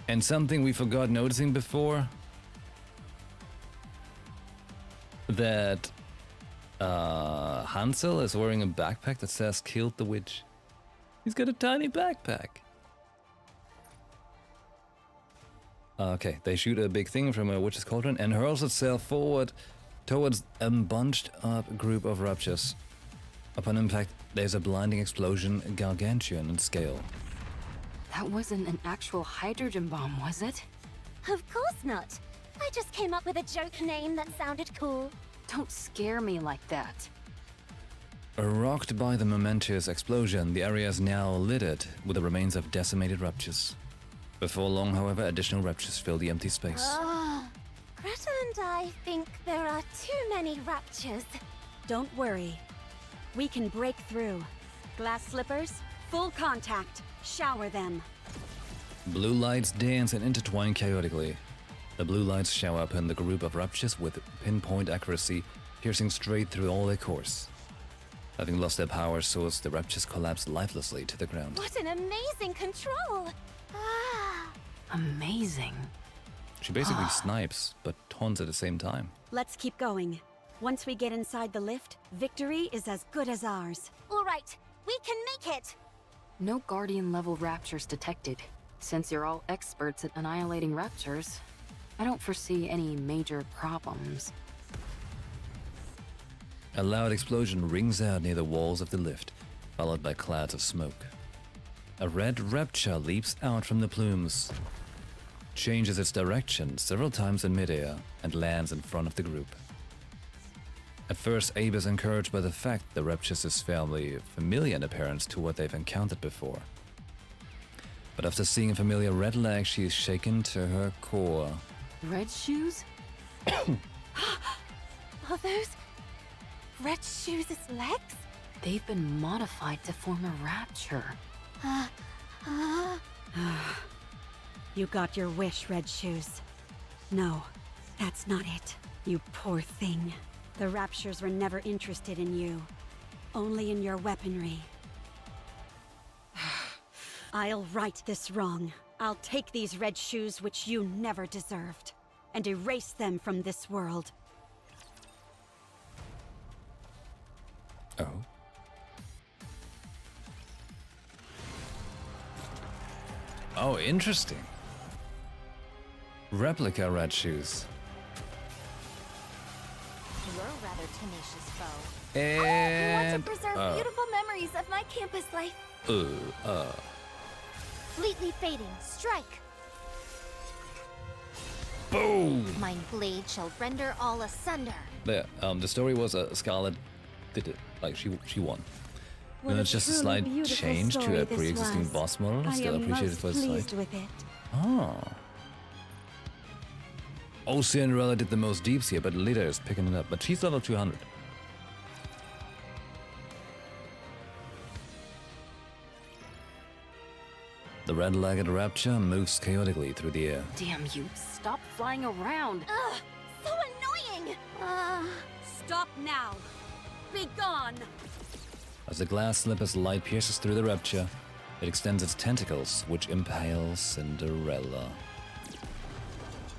And something we forgot noticing before. That Hansel is wearing a backpack that says "Killed the Witch." He's got a tiny backpack. Okay, they shoot a big thing from a Witch's Cauldron and hurls itself forward towards a bunched up group of Raptures. Upon impact, there's a blinding explosion, gargantuan in scale. That wasn't an actual hydrogen bomb, was it? Of course not. I just came up with a joke name that sounded cool. Don't scare me like that. Rocked by the momentous explosion, the area is now littered with the remains of decimated Raptures. Before long, however, additional Raptures fill the empty space. Gretel and I think there are too many Raptures. Don't worry. We can break through. Glass slippers, full contact. Shower them. Blue lights dance and intertwine chaotically. The blue lights shower upon the group of Raptures with pinpoint accuracy, piercing straight through all their course. Having lost their power source, the Raptures collapse lifelessly to the ground. What an amazing control! Amazing. She basically snipes, but taunts at the same time. Let's keep going. Once we get inside the lift, victory is as good as ours. All right, we can make it! No Guardian-level Raptures detected. Since you're all experts at annihilating Raptures, I don't foresee any major problems. A loud explosion rings out near the walls of the lift, followed by clouds of smoke. A red Rapture leaps out from the plumes, changes its direction several times in midair, and lands in front of the group. At first, Abe is encouraged by the fact the Raptures is fairly familiar in appearance to what they've encountered before. But after seeing a familiar red leg, she is shaken to her core. Red shoes? Are those Red Shoes' legs? They've been modified to form a Rapture. You got your wish, Red Shoes. No, that's not it. You poor thing. The Raptures were never interested in you. only in your weaponry. I'll right this wrong. I'll take these red shoes which you never deserved, and erase them from this world. Oh. Oh, interesting. Replica red shoes. You're a rather tenacious foe. And I want to preserve beautiful memories of my campus life. Fleetly fading, strike. Boom! My blade shall render all asunder. There. The story was Scarlet did it. Like she won. What And a it's just a truly slight beautiful change to story a this pre-existing was. boss model. I Still am appreciated most first pleased sight. with it. Oh. Oh, Cinderella did the most deeps here, but Lita is picking it up. But she's level 200. The red-legged rapture moves chaotically through the air. Damn you, stop flying around! Ugh, so annoying! Stop now! Be gone! As the glass slipper's light pierces through the rapture, it extends its tentacles, which impale Cinderella.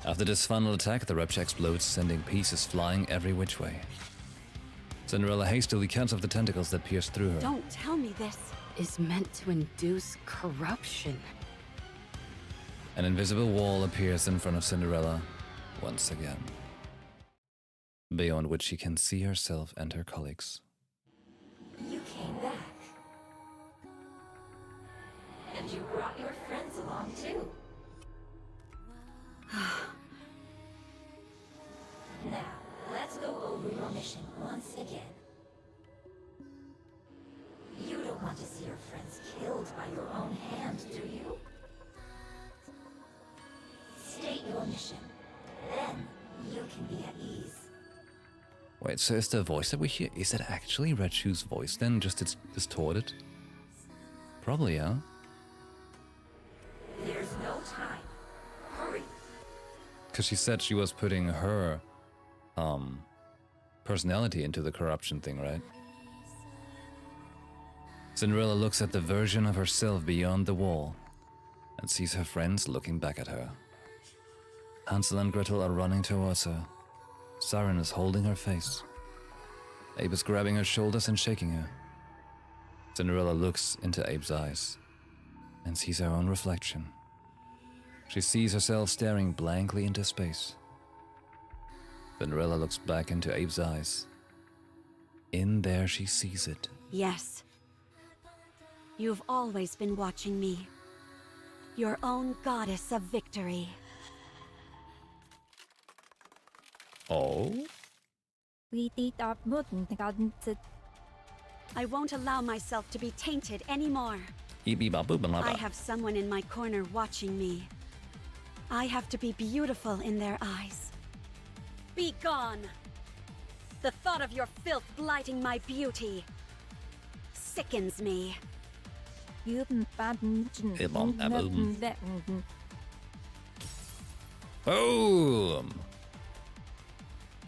After this final attack, the rapture explodes, sending pieces flying every which way. Cinderella hastily cuts off the tentacles that pierce through her. Don't tell me this. Is meant to induce corruption. An invisible wall appears in front of Cinderella once again, beyond which she can see herself and her colleagues. You came back. And you brought your friends along too. Now, let's go over your mission once again. You don't want to see your friends killed by your own hand, do you? State your mission. Then you can be at ease. Wait, so is the voice that we hear, is that actually Red Shoe's voice then? Just it's distorted? Probably, yeah. There's no time. Hurry. Because she said she was putting her personality into the corruption thing, right? Cinderella looks at the version of herself beyond the wall and sees her friends looking back at her. Hansel and Gretel are running towards her. Siren is holding her face. Abe is grabbing her shoulders and shaking her. Cinderella looks into Abe's eyes and sees her own reflection. She sees herself staring blankly into space. Cinderella looks back into Abe's eyes. In there she sees it. Yes. You've always been watching me. Your own goddess of victory. Oh? I won't allow myself to be tainted anymore. I have someone in my corner watching me. I have to be beautiful in their eyes. Be gone! The thought of your filth blighting my beauty sickens me. Boom!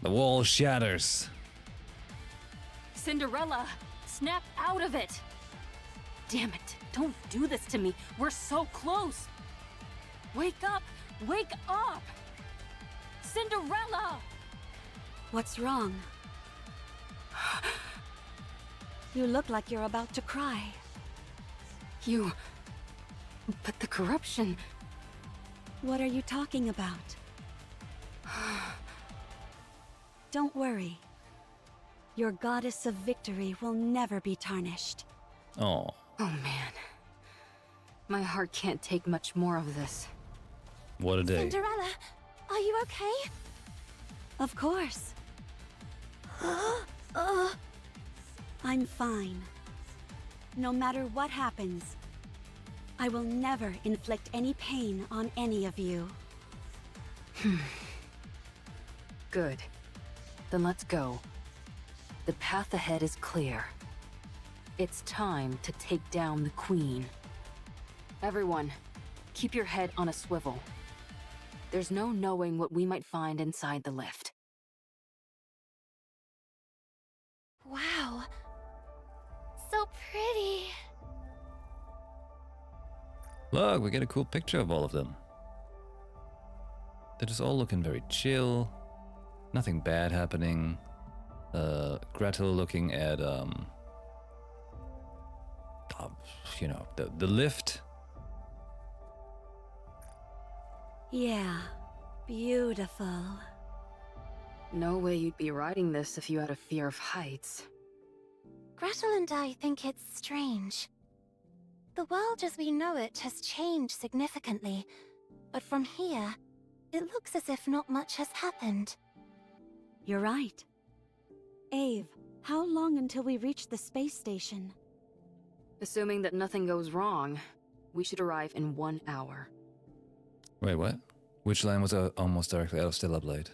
The wall shatters. Cinderella, snap out of it! Damn it, don't do this to me. We're so close. Wake up! Wake up! Cinderella! What's wrong? You look like you're about to cry. But the corruption... What are you talking about? Don't worry. Your goddess of victory will never be tarnished. Oh. Oh man. My heart can't take much more of this. What a day. Cinderella, are you okay? Of course. I'm fine. No matter what happens, I will never inflict any pain on any of you. Good. Then let's go. The path ahead is clear. It's time to take down the Queen. Everyone, keep your head on a swivel. There's no knowing what we might find inside the lift. Wow. pretty. Look, we get a cool picture of all of them. They're just all looking very chill. Nothing bad happening. Gretel looking at, you know, the lift. Yeah, beautiful. No way you'd be riding this if you had a fear of heights. Gretel and I think it's strange. The world as we know it has changed significantly, but from here, it looks as if not much has happened. You're right. Ave, how long until we reach the space station? Assuming that nothing goes wrong, we should arrive in 1 hour. Wait, what? Which line was almost directly out of Stellar Blade?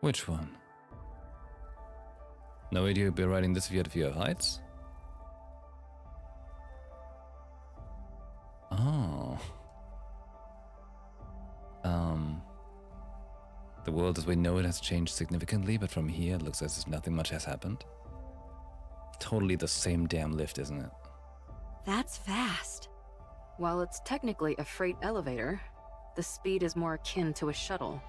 Which one? No idea you'd be writing this if you had a fear of heights? Oh. The world as we know it has changed significantly, but from here it looks as if nothing much has happened. Totally the same damn lift, isn't it? That's fast. While it's technically a freight elevator, the speed is more akin to a shuttle.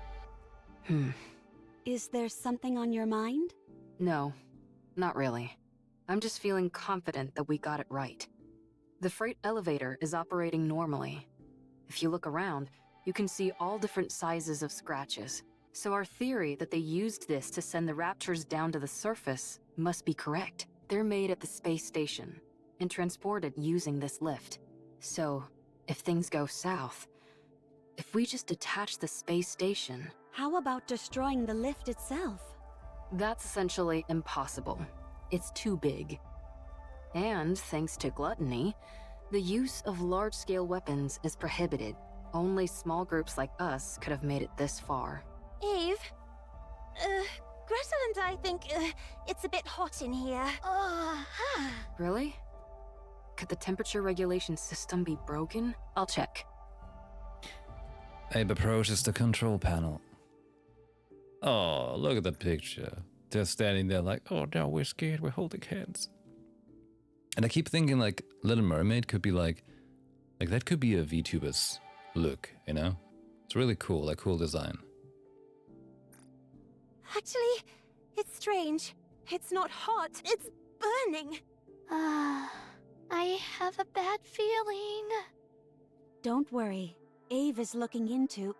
Is there something on your mind? No, not really. I'm just feeling confident that we got it right. The freight elevator is operating normally. If you look around, you can see all different sizes of scratches. So our theory that they used this to send the Raptors down to the surface must be correct. They're made at the space station and transported using this lift. So, if things go south, if we just detach the space station... How about destroying the lift itself? That's essentially impossible. It's too big. And, thanks to gluttony, the use of large-scale weapons is prohibited. Only small groups like us could have made it this far. Eve? Gretel and I think it's a bit hot in here. Really? Could the temperature regulation system be broken? I'll check. Abe approaches the control panel. Oh, look at the picture. They're standing there like, oh no, we're scared, we're holding hands. And I keep thinking like Little Mermaid could be like that could be a VTuber's look, you know? It's really cool, like cool design. Actually, it's strange. It's not hot, it's burning. I have a bad feeling. Don't worry. Ave is looking into...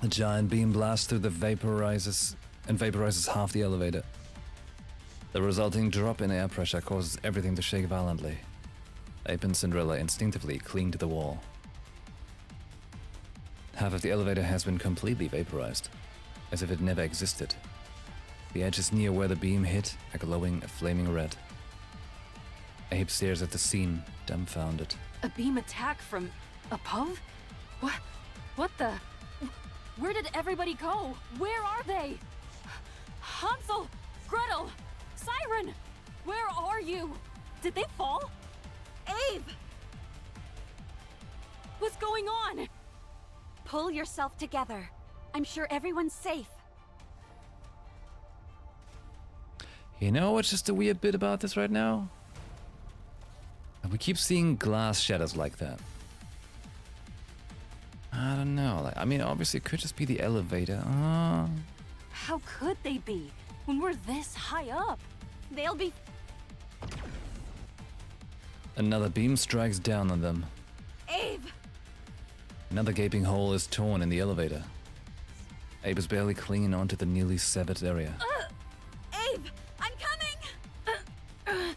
A giant beam blasts through the vaporizes half the elevator. The resulting drop in air pressure causes everything to shake violently. Ape and Cinderella instinctively cling to the wall. Half of the elevator has been completely vaporized, as if it never existed. The edges near where the beam hit are glowing a flaming red. Ape stares at the scene, dumbfounded. A beam attack from above? What the? Where did everybody go? Where are they? Hansel! Gretel! Siren! Where are you? Did they fall? Abe! What's going on? Pull yourself together. I'm sure everyone's safe. You know what's just a weird bit about this right now? We keep seeing glass shadows like that. I don't know. Like, I mean, obviously it could just be the elevator. How could they be when we're this high up? They'll be... Another beam strikes down on them. Abe! Another gaping hole is torn in the elevator. Abe is barely clinging onto the nearly severed area. Abe! I'm coming!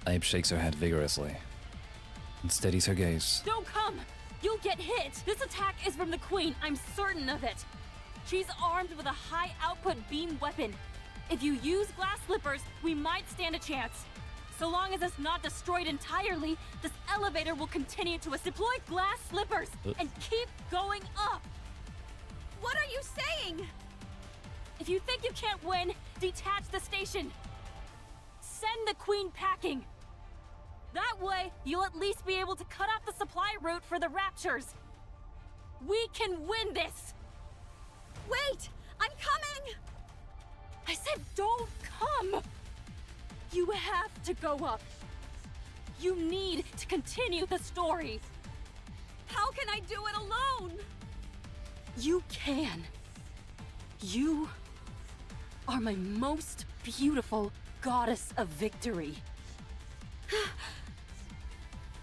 Abe shakes her head vigorously and steadies her gaze. Don't come! You'll get hit! This attack is from the Queen, I'm certain of it! She's armed with a high-output beam weapon. If you use glass slippers, we might stand a chance. So long as it's not destroyed entirely, this elevator will continue to deploy glass slippers and keep going up! What are you saying? If you think you can't win, detach the station. send the Queen packing. That way, you'll at least be able to cut off the supply route for the Raptures. We can win this! Wait! I'm coming! I said don't come! You have to go up. You need to continue the story. How can I do it alone? You can. You are my most beautiful goddess of victory.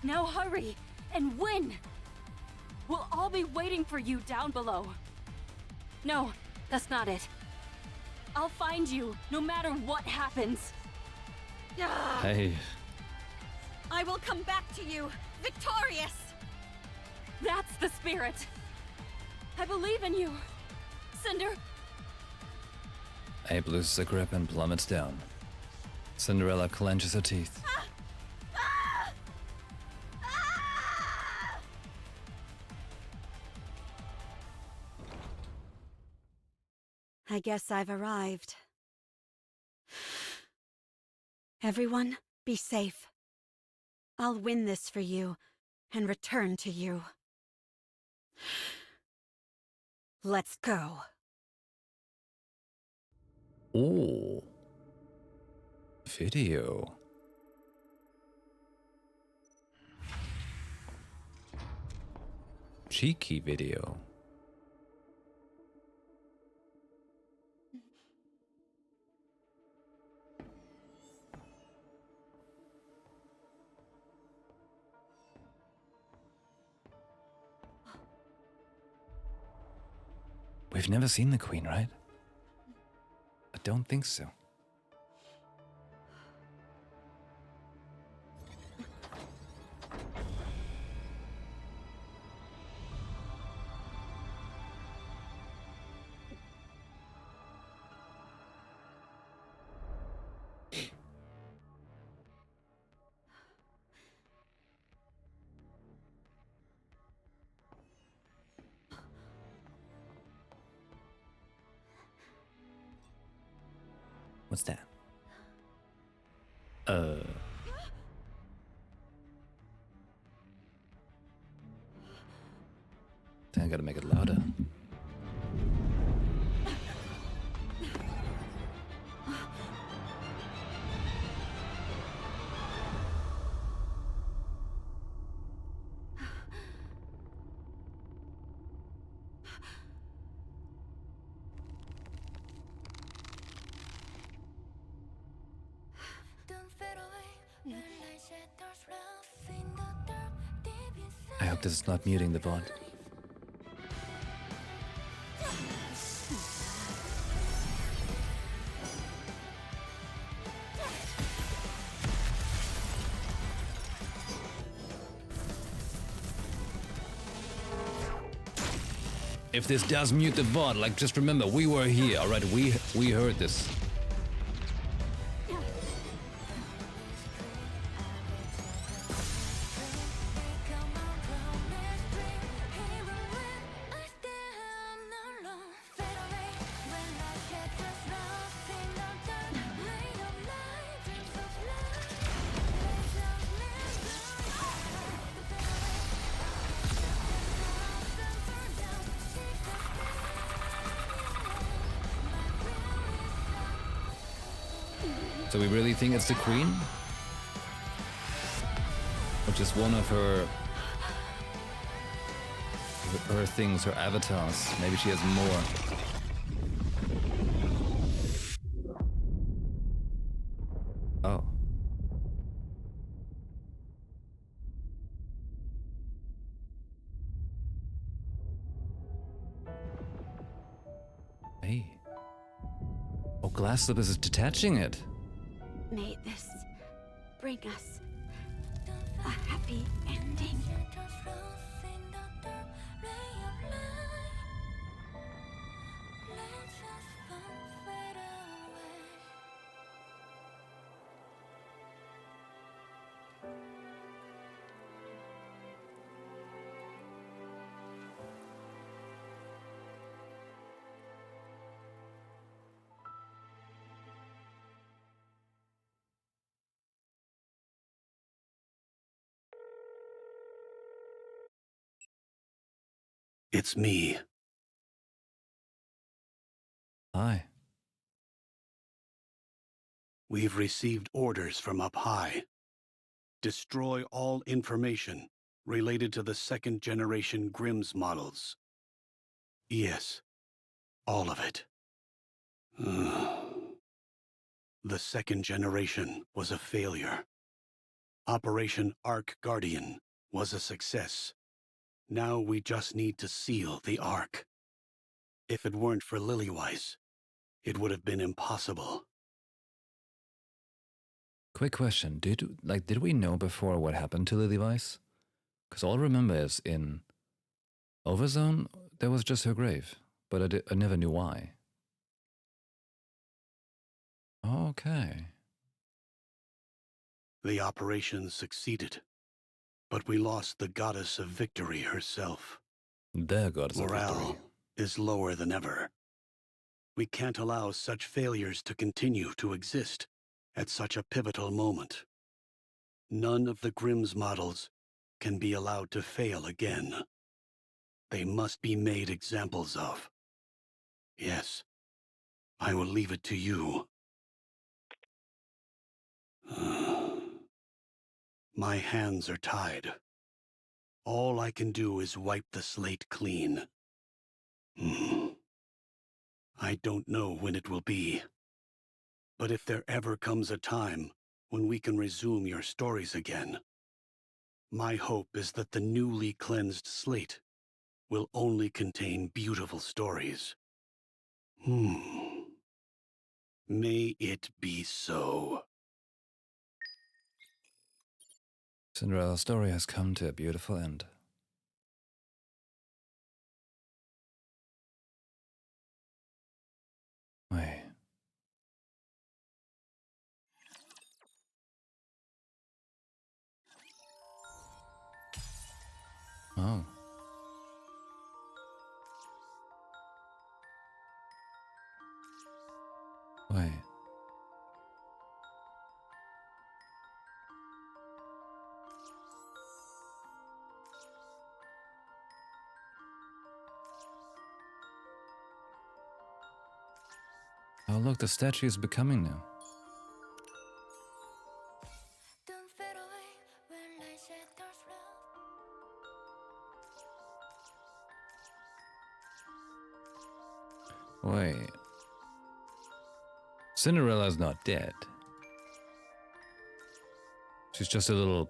Now hurry and win! We'll all be waiting for you down below. No, that's not it. I'll find you no matter what happens. Hey. I will come back to you, victorious! That's the spirit. I believe in you, Cinder. Abe loses a grip and plummets down. Cinderella clenches her teeth. I guess I've arrived. Everyone, be safe. I'll win this for you and return to you. Let's go. Ooh. Video. Cheeky video. We've never seen the Queen, right? I don't think so. What's that? Then I gotta make it louder. I hope this is not muting the VOD. If this does mute the VOD, like just remember, we were here, alright? We heard this. So we really think it's the Queen? Or just one of her things, her avatars? Maybe she has more. Oh. Hey. Oh, Glass Slippers is detaching it. May this bring us a happy ending. It's me. Hi. We've received orders from up high. Destroy all information related to the second-generation Grimm's models. Yes, all of it. The second generation was a failure. Operation Ark Guardian was a success. Now we just need to seal the Ark. If it weren't for Lilyweiss, it would have been impossible. Quick question. Did we know before what happened to Lilyweiss? Because all I remember is in Overzone, there was just her grave. But I never knew why. Okay. The operation succeeded, but we lost the goddess of victory herself. The goddess of victory. Morale is lower than ever. We can't allow such failures to continue to exist at such a pivotal moment. None of the Grimm's models can be allowed to fail again. They must be made examples of. Yes, I will leave it to you. My hands are tied. All I can do is wipe the slate clean. I don't know when it will be. But if there ever comes a time when we can resume your stories again, my hope is that the newly cleansed slate will only contain beautiful stories. May it be so. Cinderella's story has come to a beautiful end. Wait. Oh. Wait. Oh, look, the statue is becoming now. Wait. Cinderella's not dead. She's just a little...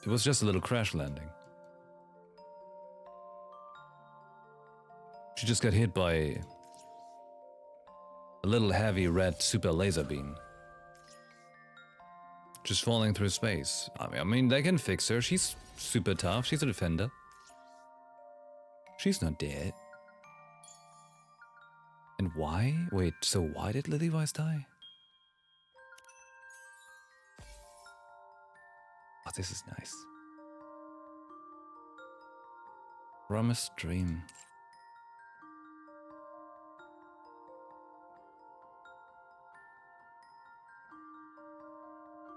It was just a little crash landing. She just got hit by a little heavy red super laser beam. Just falling through space. I mean, they can fix her. She's super tough. She's a defender. She's not dead. And why? Wait, so why did Lilyweiss die? Oh, this is nice. Promised dream.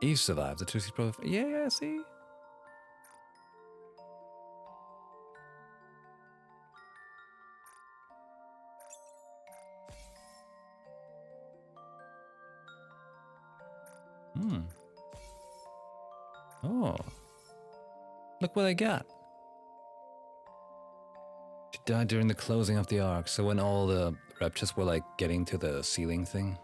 Eve survived the two-seat brother. Yeah, see? Oh. Look what I got. She died during the closing of the arc, so when all the raptors were like getting to the ceiling thing.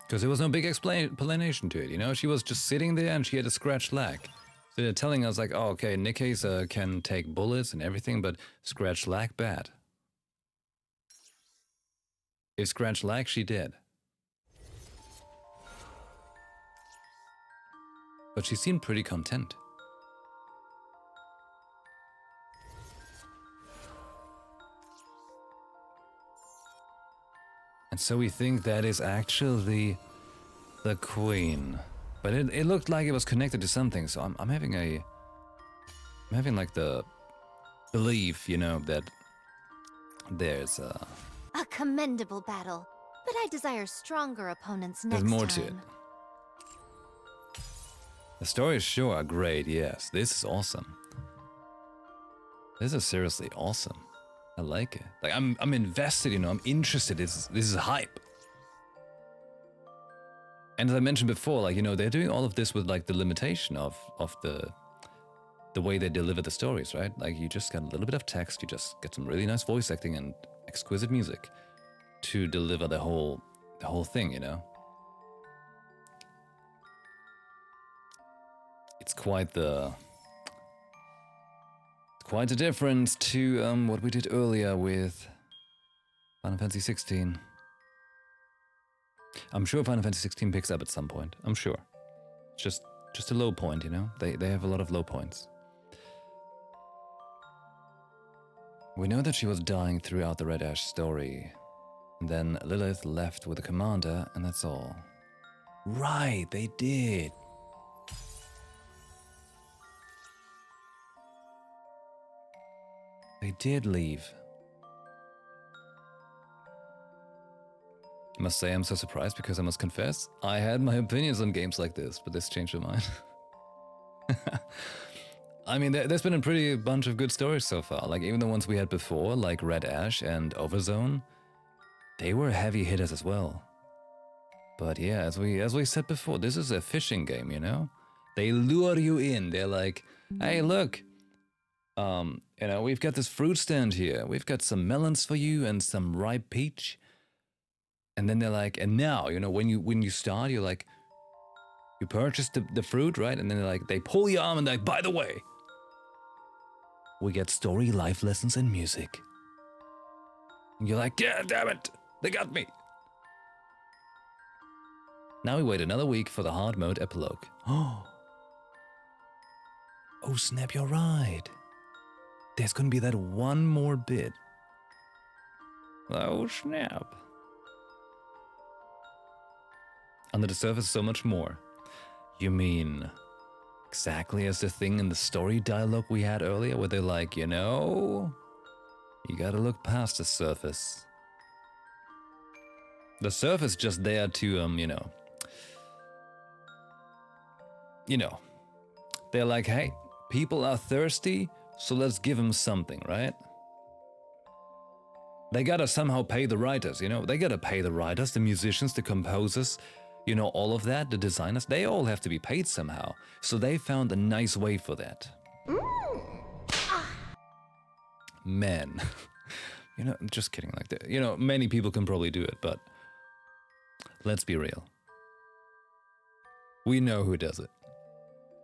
Because there was no big explanation to it, you know? She was just sitting there and she had a scratched leg. So they're telling us like, oh, okay, NIKKE can take bullets and everything, but scratched leg, bad. If scratched leg, she did. But she seemed pretty content. And so we think that is actually the queen. But it looked like it was connected to something, so I'm having like the belief, you know, that there's A commendable battle, but I desire stronger opponents next there's more time. to it. The stories sure are great, yes. This is awesome. This is seriously awesome. I like it. Like I'm invested, you know, I'm interested. This is hype. And as I mentioned before, like, you know, they're doing all of this with like the limitation of the way they deliver the stories, right? Like you just got a little bit of text, you just get some really nice voice acting and exquisite music to deliver the whole thing, you know? It's quite the difference to what we did earlier with Final Fantasy 16. I'm sure Final Fantasy 16 picks up at some point. I'm sure. It's just a low point, you know? They have a lot of low points. We know that she was dying throughout the Red Ash story. And then Lilith left with the commander, and that's all. Right, they did. They did leave. I must say I'm so surprised because I must confess, I had my opinions on games like this, but this changed my mind. I mean, there's been a pretty bunch of good stories so far. Like even the ones we had before, like Red Ash and Overzone, they were heavy hitters as well. But yeah, as we said before, this is a fishing game, you know? They lure you in. They're like, hey, look, you know, we've got this fruit stand here. We've got some melons for you and some ripe peach. And then they're like, and now, you know, when you start, you're like, you purchase the fruit, right? And then they're like, they pull your arm and they're like, by the way, we get story, life lessons, and music. And you're like, yeah, damn it, they got me. Now we wait another week for the hard mode epilogue. Oh snap, you're right. There's gonna be that one more bit. Oh snap. Under the surface, so much more. You mean exactly as the thing in the story dialogue we had earlier, where they're like, you know, you gotta look past the surface. The surface just there to, you know, they're like, hey, people are thirsty, so let's give them something, right? They gotta somehow pay the writers, you know, they gotta pay the writers, the musicians, the composers, you know, all of that, the designers, they all have to be paid somehow. So they found a nice way for that. Man, you know, just kidding, like that. You know, many people can probably do it, but let's be real. We know who does it.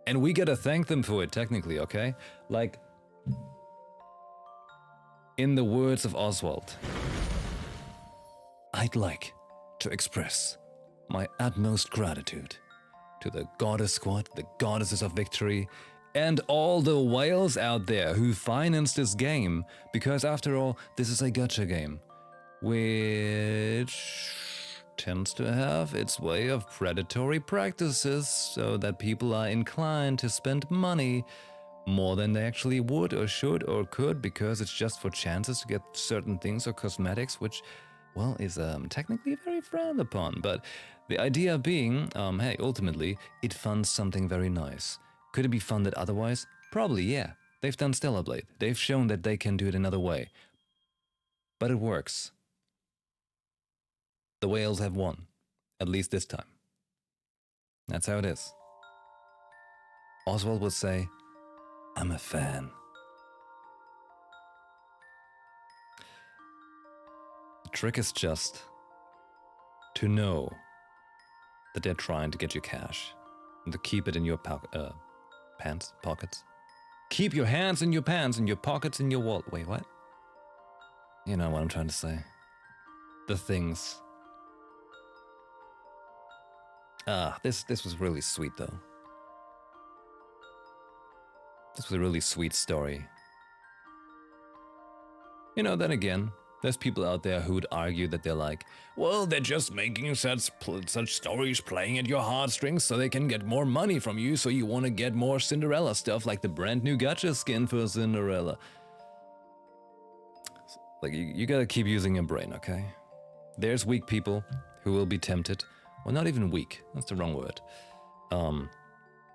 And we gotta thank them for it, technically, okay? Like, in the words of Oswald, I'd like to express my utmost gratitude to the Goddess Squad, the Goddesses of Victory, and all the whales out there who financed this game, because after all, this is a gacha game, which tends to have its way of predatory practices, so that people are inclined to spend money more than they actually would or should or could, because it's just for chances to get certain things or cosmetics, which, well, is technically very frowned upon. But the idea being, hey, ultimately, it funds something very nice. Could it be funded otherwise? Probably, yeah. They've done Stellar Blade. They've shown that they can do it another way. But it works. The whales have won. At least this time. That's how it is. Oswald would say, I'm a fan. The trick is just to know that they're trying to get your cash and to keep it in your pockets. Keep your hands in your pants and your pockets in your wallet. Wait, what? You know what I'm trying to say. The things. This was really sweet though. This was a really sweet story. You know, then again, there's people out there who would argue that they're like, well, they're just making such stories playing at your heartstrings so they can get more money from you, so you want to get more Cinderella stuff, like the brand new gacha skin for Cinderella. Like, you gotta keep using your brain, okay? There's weak people who will be tempted. Well, not even weak, that's the wrong word.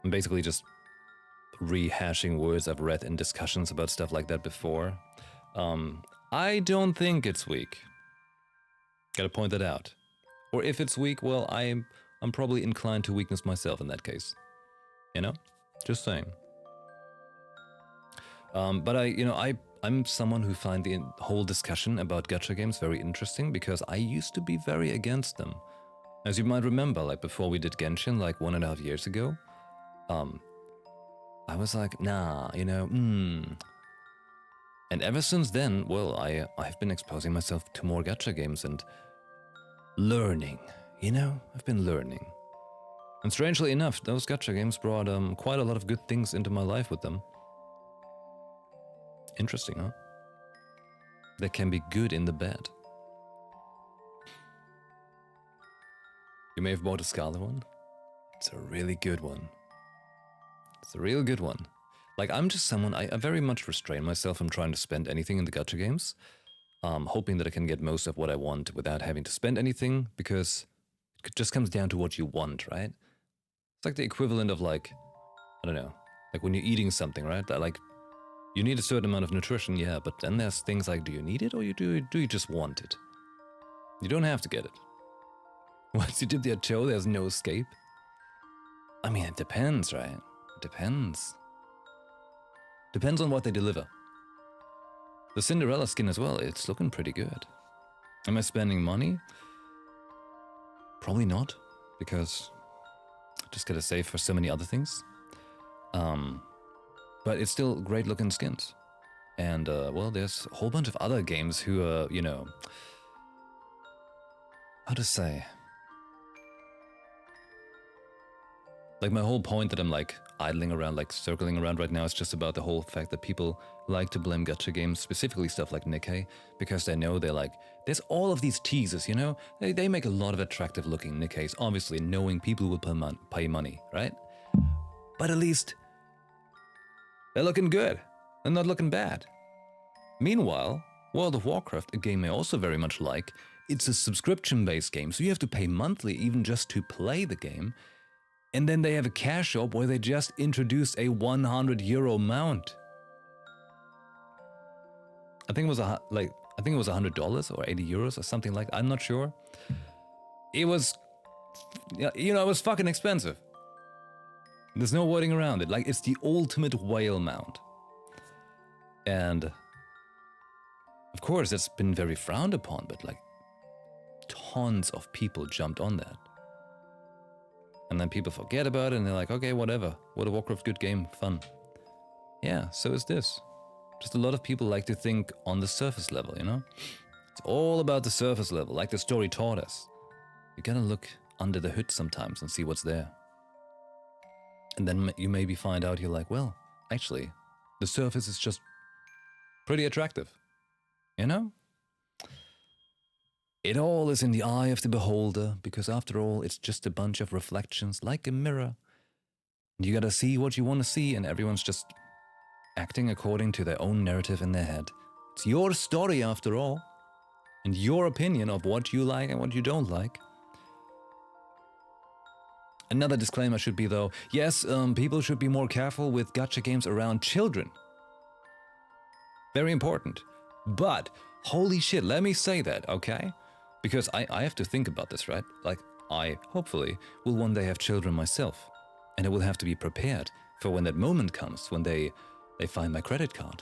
I'm basically just rehashing words I've read in discussions about stuff like that before. I don't think it's weak. Gotta point that out. Or if it's weak, well, I'm probably inclined to weakness myself in that case. You know? Just saying. But I'm someone who find the whole discussion about gacha games very interesting because I used to be very against them. As you might remember, like before we did Genshin, like 1.5 years ago, I was like, nah, And ever since then, well, I've been exposing myself to more gacha games and learning, I've been learning. And strangely enough, those gacha games brought quite a lot of good things into my life with them. Interesting, huh? They can be good in the bad. You may have bought a Scarlet one. It's a really good one. It's a real good one. Like, I'm just someone, I very much restrain myself from trying to spend anything in the gacha games, hoping that I can get most of what I want without having to spend anything, because it just comes down to what you want, right? It's like the equivalent of, like, I don't know, like when you're eating something, right? That, like, you need a certain amount of nutrition, yeah, but then there's things like, do you need it or do you just want it? You don't have to get it. Once you dip your toe, there's no escape. I mean, it depends, right? It depends. Depends on what they deliver. The Cinderella skin as well, it's looking pretty good. Am I spending money? Probably not, because I just gotta save for so many other things. But it's still great looking skins. And, well, there's a whole bunch of other games who are, how to say? Like, my whole point that I'm, like, idling around, like, circling around right now is just about the whole fact that people like to blame gacha games, specifically stuff like NIKKE, because they know they're like, there's all of these teasers, They make a lot of attractive looking NIKKEs, obviously knowing people will pay money, right? But at least they're looking good. They're not looking bad. Meanwhile, World of Warcraft, a game I also very much like, it's a subscription-based game, so you have to pay monthly even just to play the game. And then they have a cash shop where they just introduced a €100 mount. I think it was $100 or €80 or something like that. I'm not sure. It was, it was fucking expensive. There's no wording around it. Like, it's the ultimate whale mount. And of course, it's been very frowned upon, but like, tons of people jumped on that. And then people forget about it and they're like, okay, whatever. World of Warcraft, good game, fun. Yeah, so is this. Just a lot of people like to think on the surface level, It's all about the surface level, like the story taught us. You gotta look under the hood sometimes and see what's there. And then you maybe find out you're like, well, actually, the surface is just pretty attractive. It all is in the eye of the beholder, because after all, it's just a bunch of reflections like a mirror. You gotta see what you want to see, and everyone's just acting according to their own narrative in their head. It's your story after all, and your opinion of what you like and what you don't like. Another disclaimer should be though, yes, people should be more careful with gacha games around children. Very important. But, holy shit, let me say that, okay? Because I have to think about this, right? Like, I, hopefully, will one day have children myself. And I will have to be prepared for when that moment comes, when they find my credit card.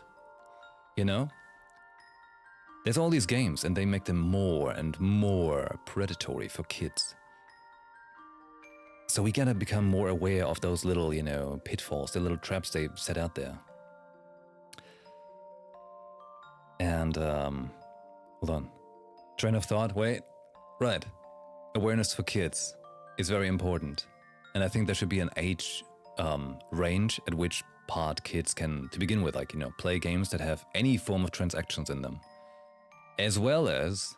There's all these games, and they make them more and more predatory for kids. So we gotta become more aware of those little, pitfalls, the little traps they set out there. And, hold on. Train of thought, wait. Right. Awareness for kids is very important. And I think there should be an age range at which part kids can, to begin with, play games that have any form of transactions in them. As well as,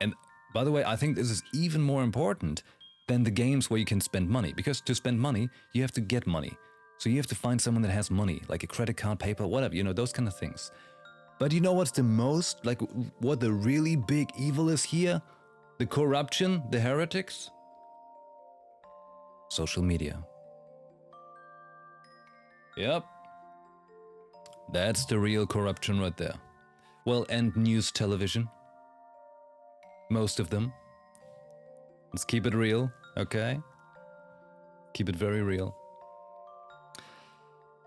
and by the way, I think this is even more important than the games where you can spend money. Because to spend money, you have to get money. So you have to find someone that has money, like a credit card, PayPal, whatever, those kind of things. But you know what's the most, what the really big evil is here? The corruption, the heretics? Social media. Yep. That's the real corruption right there. Well, and news television. Most of them. Let's keep it real, okay? Keep it very real.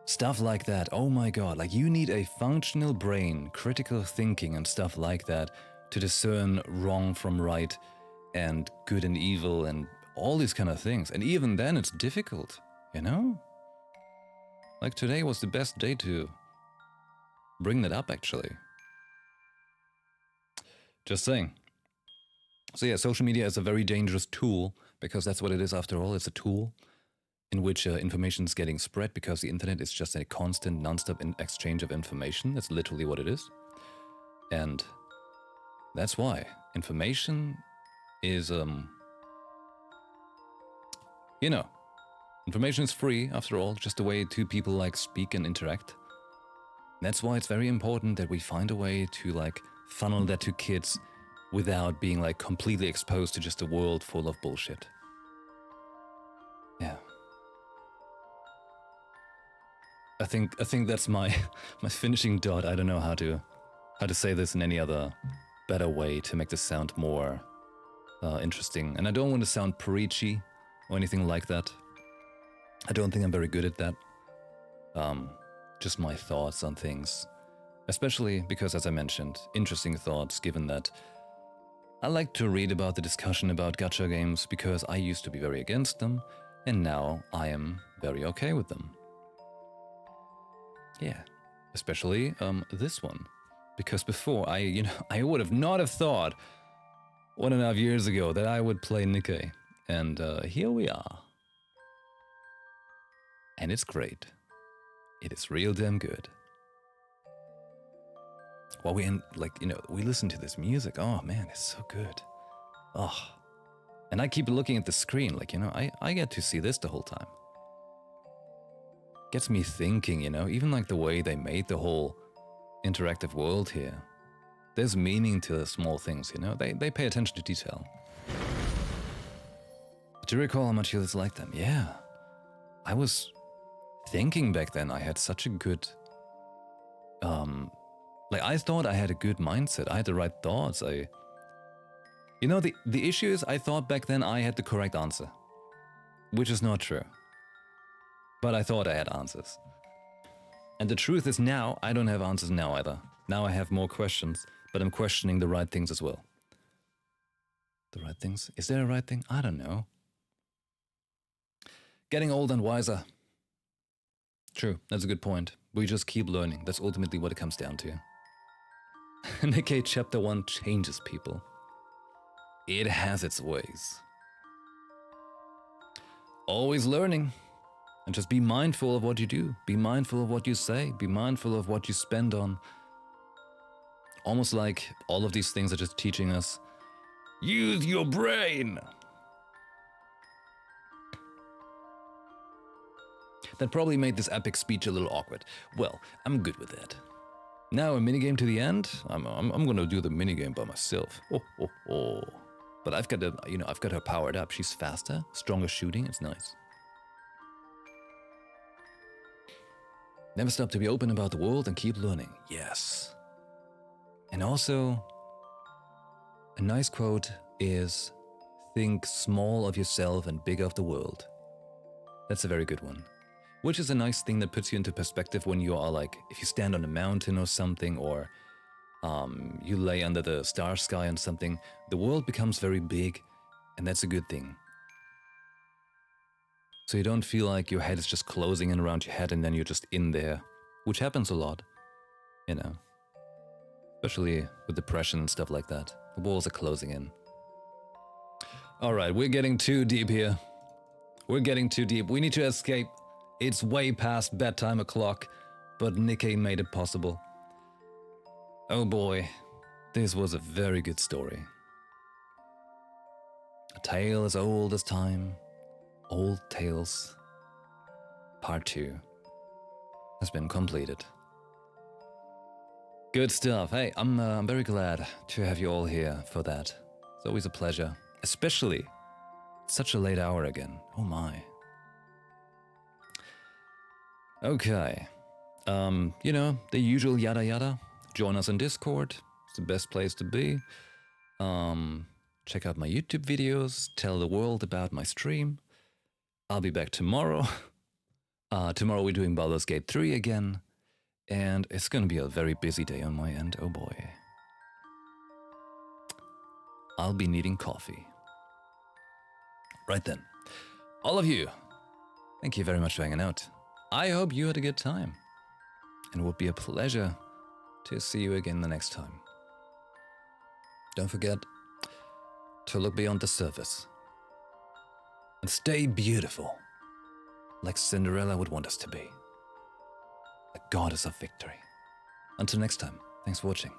Stuff like that, oh my god, like you need a functional brain, critical thinking and stuff like that to discern wrong from right and good and evil and all these kind of things. And even then it's difficult, you know? Like today was the best day to bring that up actually. Just saying. So yeah, social media is a very dangerous tool because that's what it is after all, it's a tool in which information is getting spread because the internet is just a constant, non-stop exchange of information. That's literally what it is. And that's why information is, you know, information is free after all, just the way two people like speak and interact. That's why it's very important that we find a way to like funnel that to kids without being like completely exposed to just a world full of bullshit. Yeah. I think that's my finishing dot. I don't know how to say this in any other better way to make this sound more interesting. And I don't want to sound preachy or anything like that. I don't think I'm very good at that. Just my thoughts on things. Especially because, as I mentioned, interesting thoughts, given that I like to read about the discussion about gacha games because I used to be very against them, and now I am very okay with them. Yeah, especially this one, because before I would have not have thought 1.5 years ago that I would play NIKKE, and here we are, and it's great. It is real damn good. While we listen to this music, oh man, it's so good. Oh, and I keep looking at the screen, like I get to see this the whole time. Gets me thinking, even like the way they made the whole interactive world here. There's meaning to the small things, they pay attention to detail. Do you recall how much you like them? Yeah. I was thinking back then I had such a good, I thought I had a good mindset. I had the right thoughts. The issue is I thought back then I had the correct answer, which is not true. But I thought I had answers. And the truth is now, I don't have answers now either. Now I have more questions, but I'm questioning the right things as well. The right things? Is there a right thing? I don't know. Getting old and wiser. True, that's a good point. We just keep learning. That's ultimately what it comes down to. NIKKE Chapter 1 changes people. It has its ways. Always learning. And just be mindful of what you do. Be mindful of what you say. Be mindful of what you spend on. Almost like all of these things are just teaching us, use your brain! That probably made this epic speech a little awkward. Well, I'm good with that. Now a minigame to the end? I'm gonna do the minigame by myself. Oh. But I've got her powered up. She's faster, stronger shooting, it's nice. Never stop to be open about the world and keep learning. Yes. And also, a nice quote is, think small of yourself and big of the world. That's a very good one. Which is a nice thing that puts you into perspective when you are like, if you stand on a mountain or something, or you lay under the star sky on something, the world becomes very big, and that's a good thing. So you don't feel like your head is just closing in around your head and then you're just in there, which happens a lot, especially with depression and stuff like that. The walls are closing in. Alright, we're getting too deep here. We're getting too deep. We need to escape. It's way past bedtime o'clock, but NIKKE made it possible. Oh boy, this was a very good story. A tale as old as time. Old Tales Part 2 has been completed. Good stuff. Hey, I'm very glad to have you all here for that. It's always a pleasure, especially at such a late hour again. Oh my. Okay. You know, the usual yada yada. Join us on Discord. It's the best place to be. Check out my YouTube videos. Tell the world about my stream. I'll be back tomorrow. Tomorrow we're doing Baldur's Gate 3 again. And it's gonna be a very busy day on my end. Oh boy. I'll be needing coffee. Right then. All of you, thank you very much for hanging out. I hope you had a good time. And it would be a pleasure to see you again the next time. Don't forget to look beyond the surface. And stay beautiful, like Cinderella would want us to be. A goddess of victory. Until next time, thanks for watching.